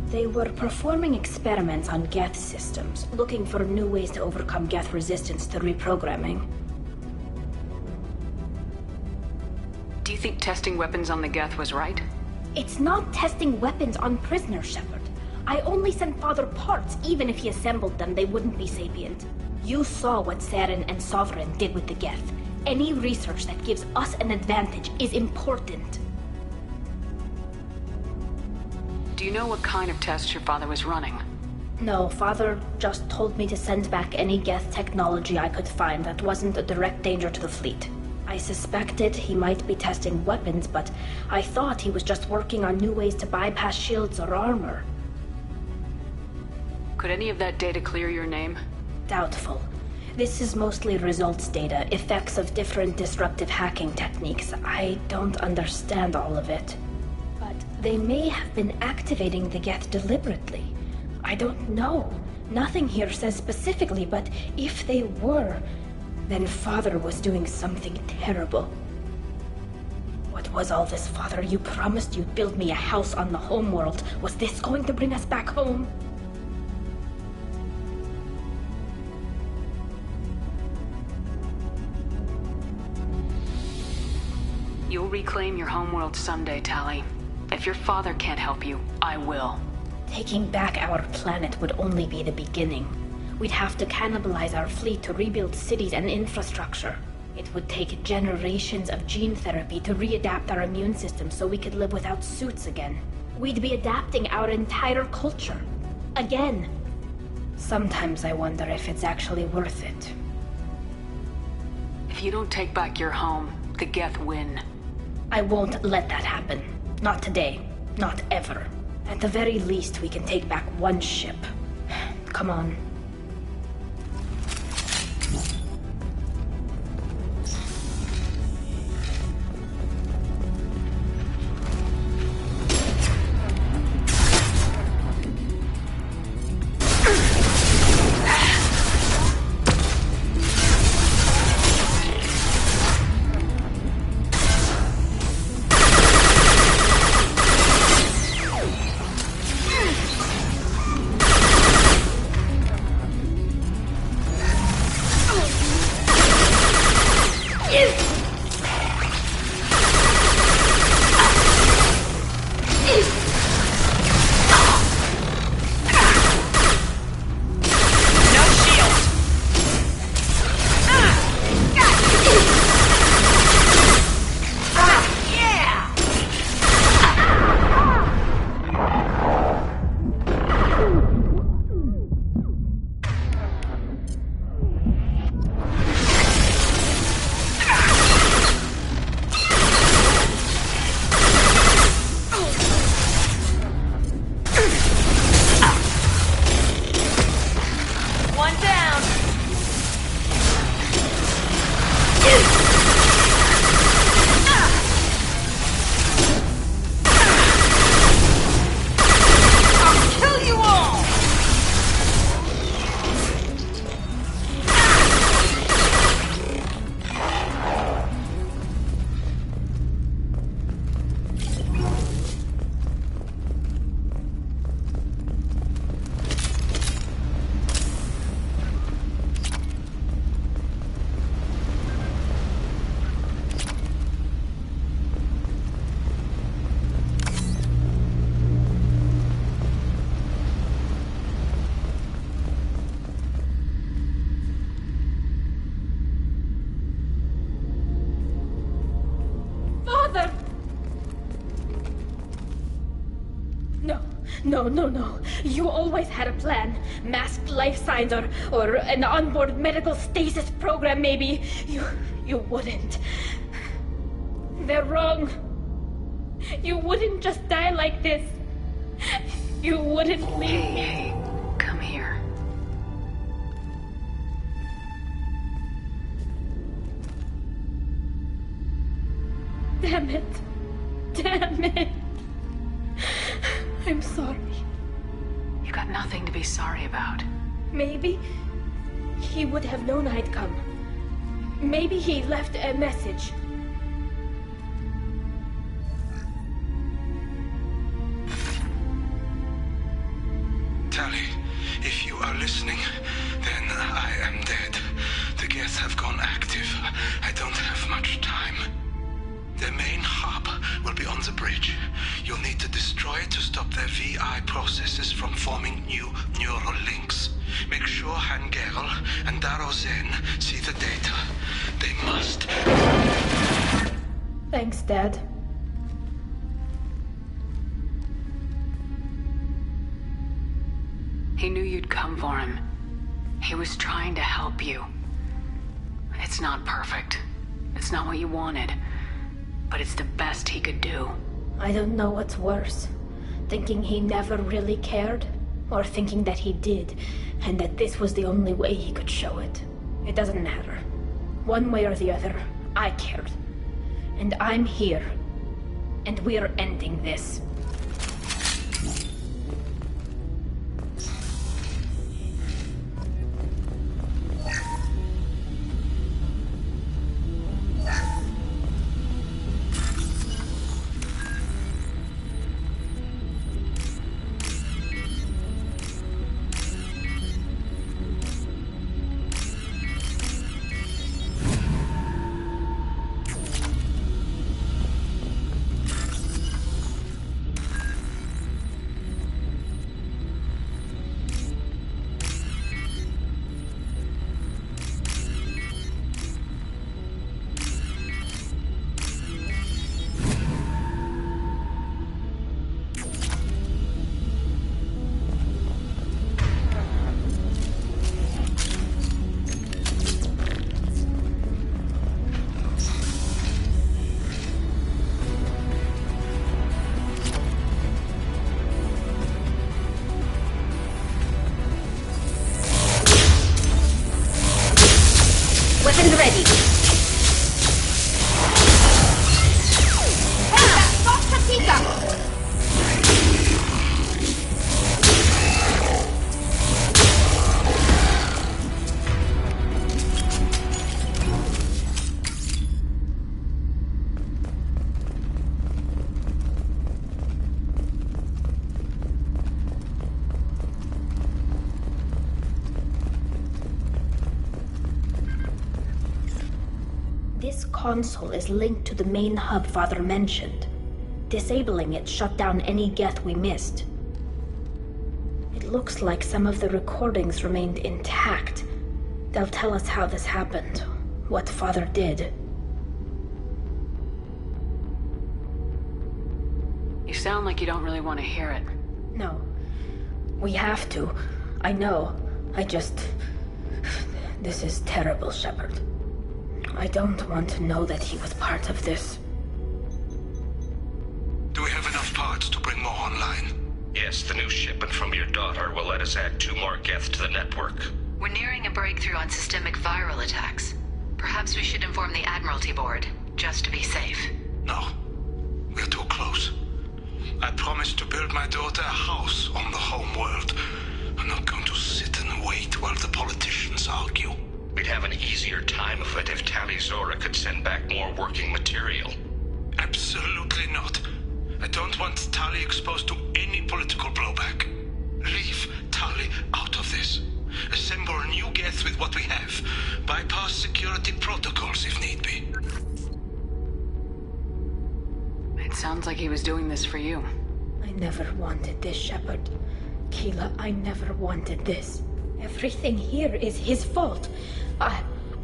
They were performing experiments on Geth systems, looking for new ways to overcome Geth resistance to reprogramming. Do you think testing weapons on the Geth was right? It's not testing weapons on prisoners, Shepard. I only sent Father parts. Even if he assembled them, they wouldn't be sapient. You saw what Saren and Sovereign did with the Geth. Any research that gives us an advantage is important. Do you know what kind of tests your father was running? No, Father just told me to send back any Geth technology I could find that wasn't a direct danger to the fleet. I suspected he might be testing weapons, but I thought he was just working on new ways to bypass shields or armor. Could any of that data clear your name? Doubtful. This is mostly results data, effects of different disruptive hacking techniques. I don't understand all of it. But they may have been activating the Geth deliberately. I don't know. Nothing here says specifically, but if they were, then Father was doing something terrible. What was all this, Father? You promised you'd build me a house on the homeworld. Was this going to bring us back home? You'll reclaim your homeworld someday, Tali. If your father can't help you, I will. Taking back our planet would only be the beginning. We'd have to cannibalize our fleet to rebuild cities and infrastructure. It would take generations of gene therapy to readapt our immune system so we could live without suits again. We'd be adapting our entire culture. Again. Sometimes I wonder if it's actually worth it. If you don't take back your home, the Geth win. I won't let that happen. Not today. Not ever. At the very least, we can take back one ship. Come on. No. You always had a plan. Masked life signs or an onboard medical stasis program, maybe. You wouldn't. They're wrong. You wouldn't just die like this. You wouldn't leave me. Hey, come here. Damn it. I'm sorry. You've got nothing to be sorry about. Maybe he would have known I'd come. Maybe he left a message. Tali, if you are listening, then I am dead. The Geth have gone active. I don't have much time. Their main hub will be on the bridge. You'll need to destroy it to stop their VI processes from forming new neural links. Make sure Hangerl and Darozen see the data. They must. Thanks, Dad. He knew you'd come for him. He was trying to help you. It's not perfect. It's not what you wanted. But it's the best he could do. I don't know what's worse. Thinking he never really cared, or thinking that he did, and that this was the only way he could show it. It doesn't matter. One way or the other, I cared. And I'm here. And we're ending this. Weapons ready. This console is linked to the main hub Father mentioned. Disabling it shut down any Geth we missed. It looks like some of the recordings remained intact. They'll tell us how this happened, what Father did. You sound like you don't really want to hear it. No. We have to. I know. This is terrible, Shepard. I don't want to know that he was part of this. Do we have enough parts to bring more online? Yes, the new shipment from your daughter will let us add 2 more Geth to the network. We're nearing a breakthrough on systemic viral attacks. Perhaps we should inform the Admiralty Board, just to be safe. No. We're too close. I promised to build my daughter a house on the home world. I'm not going to sit and wait while the politicians argue. We'd have an easier time of it if Tali Zora could send back more working material. Absolutely not. I don't want Tali exposed to any political blowback. Leave Tali out of this. Assemble new Geth with what we have. Bypass security protocols if need be. It sounds like he was doing this for you. I never wanted this, Shepard. Keela, I never wanted this. Everything here is his fault.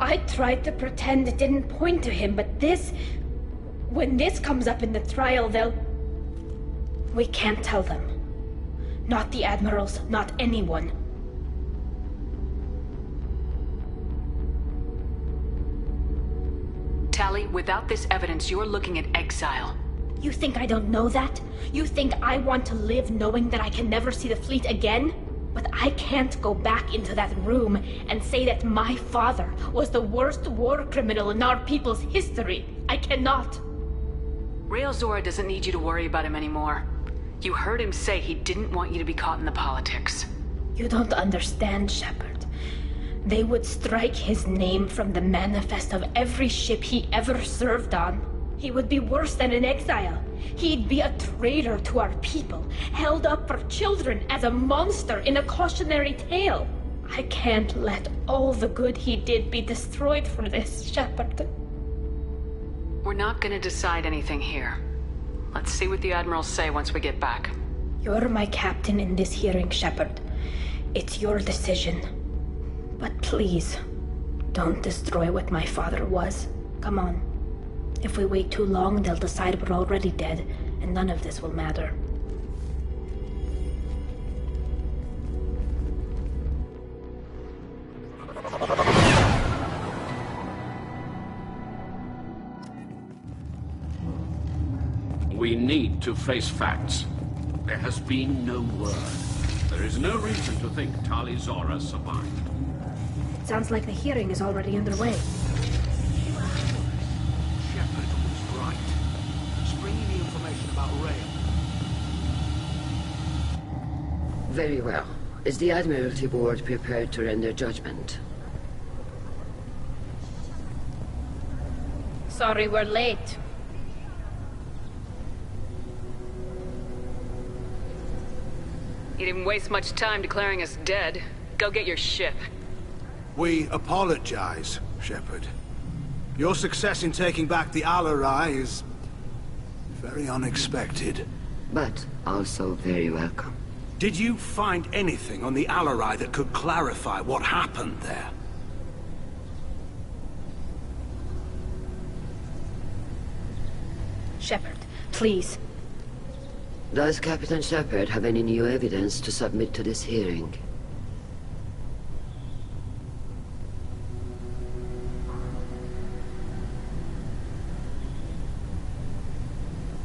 I tried to pretend it didn't point to him, but this... When this comes up in the trial, they'll... We can't tell them. Not the Admirals, not anyone. Tali, without this evidence, you're looking at exile. You think I don't know that? You think I want to live knowing that I can never see the fleet again? But I can't go back into that room and say that my father was the worst war criminal in our people's history. I cannot. Rail Zora doesn't need you to worry about him anymore. You heard him say he didn't want you to be caught in the politics. You don't understand, Shepard. They would strike his name from the manifest of every ship he ever served on. He would be worse than an exile. He'd be a traitor to our people, held up for children as a monster in a cautionary tale. I can't let all the good he did be destroyed for this, Shepard. We're not gonna decide anything here. Let's see what the Admirals say once we get back. You're my captain in this hearing, Shepard. It's your decision. But please, don't destroy what my father was. Come on. If we wait too long, they'll decide we're already dead, and none of this will matter. We need to face facts. There has been no word. There is no reason to think Tali Zora survived. Sounds like the hearing is already underway. Shepard was right. Just bring me the information about Rail. Very well. Is the Admiralty Board prepared to render judgment? Sorry we're late. You didn't waste much time declaring us dead. Go get your ship. We apologize, Shepard. Your success in taking back the Al-Arai is very unexpected. But also very welcome. Did you find anything on the Al-Arai that could clarify what happened there? Shepard, please. Does Captain Shepard have any new evidence to submit to this hearing?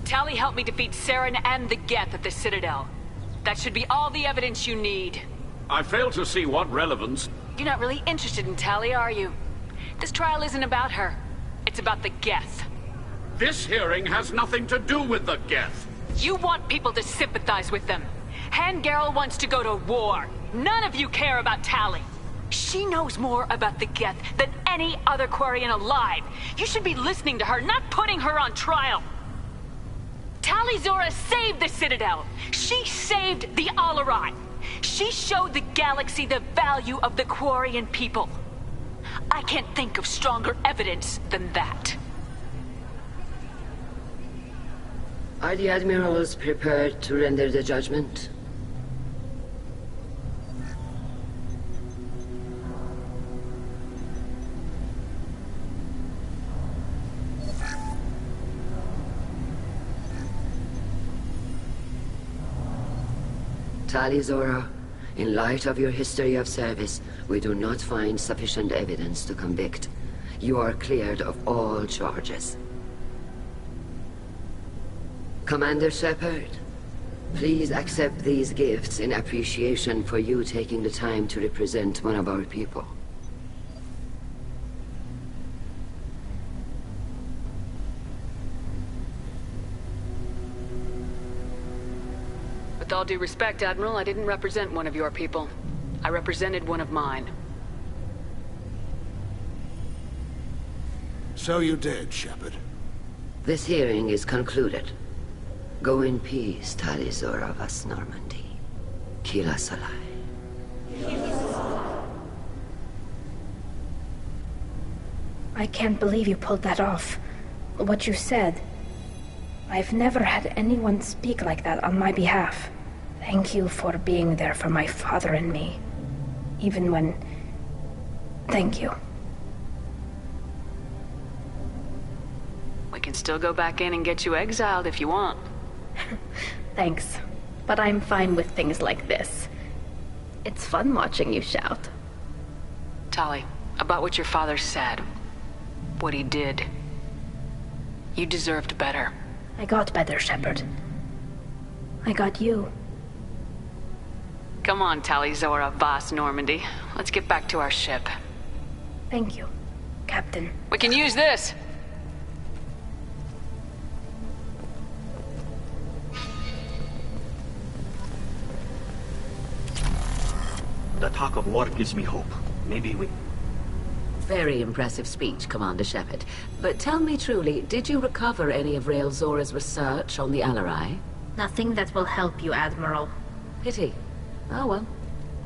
Tali helped me defeat Saren and the Geth at the Citadel. That should be all the evidence you need. I fail to see what relevance... You're not really interested in Tali, are you? This trial isn't about her. It's about the Geth. This hearing has nothing to do with the Geth. You want people to sympathize with them. Hangarel wants to go to war. None of you care about Tali. She knows more about the Geth than any other Quarian alive. You should be listening to her, not putting her on trial. Tali Zora saved the Citadel. She saved the Al-Arai. She showed the galaxy the value of the Quarian people. I can't think of stronger evidence than that. Are the Admirals prepared to render the judgment? Tali Zora, in light of your history of service, we do not find sufficient evidence to convict. You are cleared of all charges. Commander Shepard, please accept these gifts in appreciation for you taking the time to represent one of our people. With all due respect, Admiral, I didn't represent one of your people. I represented one of mine. So you did, Shepard. This hearing is concluded. Go in peace, Tali Zora Vas Normandy. Kila Salai. I can't believe you pulled that off. What you said. I've never had anyone speak like that on my behalf. Thank you for being there for my father and me. Even when... Thank you. We can still go back in and get you exiled if you want. Thanks. But I'm fine with things like this. It's fun watching you shout. Tali, about what your father said. What he did. You deserved better. I got better, Shepard. I got you. Come on, Tali Zora Vas Normandy. Let's get back to our ship. Thank you, Captain. We can use this! The talk of war gives me hope. Maybe we... Very impressive speech, Commander Shepard. But tell me truly, did you recover any of Rael Zora's research on the Alarai? Nothing that will help you, Admiral. Pity. Oh well.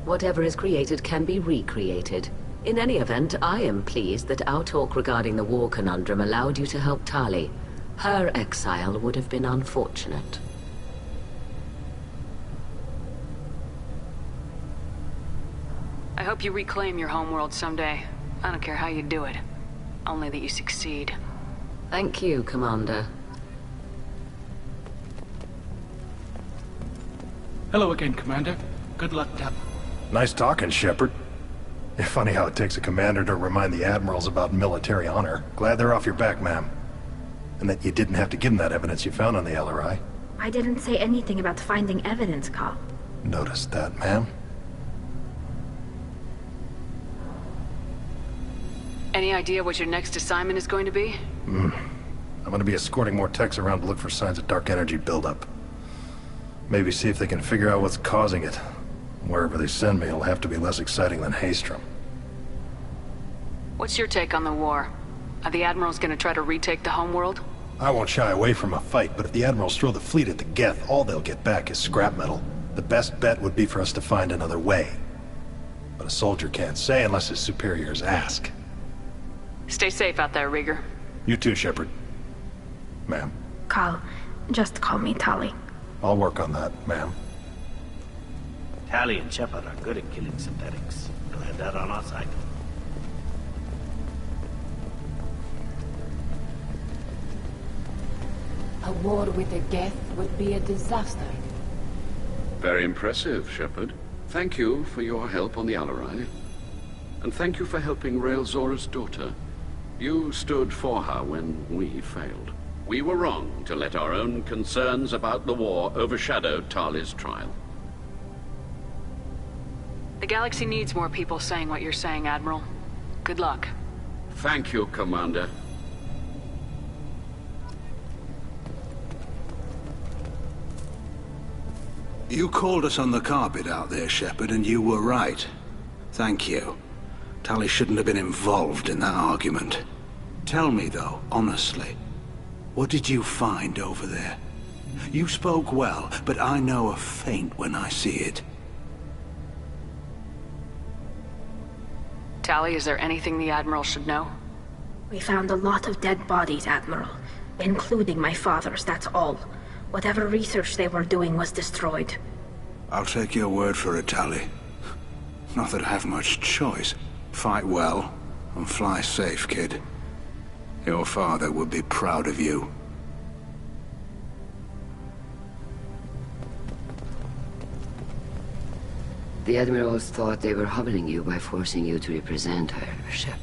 Whatever is created can be recreated. In any event, I am pleased that our talk regarding the war conundrum allowed you to help Tali. Her exile would have been unfortunate. I hope you reclaim your homeworld someday. I don't care how you do it. Only that you succeed. Thank you, Commander. Hello again, Commander. Good luck, Tap. Nice talking, Shepard. Funny how it takes a commander to remind the admirals about military honor. Glad they're off your back, ma'am. And that you didn't have to give them that evidence you found on the LRI. I didn't say anything about finding evidence, Cal. Noticed that, ma'am. Any idea what your next assignment is going to be? I'm gonna be escorting more techs around to look for signs of dark energy buildup. Maybe see if they can figure out what's causing it. Wherever they send me, it'll have to be less exciting than Haystrom. What's your take on the war? Are the admirals gonna try to retake the homeworld? I won't shy away from a fight, but if the admirals throw the fleet at the Geth, all they'll get back is scrap metal. The best bet would be for us to find another way. But a soldier can't say unless his superiors ask. Stay safe out there, Rieger. You too, Shepard. Ma'am. Cal, just call me Tali. I'll work on that, ma'am. Tali and Shepard are good at killing synthetics. Glad they're on our side. A war with the Geth would be a disaster. Very impressive, Shepard. Thank you for your help on the Alarai. And thank you for helping Rael Zora's daughter. You stood for her when we failed. We were wrong to let our own concerns about the war overshadow Tali's trial. The galaxy needs more people saying what you're saying, Admiral. Good luck. Thank you, Commander. You called us on the carpet out there, Shepard, and you were right. Thank you. Tali shouldn't have been involved in that argument. Tell me, though, honestly, what did you find over there? You spoke well, but I know a feint when I see it. Tali, is there anything the Admiral should know? We found a lot of dead bodies, Admiral. Including my father's, that's all. Whatever research they were doing was destroyed. I'll take your word for it, Tali. Not that I have much choice. Fight well, and fly safe, kid. Your father would be proud of you. The Admirals thought they were humbling you by forcing you to represent her, Shepard.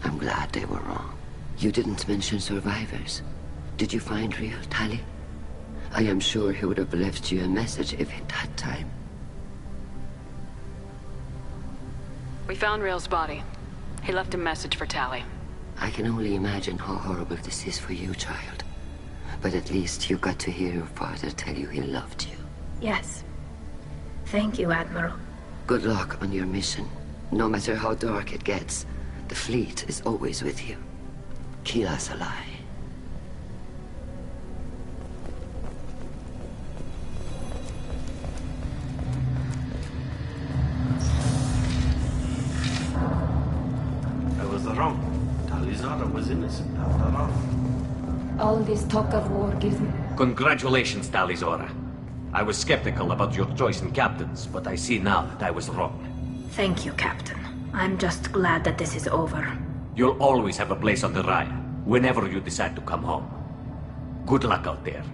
I'm glad they were wrong. You didn't mention survivors. Did you find real Tali? I am sure he would have left you a message if he'd had time. We found Rael's body. He left a message for Tali. I can only imagine how horrible this is for you, child. But at least you got to hear your father tell you he loved you. Yes. Thank you, Admiral. Good luck on your mission. No matter how dark it gets, the fleet is always with you. Keep us alive. I was wrong. Tali Zora was innocent after all. All this talk of war gives me... Congratulations, Tali Zora. I was skeptical about your choice in captains, but I see now that I was wrong. Thank you, Captain. I'm just glad that this is over. You'll always have a place on the Raya, whenever you decide to come home. Good luck out there.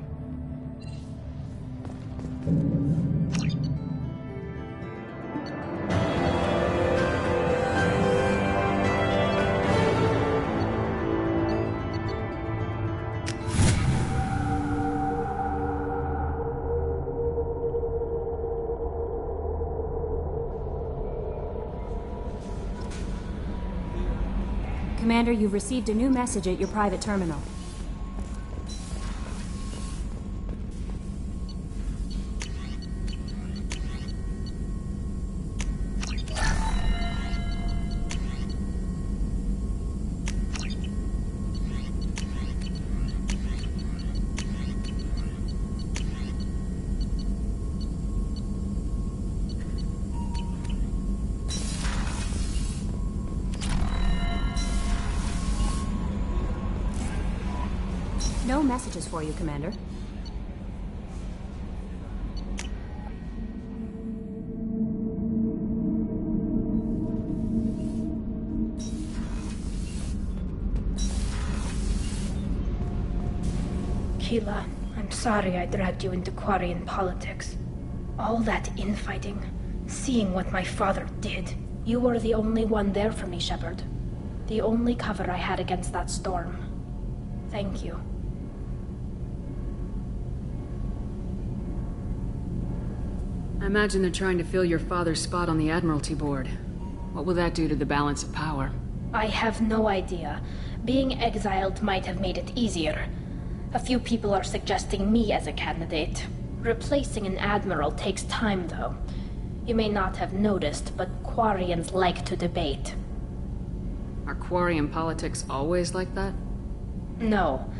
Commander, you've received a new message at your private terminal. No messages for you, Commander. Keela, I'm sorry I dragged you into Quarian politics. All that infighting, seeing what my father did. You were the only one there for me, Shepard. The only cover I had against that storm. Thank you. I imagine they're trying to fill your father's spot on the Admiralty Board. What will that do to the balance of power? I have no idea. Being exiled might have made it easier. A few people are suggesting me as a candidate. Replacing an admiral takes time, though. You may not have noticed, but Quarians like to debate. Are Quarian politics always like that? No.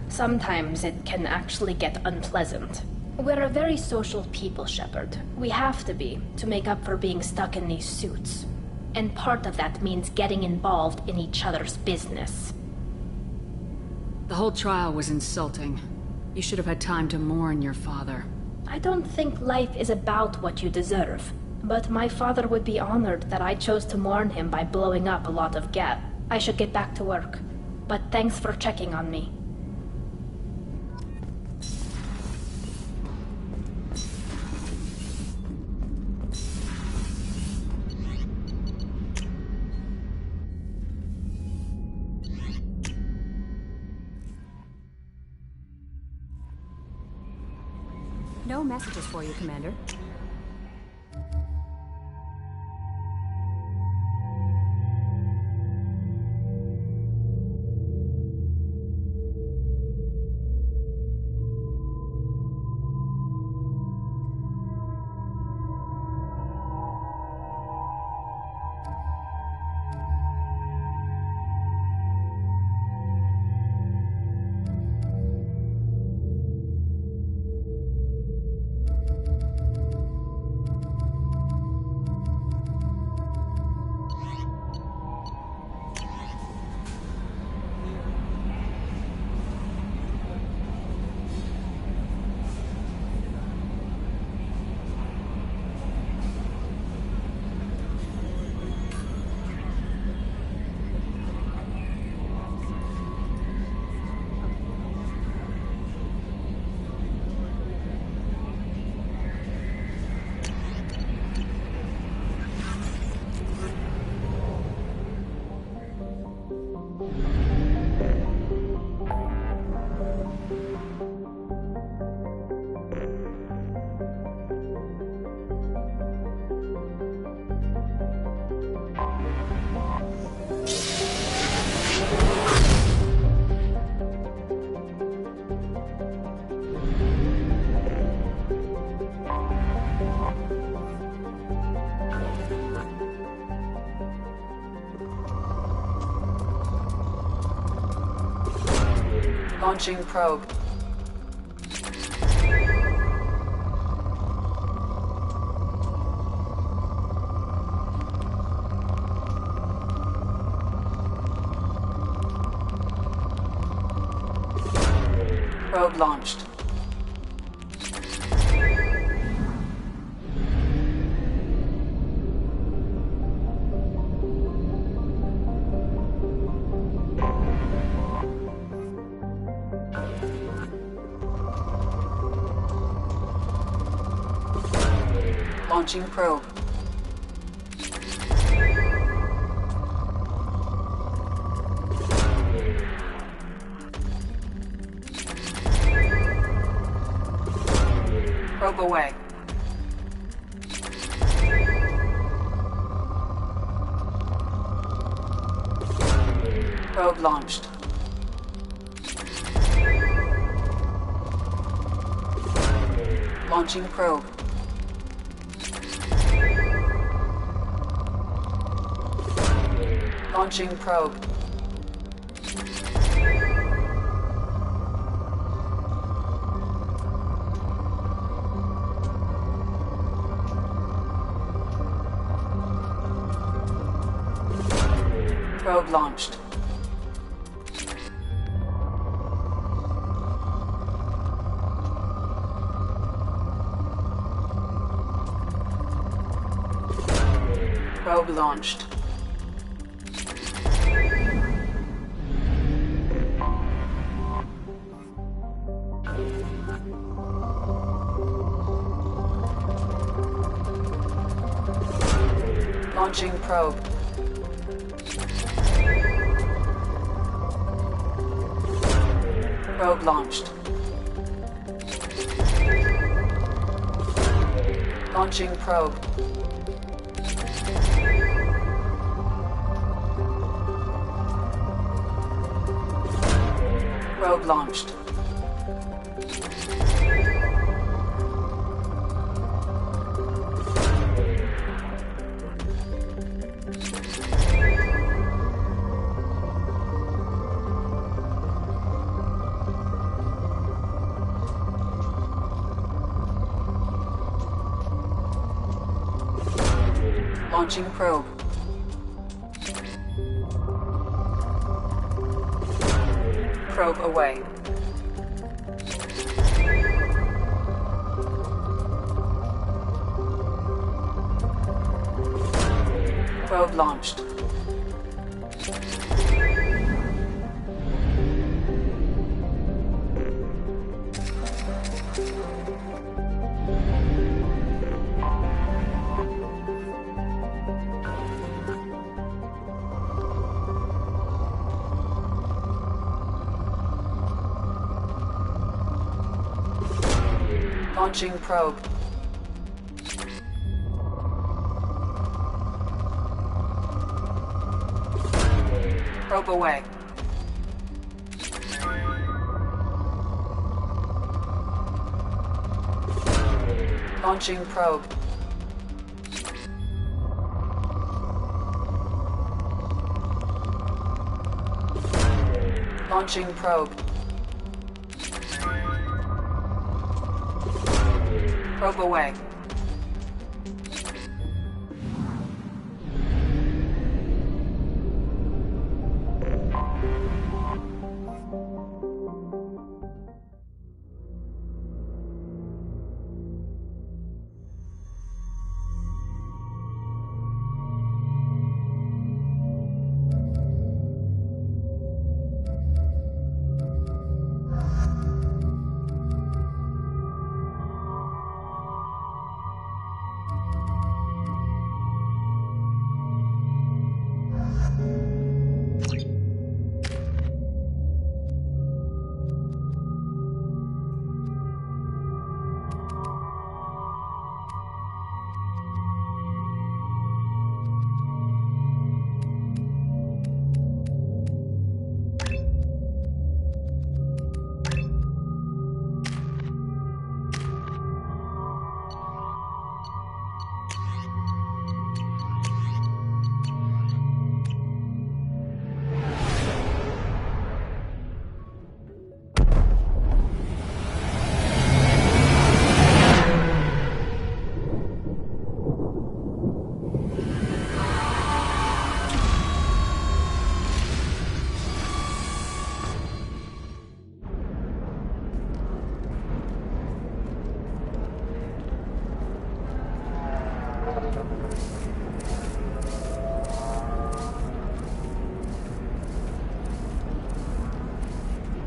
Sometimes it can actually get unpleasant. We're a very social people, Shepard. We have to be, to make up for being stuck in these suits. And part of that means getting involved in each other's business. The whole trial was insulting. You should have had time to mourn your father. I don't think life is about what you deserve. But my father would be honored that I chose to mourn him by blowing up a lot of Geth. I should get back to work. But thanks for checking on me. No messages for you, Commander. Launching probe. Probe launched. Launching probe. Probe away. Probe launched. Launching probe. Launching probe. Probe launched. Probe launched. Launching probe. Probe launched. Launching probe. Probe launched. Launching probe. Probe away. Probe launched. Launching probe. Probe away. Launching probe. Launching probe. Probe away.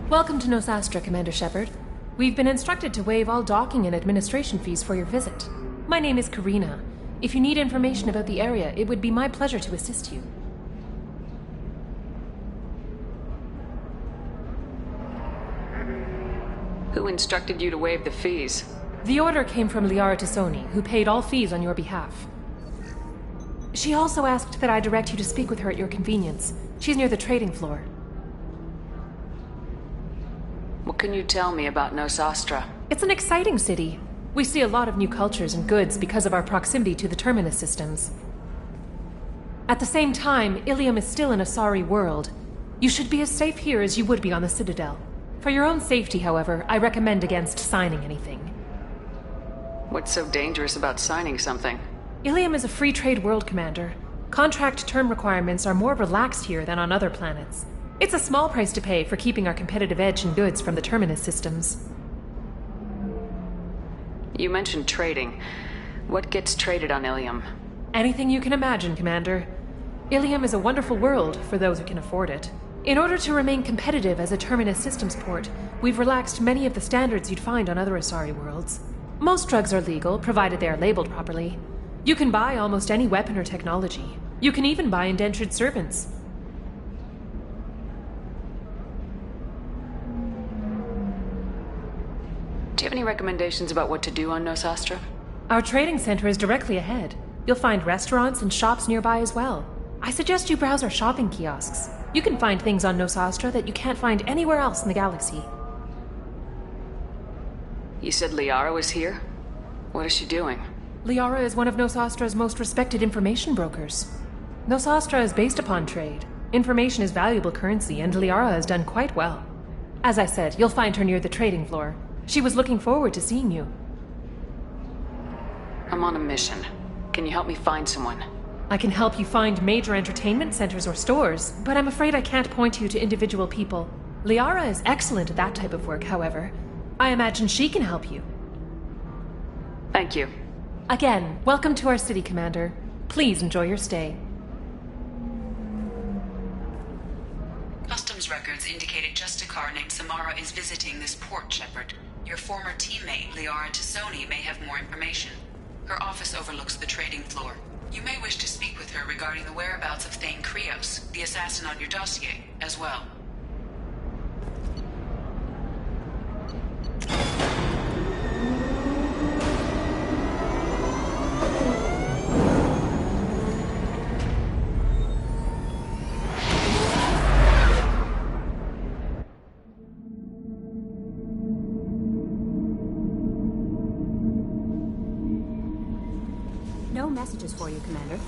Welcome to Nosastra, Commander Shepard. We've been instructed to waive all docking and administration fees for your visit. My name is Karina. If you need information about the area, it would be my pleasure to assist you. Who instructed you to waive the fees? The order came from Liara Tassoni, who paid all fees on your behalf. She also asked that I direct you to speak with her at your convenience. She's near the trading floor. What can you tell me about Nosastra? It's an exciting city. We see a lot of new cultures and goods because of our proximity to the Terminus systems. At the same time, Ilium is still an Asari world. You should be as safe here as you would be on the Citadel. For your own safety, however, I recommend against signing anything. What's so dangerous about signing something? Ilium is a free trade world, Commander. Contract term requirements are more relaxed here than on other planets. It's a small price to pay for keeping our competitive edge in goods from the Terminus systems. You mentioned trading. What gets traded on Ilium? Anything you can imagine, Commander. Ilium is a wonderful world for those who can afford it. In order to remain competitive as a Terminus systems port, we've relaxed many of the standards you'd find on other Asari worlds. Most drugs are legal, provided they are labeled properly. You can buy almost any weapon or technology. You can even buy indentured servants. Do you have any recommendations about what to do on Nosastra? Our trading center is directly ahead. You'll find restaurants and shops nearby as well. I suggest you browse our shopping kiosks. You can find things on Nosastra that you can't find anywhere else in the galaxy. You said Liara was here? What is she doing? Liara is one of Nosastra's most respected information brokers. Nosastra is based upon trade. Information is valuable currency, and Liara has done quite well. As I said, you'll find her near the trading floor. She was looking forward to seeing you. I'm on a mission. Can you help me find someone? I can help you find major entertainment centers or stores, but I'm afraid I can't point you to individual people. Liara is excellent at that type of work, however. I imagine she can help you. Thank you. Again, welcome to our city, Commander. Please enjoy your stay. Customs records indicated just a car named Samara is visiting this port, Shepard. Your former teammate, Liara Tassoni, may have more information. Her office overlooks the trading floor. You may wish to speak with her regarding the whereabouts of Thane Krios, the assassin on your dossier, as well. No messages for you, Commander.